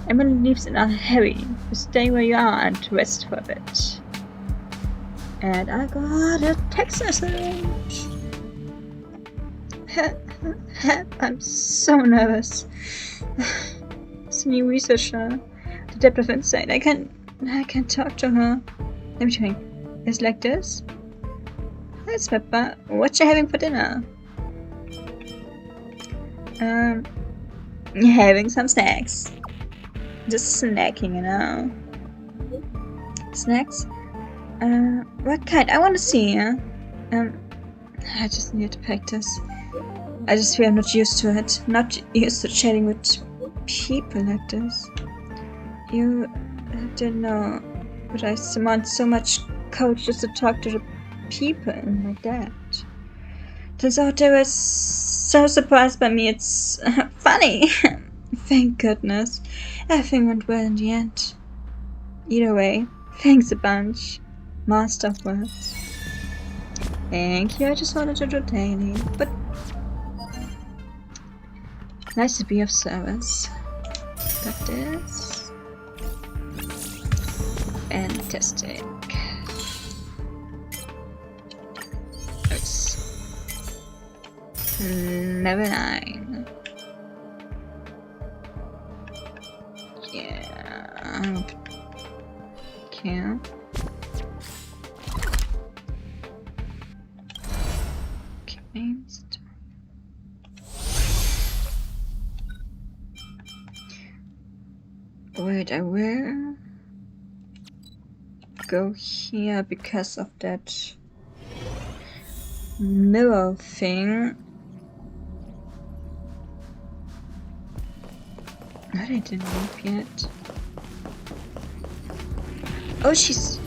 Emily leaves in a hurry. You stay where you are and rest for a bit. And I got a text message. I'm so nervous. It's a new researcher. The depth of insight. I can't talk to her. Let me think. It's like this. Hi, Peppa. What you having for dinner? Having some snacks. Just snacking, you know. Snacks? What kind? I want to see, I just need to practice. I just feel I'm not used to it. Not used to chatting with people like this. You didn't know, but I want so much courage just to talk to the people like that. Turns out they were so surprised by me. It's funny. Thank goodness. Everything went well in the end. Either way, thanks a bunch. Master of words. Thank you, I just wanted to do daily, but nice to be of service. Got this. Fantastic. Oops. Level 9. Yeah. Okay. Wait, I will go here because of that mirror thing. I didn't leave yet. Oh, is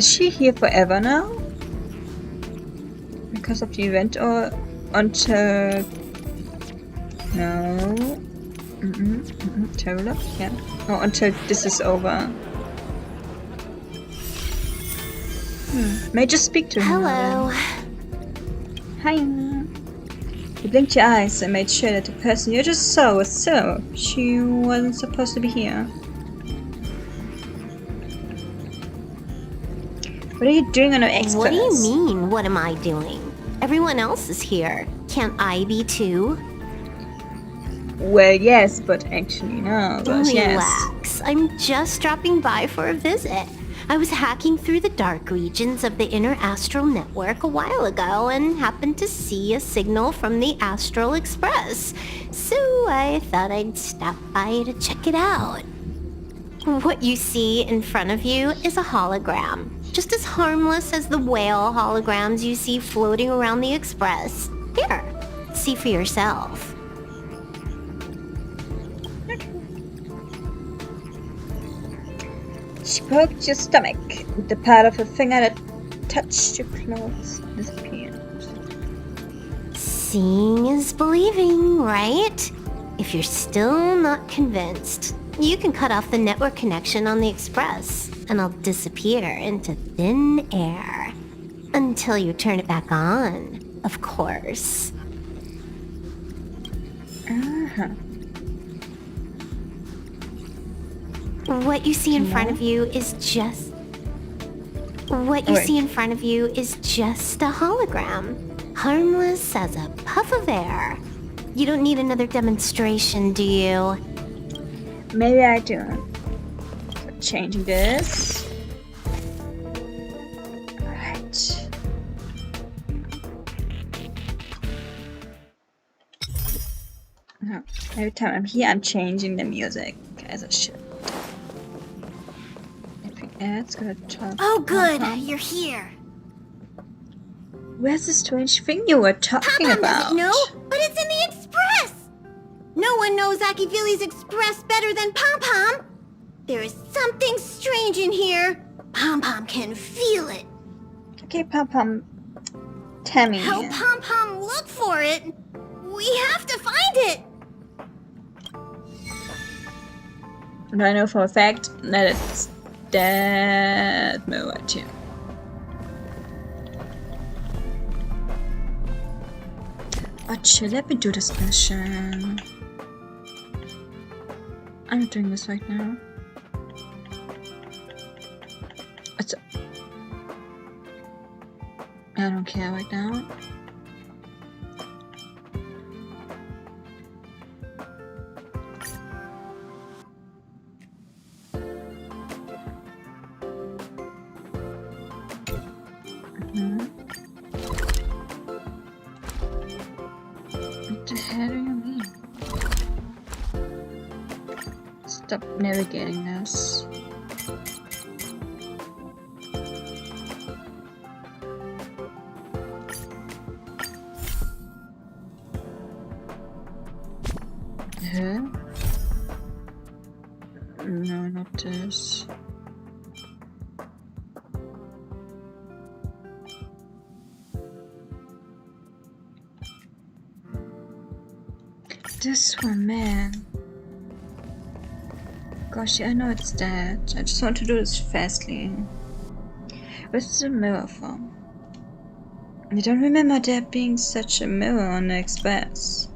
she here forever now? Because of the event or until... No. Traveler? Yeah. Oh, until this is over. May I just speak to him? Hello. Hi. You blinked your eyes and made sure that the person you just saw was so. She wasn't supposed to be here. What are you doing on an express? What do you mean, what am I doing? Everyone else is here. Can't I be too? Well, yes, but actually no. But Relax. Yes. I'm just dropping by for a visit. I was hacking through the dark regions of the inner astral network a while ago and happened to see a signal from the Astral Express. So I thought I'd stop by to check it out. What you see in front of you is a hologram. Just as harmless as the whale holograms you see floating around the Express. Here, see for yourself. She poked your stomach with the part of her finger that touched your clothes and disappeared. Seeing is believing, right? If you're still not convinced, you can cut off the network connection on the Express, and I'll disappear into thin air. Until you turn it back on, of course. What you see in front of you is just... What you see in front of you is just a hologram. Harmless as a puff of air. You don't need another demonstration, do you? Maybe I do. So changing this. Alright. No, every time I'm here, I'm changing the music as I should. It's gonna talk. Oh, good! You're here. Where's the strange thing you were talking about? No, but it's in the Express! No one knows Akivili's Express better than Pom-Pom! There is something strange in here. Pom-Pom can feel it. Okay, Pom-Pom. Tell me. Help Pom-Pom look for it. We have to find it. And I know for a fact that it's that mirror too. Oh chill, let me do this mission. I'm not doing this right now. I don't care right now. What the hell do you mean? Stop navigating this. No, not this. This one, man. Gosh, I know it's that. I just want to do this fastly. Where's the mirror from? I don't remember there being such a mirror on the Express.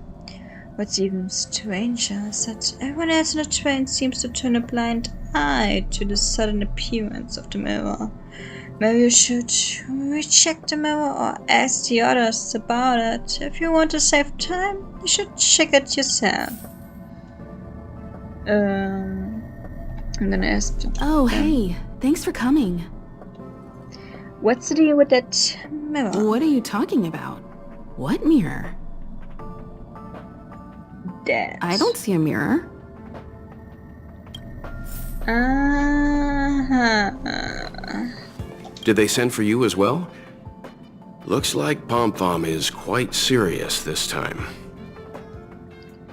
What's even stranger is that everyone else on the train seems to turn a blind eye to the sudden appearance of the mirror. Maybe you should recheck the mirror or ask the others about it. If you want to save time, you should check it yourself. I'm gonna ask them. Oh, hey. Thanks for coming. What's the deal with that mirror? What are you talking about? What mirror? That. I don't see a mirror. Did they send for you as well? Looks like Pom-Pom is quite serious this time.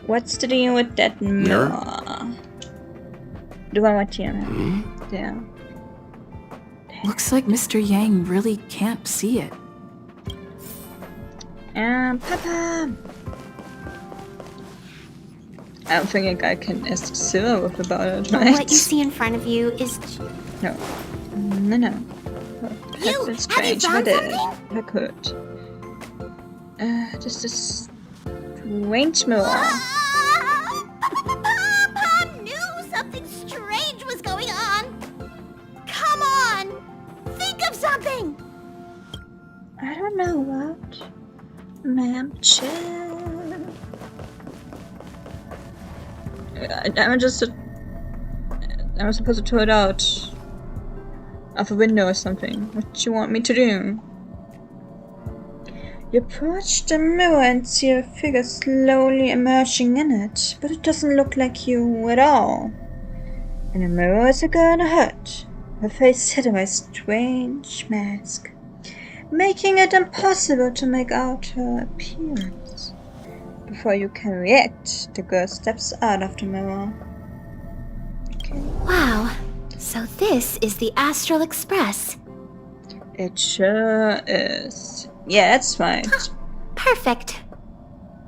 What's the deal with that mirror? The one with you. Yeah. Looks like Mr. Yang really can't see it. Papa! I don't think I can ask Silver about it, right? What you see in front of you is... No. You! That's Have you strange, found but something? I could. Just a strange mirror. Pom knew something strange was going on. Come on! Think of something! I don't know what. Ma'am, chill. I'm supposed to throw it out of a window or something. What do you want me to do? You approach the mirror and see a figure slowly emerging in it, but it doesn't look like you at all. In the mirror is a girl in a hood, her face hidden by a strange mask, making it impossible to make out her appearance. Before you can react, the girl steps out of the mirror. Okay. Wow, so this is the Astral Express. It sure is. Yeah, that's right. Perfect.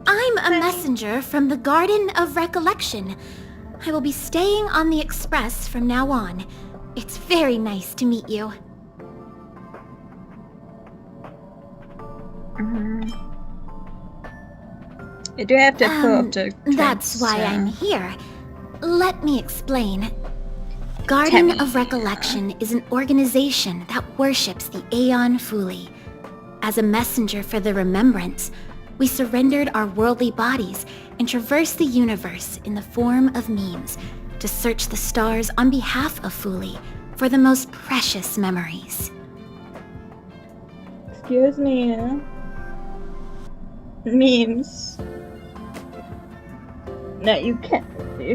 I'm a messenger from the Garden of Recollection. I will be staying on the Express from now on. It's very nice to meet you. You do have to pull up the That's why I'm here. Let me explain. Garden of Recollection is an organization that worships the Aeon Fuli. As a messenger for the remembrance, we surrendered our worldly bodies and traversed the universe in the form of memes to search the stars on behalf of Fuli for the most precious memories. Excuse me. Memes. No, you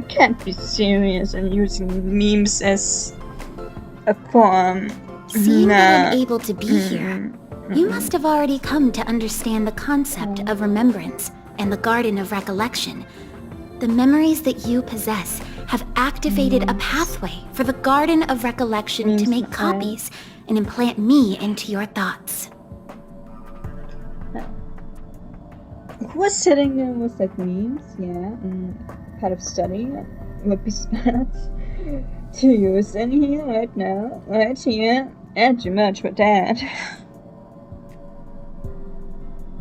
can't be serious and using memes as a form. Seeing that I'm able to be here, you must have already come to understand the concept of remembrance and the Garden of Recollection. The memories that you possess have activated a pathway for the Garden of Recollection to make copies and implant me into your thoughts. Who was sitting there with like memes? Yeah, and part of study would be smart to use in here right now, right here. And too much for that.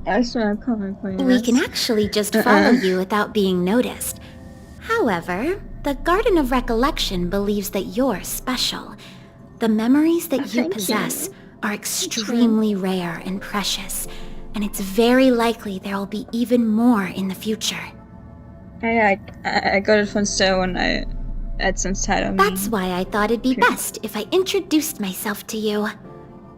I saw coming for you. We can actually just follow you without being noticed. However, the Garden of Recollection believes that you're special. The memories that you possess are extremely rare and precious, and it's very likely there will be even more in the future. I got it from Star when I had some title. That's why I thought it'd be best if I introduced myself to you.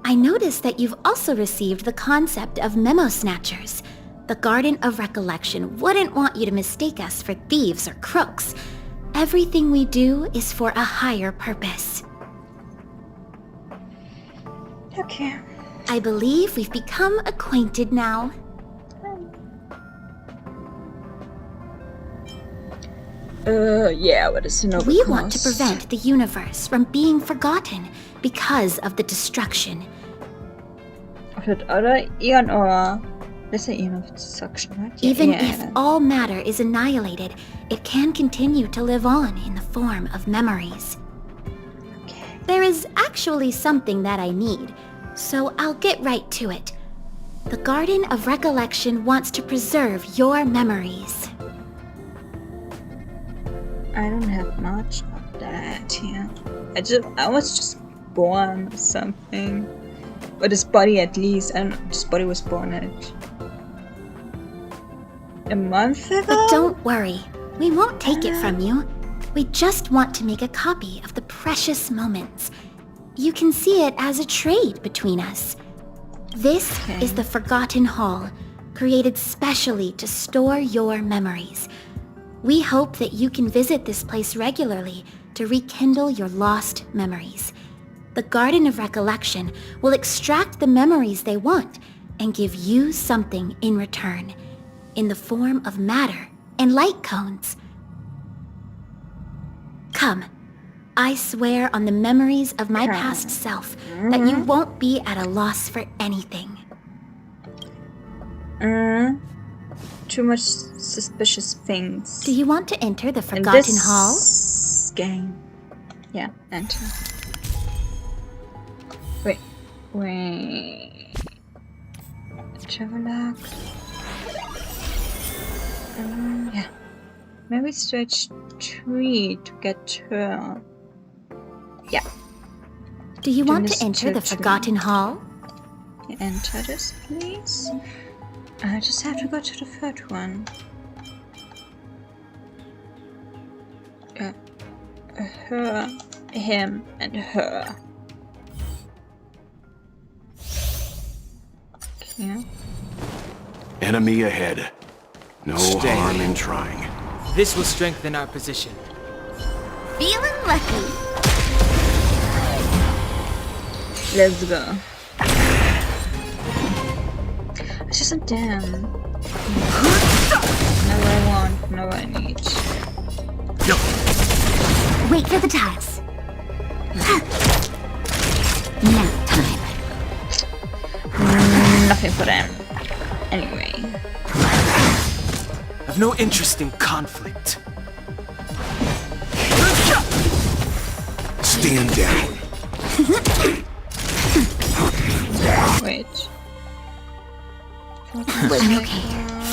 I noticed that you've also received the concept of memo snatchers. The Garden of Recollection wouldn't want you to mistake us for thieves or crooks. Everything we do is for a higher purpose. Okay. I believe we've become acquainted now. Yeah, what is Nova We Cross? want to prevent the universe from being forgotten because of the destruction. Oder Eon or... Let's say Eon of Destruction, right? Yeah, Even if all matter is annihilated, it can continue to live on in the form of memories. Okay. There is actually something that I need, so I'll get right to it. The Garden of Recollection wants to preserve your memories. I don't have much of that, yeah. I was just born or something. Or this body at least. I don't know, this body was born at a month ago? But don't worry, we won't take it from you. We just want to make a copy of the precious moments. You can see it as a trade between us. This is the Forgotten Hall, created specially to store your memories. We hope that you can visit this place regularly to rekindle your lost memories. The Garden of Recollection will extract the memories they want and give you something in return, in the form of matter and light cones. Come, I swear on the memories of my past self that you won't be at a loss for anything. Too much suspicious things. Do you want to enter the Forgotten Hall? Game. Yeah, enter. Wait. Travelogue. Yeah. Maybe stretch 3 to get her. Yeah. Do you want to enter the Forgotten Hall? Enter this, please. I just have to go to the third one. Her, him, and her. Okay. Enemy ahead. No Stay. harm in trying. This will strengthen our position. Feeling lucky. Let's go. It's just a damn. No I want, no I need. Wait for the tiles. Nap time. Nothing for them. Anyway. I've no interest in conflict. Stand down. Wait. I'm okay.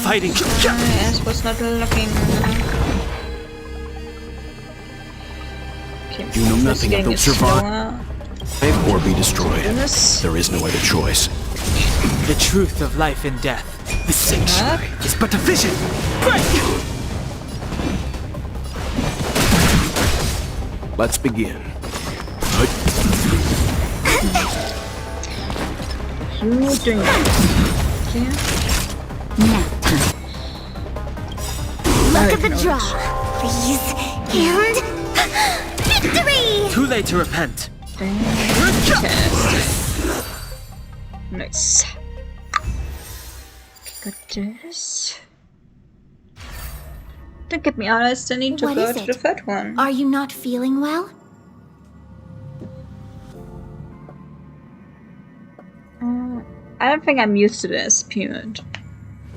Fighting. Yes, was not looking. Okay, You know nothing of the survive or be destroyed. Goodness. There is no other choice. The truth of life and death. The sanctuary is but a vision. Break! Let's begin. You doing okay. Nap time. Look at the draw. Freeze. And... victory! Too late to repent. Nice. Got this. Don't get me honest, I need to What go is to it? the third one. Are you not feeling well? I don't think I'm used to this, period.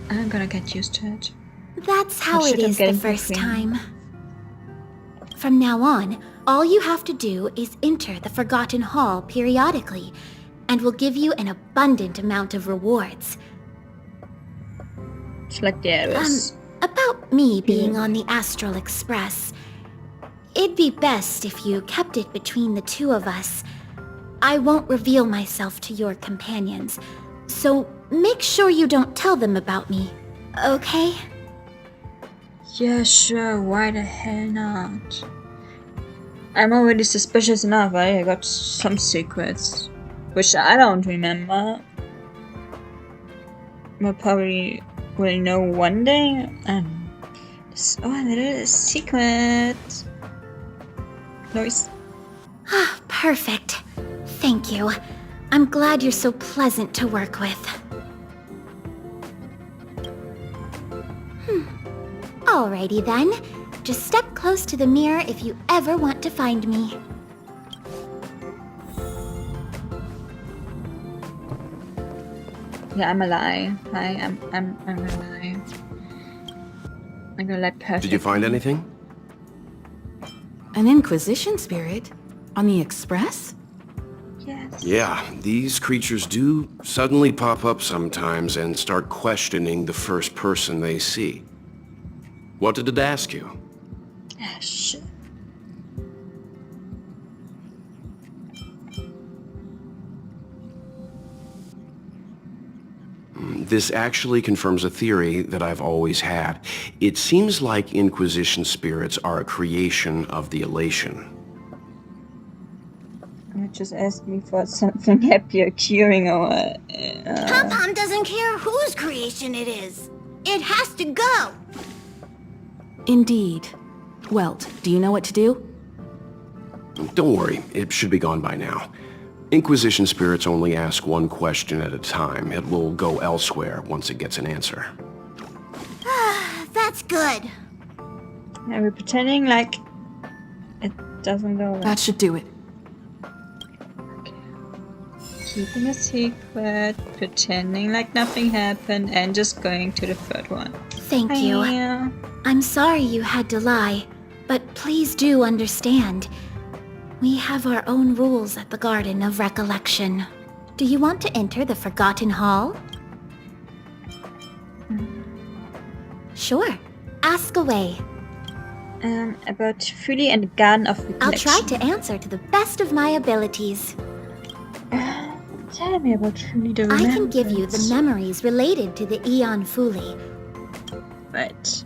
I'm gonna get used to it. That's how Oh, it shit, I'm is the getting first caffeine. time. From now on, all you have to do is enter the Forgotten Hall periodically, and we'll give you an abundant amount of rewards. It's like the others. About me being on the Astral Express. It'd be best if you kept it between the two of us. I won't reveal myself to your companions, so make sure you don't tell them about me, okay? Yeah, sure, why the hell not? I'm already suspicious enough, I got some secrets, which I don't remember. We'll probably will know one day. Oh, a little secret. Noise. Ah, perfect. Thank you. I'm glad you're so pleasant to work with. Alrighty then. Just step close to the mirror if you ever want to find me. Yeah, I'm a lie. I'm a lie. I'm gonna let perfect. Did you find anything? An Inquisition spirit? On the Express? Yes. Yeah, these creatures do suddenly pop up sometimes and start questioning the first person they see. What did it ask you? Ah, shit. This actually confirms a theory that I've always had. It seems like Inquisition spirits are a creation of the Elation. You just asked me for something happy or curing or what? Pom-Pom doesn't care whose creation it is. It has to go. Indeed. Welt, do you know what to do? Don't worry, it should be gone by now. Inquisition spirits only ask one question at a time. It will go elsewhere once it gets an answer. That's good. Are we pretending like it doesn't go? That should do it. Keeping a secret, pretending like nothing happened, and just going to the third one. Thank you. I'm sorry you had to lie, but please do understand. We have our own rules at the Garden of Recollection. Do you want to enter the Forgotten Hall? Sure. Ask away. About Fuli and the Garden of Recollection. I'll try to answer to the best of my abilities. Tell me about Fuli the I can give you the memories related to the Aeon Fuli. Right.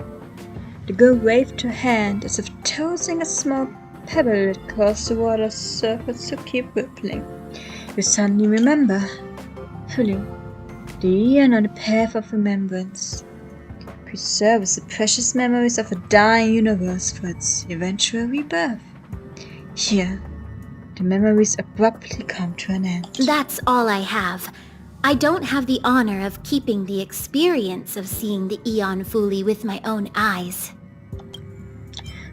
The girl waved her hand as if tossing a small pebble across the water's surface to keep rippling. You suddenly remember. Fully. The Aeon on the path of remembrance. Preserves the precious memories of a dying universe for its eventual rebirth. Here, the memories abruptly come to an end. That's all I have. I don't have the honor of keeping the experience of seeing the Aeon Fuli with my own eyes.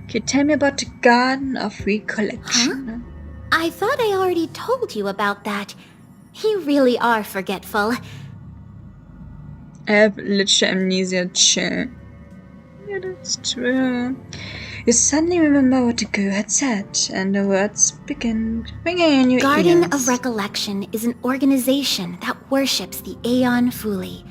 Can you tell me about the Garden of Recollection? Huh? I thought I already told you about that. You really are forgetful. I have literal amnesia too. Yeah, that's true. You suddenly remember what the girl had said, and the words begin ringing in your Garden ears. of Recollection is an organization that worships the Aeon Fuli.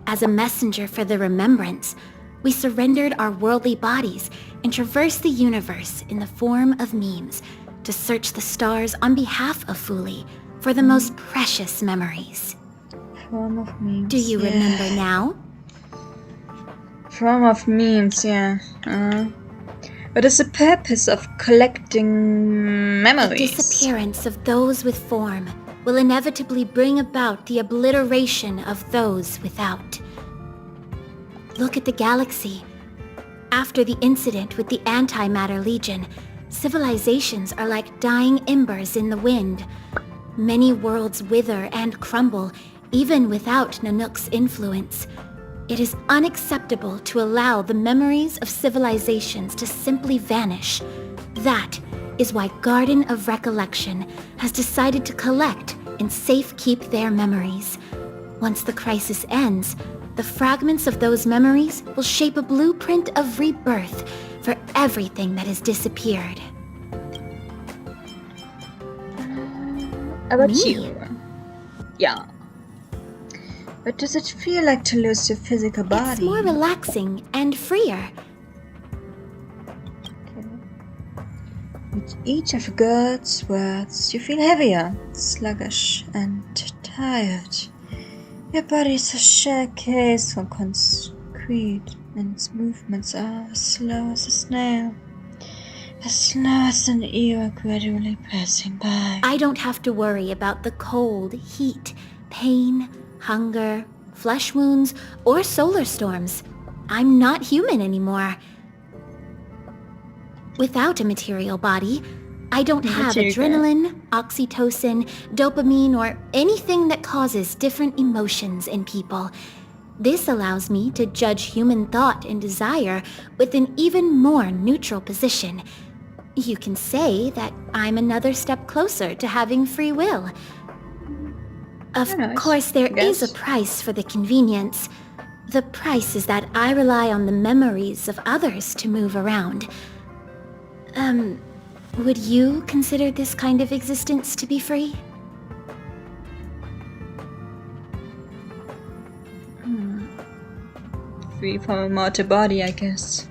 As a messenger for the remembrance, we surrendered our worldly bodies and traversed the universe in the form of memes to search the stars on behalf of Fuli for the most precious memories. Form of memes. Do you remember now? Form of memes, yeah. What is the purpose of collecting memories? The disappearance of those with form will inevitably bring about the obliteration of those without. Look at the galaxy. After the incident with the Antimatter Legion, civilizations are like dying embers in the wind. Many worlds wither and crumble, even without Nanook's influence. It is unacceptable to allow the memories of civilizations to simply vanish. That is why Garden of Recollection has decided to collect and safekeep their memories. Once the crisis ends, the fragments of those memories will shape a blueprint of rebirth for everything that has disappeared. How about Me? you? Yeah. But does it feel like to lose your physical body? It's more relaxing and freer. With each of Gert's words, you feel heavier, sluggish, and tired. Your body is a shared case from concrete, and its movements are as slow as a snail, as slow as an era gradually passing by. I don't have to worry about the cold, heat, pain, hunger, flesh wounds, or solar storms. I'm not human anymore. Without a material body, I don't have adrenaline, oxytocin, dopamine, or anything that causes different emotions in people. This allows me to judge human thought and desire with an even more neutral position. You can say that I'm another step closer to having free will. Of course, there is a price for the convenience. The price is that I rely on the memories of others to move around. Would you consider this kind of existence to be free? Free from a mortal body, I guess.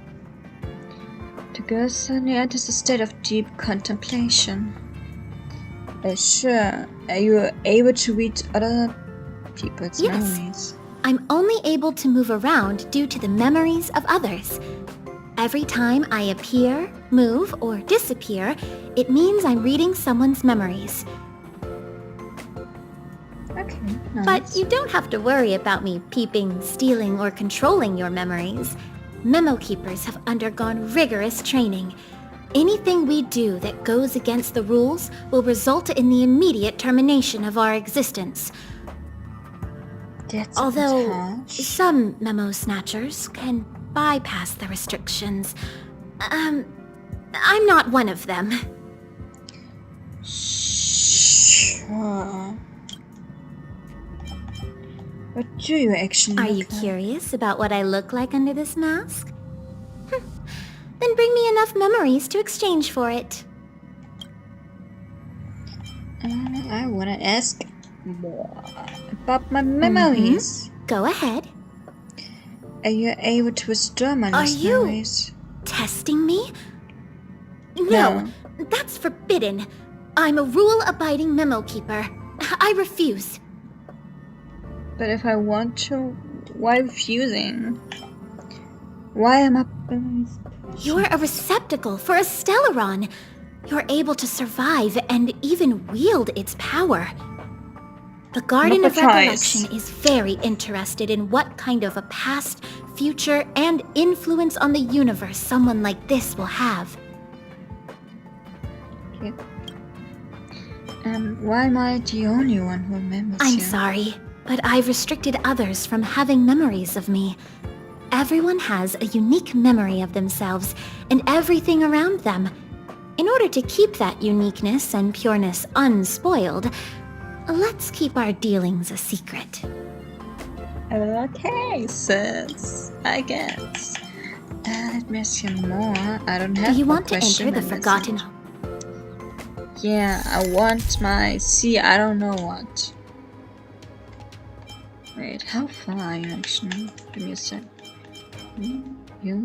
The girl suddenly enters a state of deep contemplation. Sure, are you able to read other people's memories? I'm only able to move around due to the memories of others. Every time I appear, move, or disappear, it means I'm reading someone's memories. Okay, nice. But you don't have to worry about me peeping, stealing, or controlling your memories. Memo keepers have undergone rigorous training. Anything we do that goes against the rules will result in the immediate termination of our existence. Although some memo snatchers can bypass the restrictions. I'm not one of them. Sure. What do you actually Are you curious about what I look like under this mask? Then bring me enough memories to exchange for it. I want to ask more about my memories. Go ahead. Are you able to restore my lost memories? Testing me? No, that's forbidden. I'm a rule-abiding memo keeper. I refuse. But if I want to, why refusing? Why am I... You're a receptacle for a Stellaron. You're able to survive and even wield its power. The Garden of Recollection is very interested in what kind of a past, future, and influence on the universe someone like this will have. Okay. Why am I the only one who remembers I'm you? sorry, but I've restricted others from having memories of me. Everyone has a unique memory of themselves and everything around them. In order to keep that uniqueness and pureness unspoiled, let's keep our dealings a secret. Okay, sis. I guess. Let me ask you more. I don't have. Do you want to enter the Forgotten? Yeah, I want my. See, I don't know what. Wait, how far are you actually? Give me a sec. You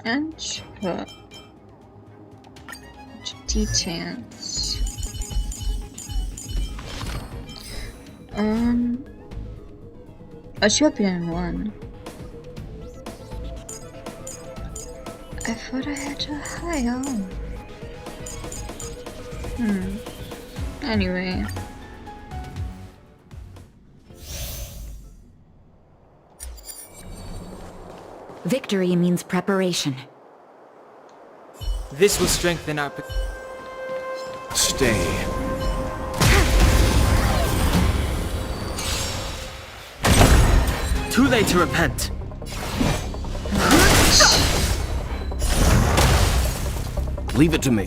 and her details. I should be in one. I thought I had a higher. Anyway. Victory means preparation. This will strengthen our... Stay. Too late to repent. Leave it to me.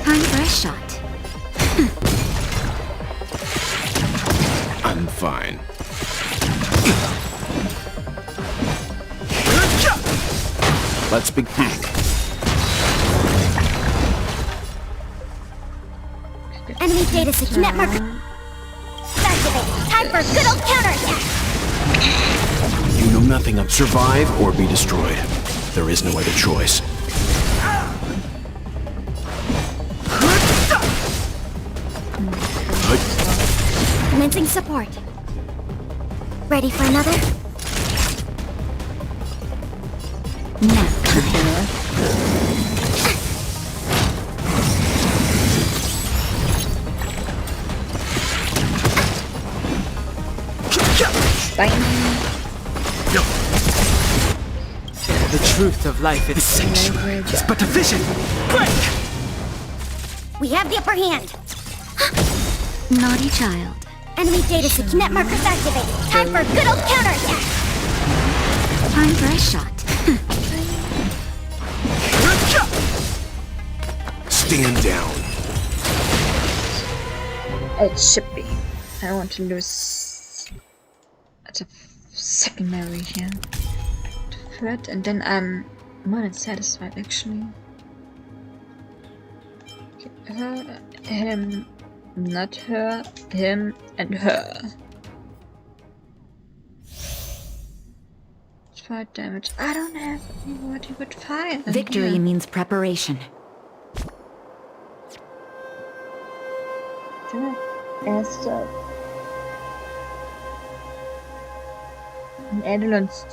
Time for a shot. I'm fine. Let's begin. Enemy data system net marker. Activate. Time for a good old counterattack. You know nothing of survive or be destroyed. There is no other choice. Commencing support. Ready for another? Now. The truth of life is sanctuary. It's but a vision. Break! We have the upper hand. Naughty child. Enemy data system net markers activated. Time for a good old counterattack. Time for a shot. Stand down. It should be. I don't want to lose at a secondary here. Threat, and then I'm more than satisfied actually. Okay, her, him, not her, him, and her. 5 damage. I don't have what he would find. Victory means preparation. Erster. Edelon's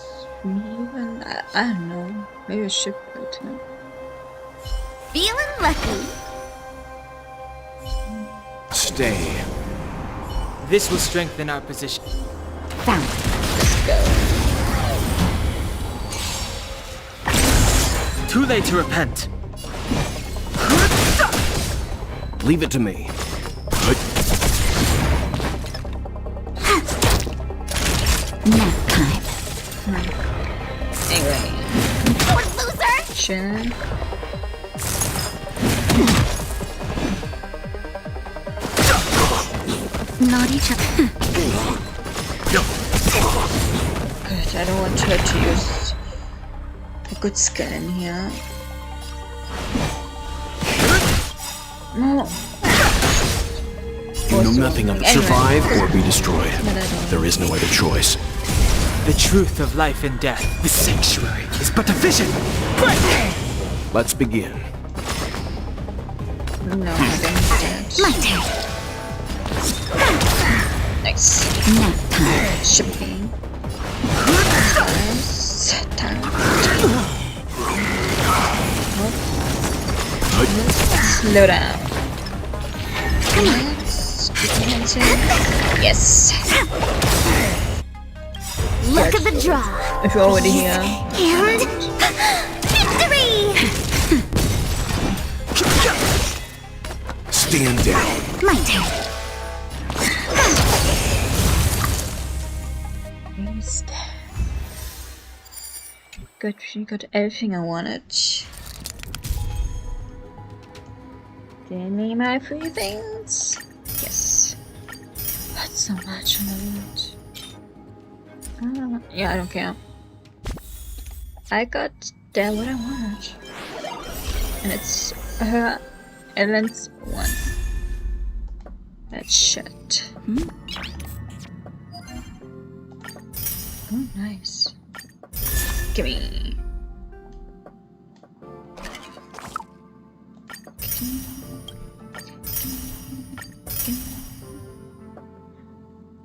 even. I don't know. Maybe a ship built him. Feeling lucky. Stay. This will strengthen our position. Found. Let's go. Too late to repent. Leave it to me. Nap time. Anyway. Poor loser! Sure. Naughty child. Good, I don't want her to use a good skill in here. No. You know nothing of survive or be destroyed. There is no other choice. The truth of life and death, the sanctuary, is but a vision. Break! Let's begin. No, I didn't. My turn. Nice. Nap time. Shipping. Nice. Time. Slow down. Come on. Yes. Look at the draw. If you're already here. And victory! Stand down. My turn. Good, she got everything I wanted. Give me my free things. Yes. That's so much on the road. Yeah, I don't care. I got there what I wanted. And it's her Ellen's one. That's shit. Oh, nice. Gimme.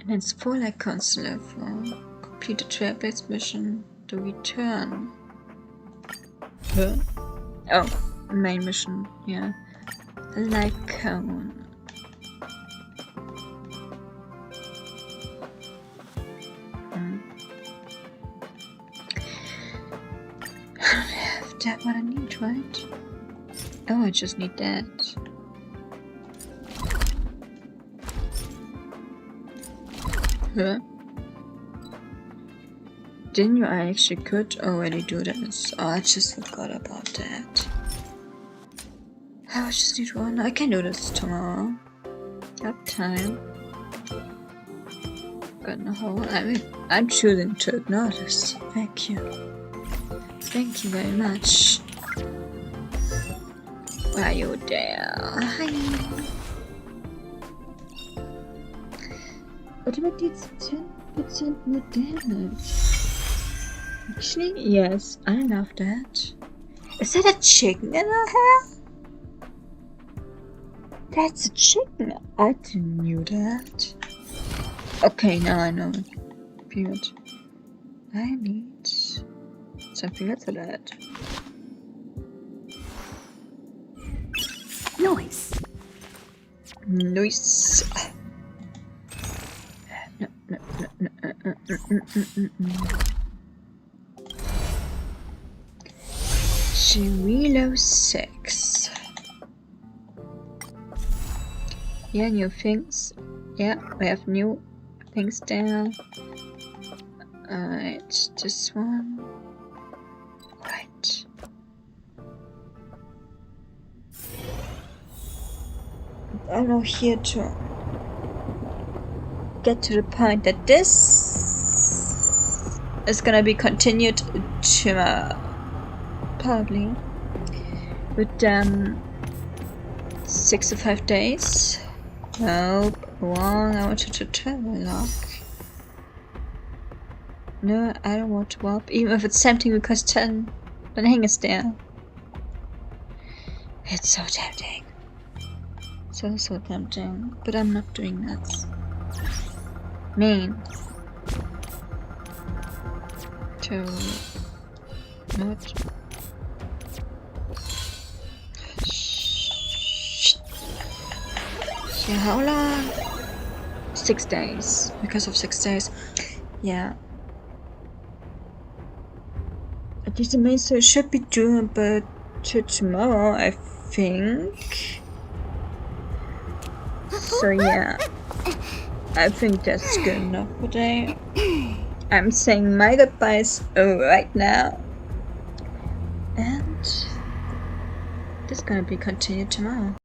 And it's 4 like consular for complete a trailblaze mission to return. Huh? Oh, main mission, yeah. The light cone. I don't have that what I need, right? Oh, I just need that. Huh? Didn't you actually could already do this? Oh, I just forgot about that. I just need one. I can do this tomorrow. Got time. Got no whole. I mean, I'm choosing to ignore this. Thank you. Thank you very much. Are you there? Hi. What about these 10% more damage? Actually, yes, I love that. Is that a chicken in her hair? That's a chicken. I didn't knew that. Okay, now I know it. Period. I need something else for that. Noise. Noise. No. Cirilo 6. Yeah, new things. Yeah, we have new things there. Alright, this one. Right. I'm now here to get to the point that this is gonna be continued tomorrow. Probably. With 6 to 5 days. Nope, wrong. I wanted to travel log. No, I don't want to warp, even if it's tempting because 10 hang is there. It's so tempting. So tempting. But I'm not doing that. Mean. To not. Yeah, how long? 6 days. Because of 6 days. Yeah. At least the main story should be doable to tomorrow, I think. So yeah. I think that's good enough for today. I'm saying my goodbyes right now. And this is gonna be continued tomorrow.